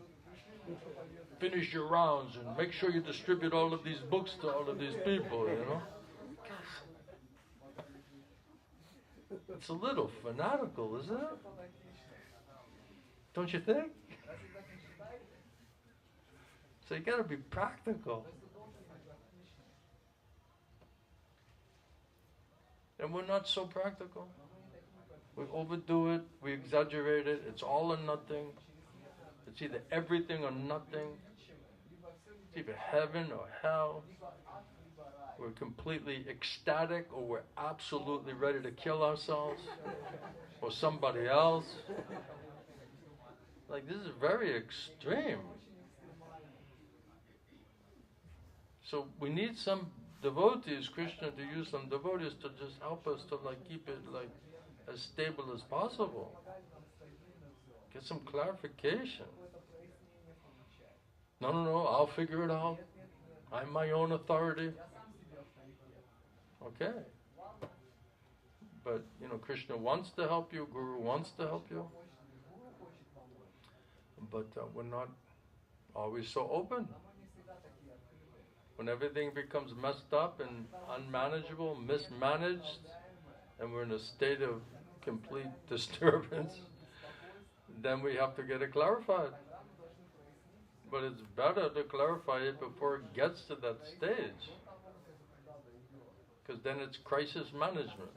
finish your rounds and make sure you distribute all of these books to all of these people, you know. It's a little fanatical, isn't it? Don't you think? So you got to be practical. And we're not so practical. We overdo it, we exaggerate it, it's all or nothing. It's either everything or nothing. It's either heaven or hell. We're completely ecstatic, or we're absolutely ready to kill ourselves or somebody else. Like, this is very extreme. So we need some devotees, Krishna, to use some devotees to just help us to like keep it like as stable as possible. Get some clarification. No, I'll figure it out. I'm my own authority. Okay. But, Krishna wants to help you, Guru wants to help you. But we're not always so open. When everything becomes messed up and unmanageable, mismanaged, and we're in a state of complete disturbance, then we have to get it clarified. But it's better to clarify it before it gets to that stage, because then it's crisis management.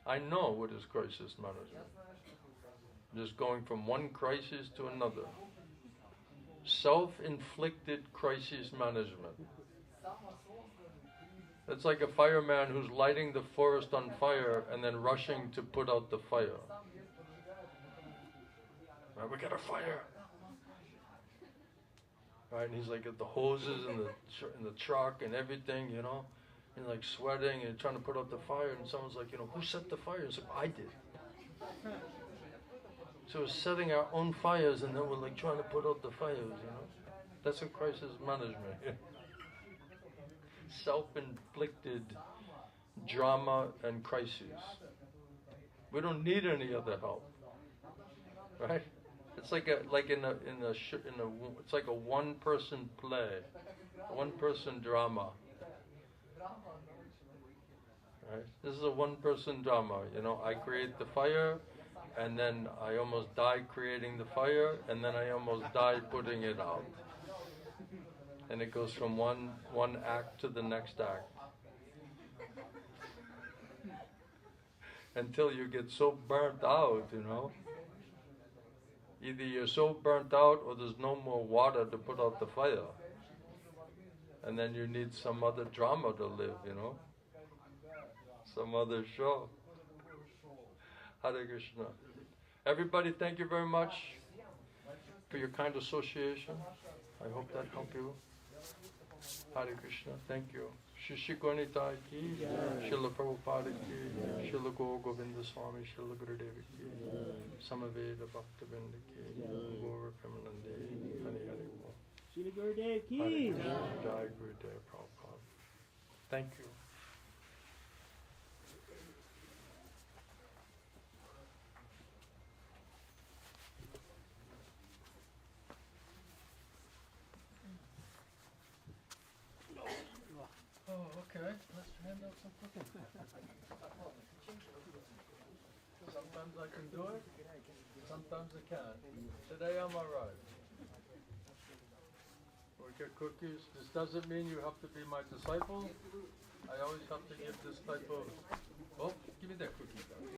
I know what is crisis management. Just going from one crisis to another. Self-inflicted crisis management. It's like a fireman who's lighting the forest on fire and then rushing to put out the fire. Right, we got a fire. Right, and he's like at the hoses in the truck and everything, and like sweating and trying to put out the fire, and someone's like, who set the fire? It's like, I did. So we're setting our own fires, and then we're like trying to put out the fires, That's a crisis management. Self-inflicted drama and crises. We don't need any other help, right? It's like it's like a one-person play, one-person drama. Right? This is a one-person drama. I create the fire, and then I almost die creating the fire, and then I almost die putting it out. And it goes from one act to the next act. Until you get so burnt out, Either you're so burnt out or there's no more water to put out the fire. And then you need some other drama to live, Some other show. Hare Krishna. Everybody, thank you very much for your kind association. I hope that helped you. Hare Krishna, thank you. Shishi Gonita ki, Srila Prabhupada ki, Srila Govinda Swami, Srila Gurudeva ki, Samaveda Bhaktivinoda ki, Gaura Premanande, Hari Hari Bol. Srila Gurudev ki. Jai Gurudev Prabhupada. Thank you. Oh, okay. Let's hand out some cookies. Sometimes I can do it, sometimes I can't. Today I'm alright. We get cookies. This doesn't mean you have to be my disciple. I always have to give this type of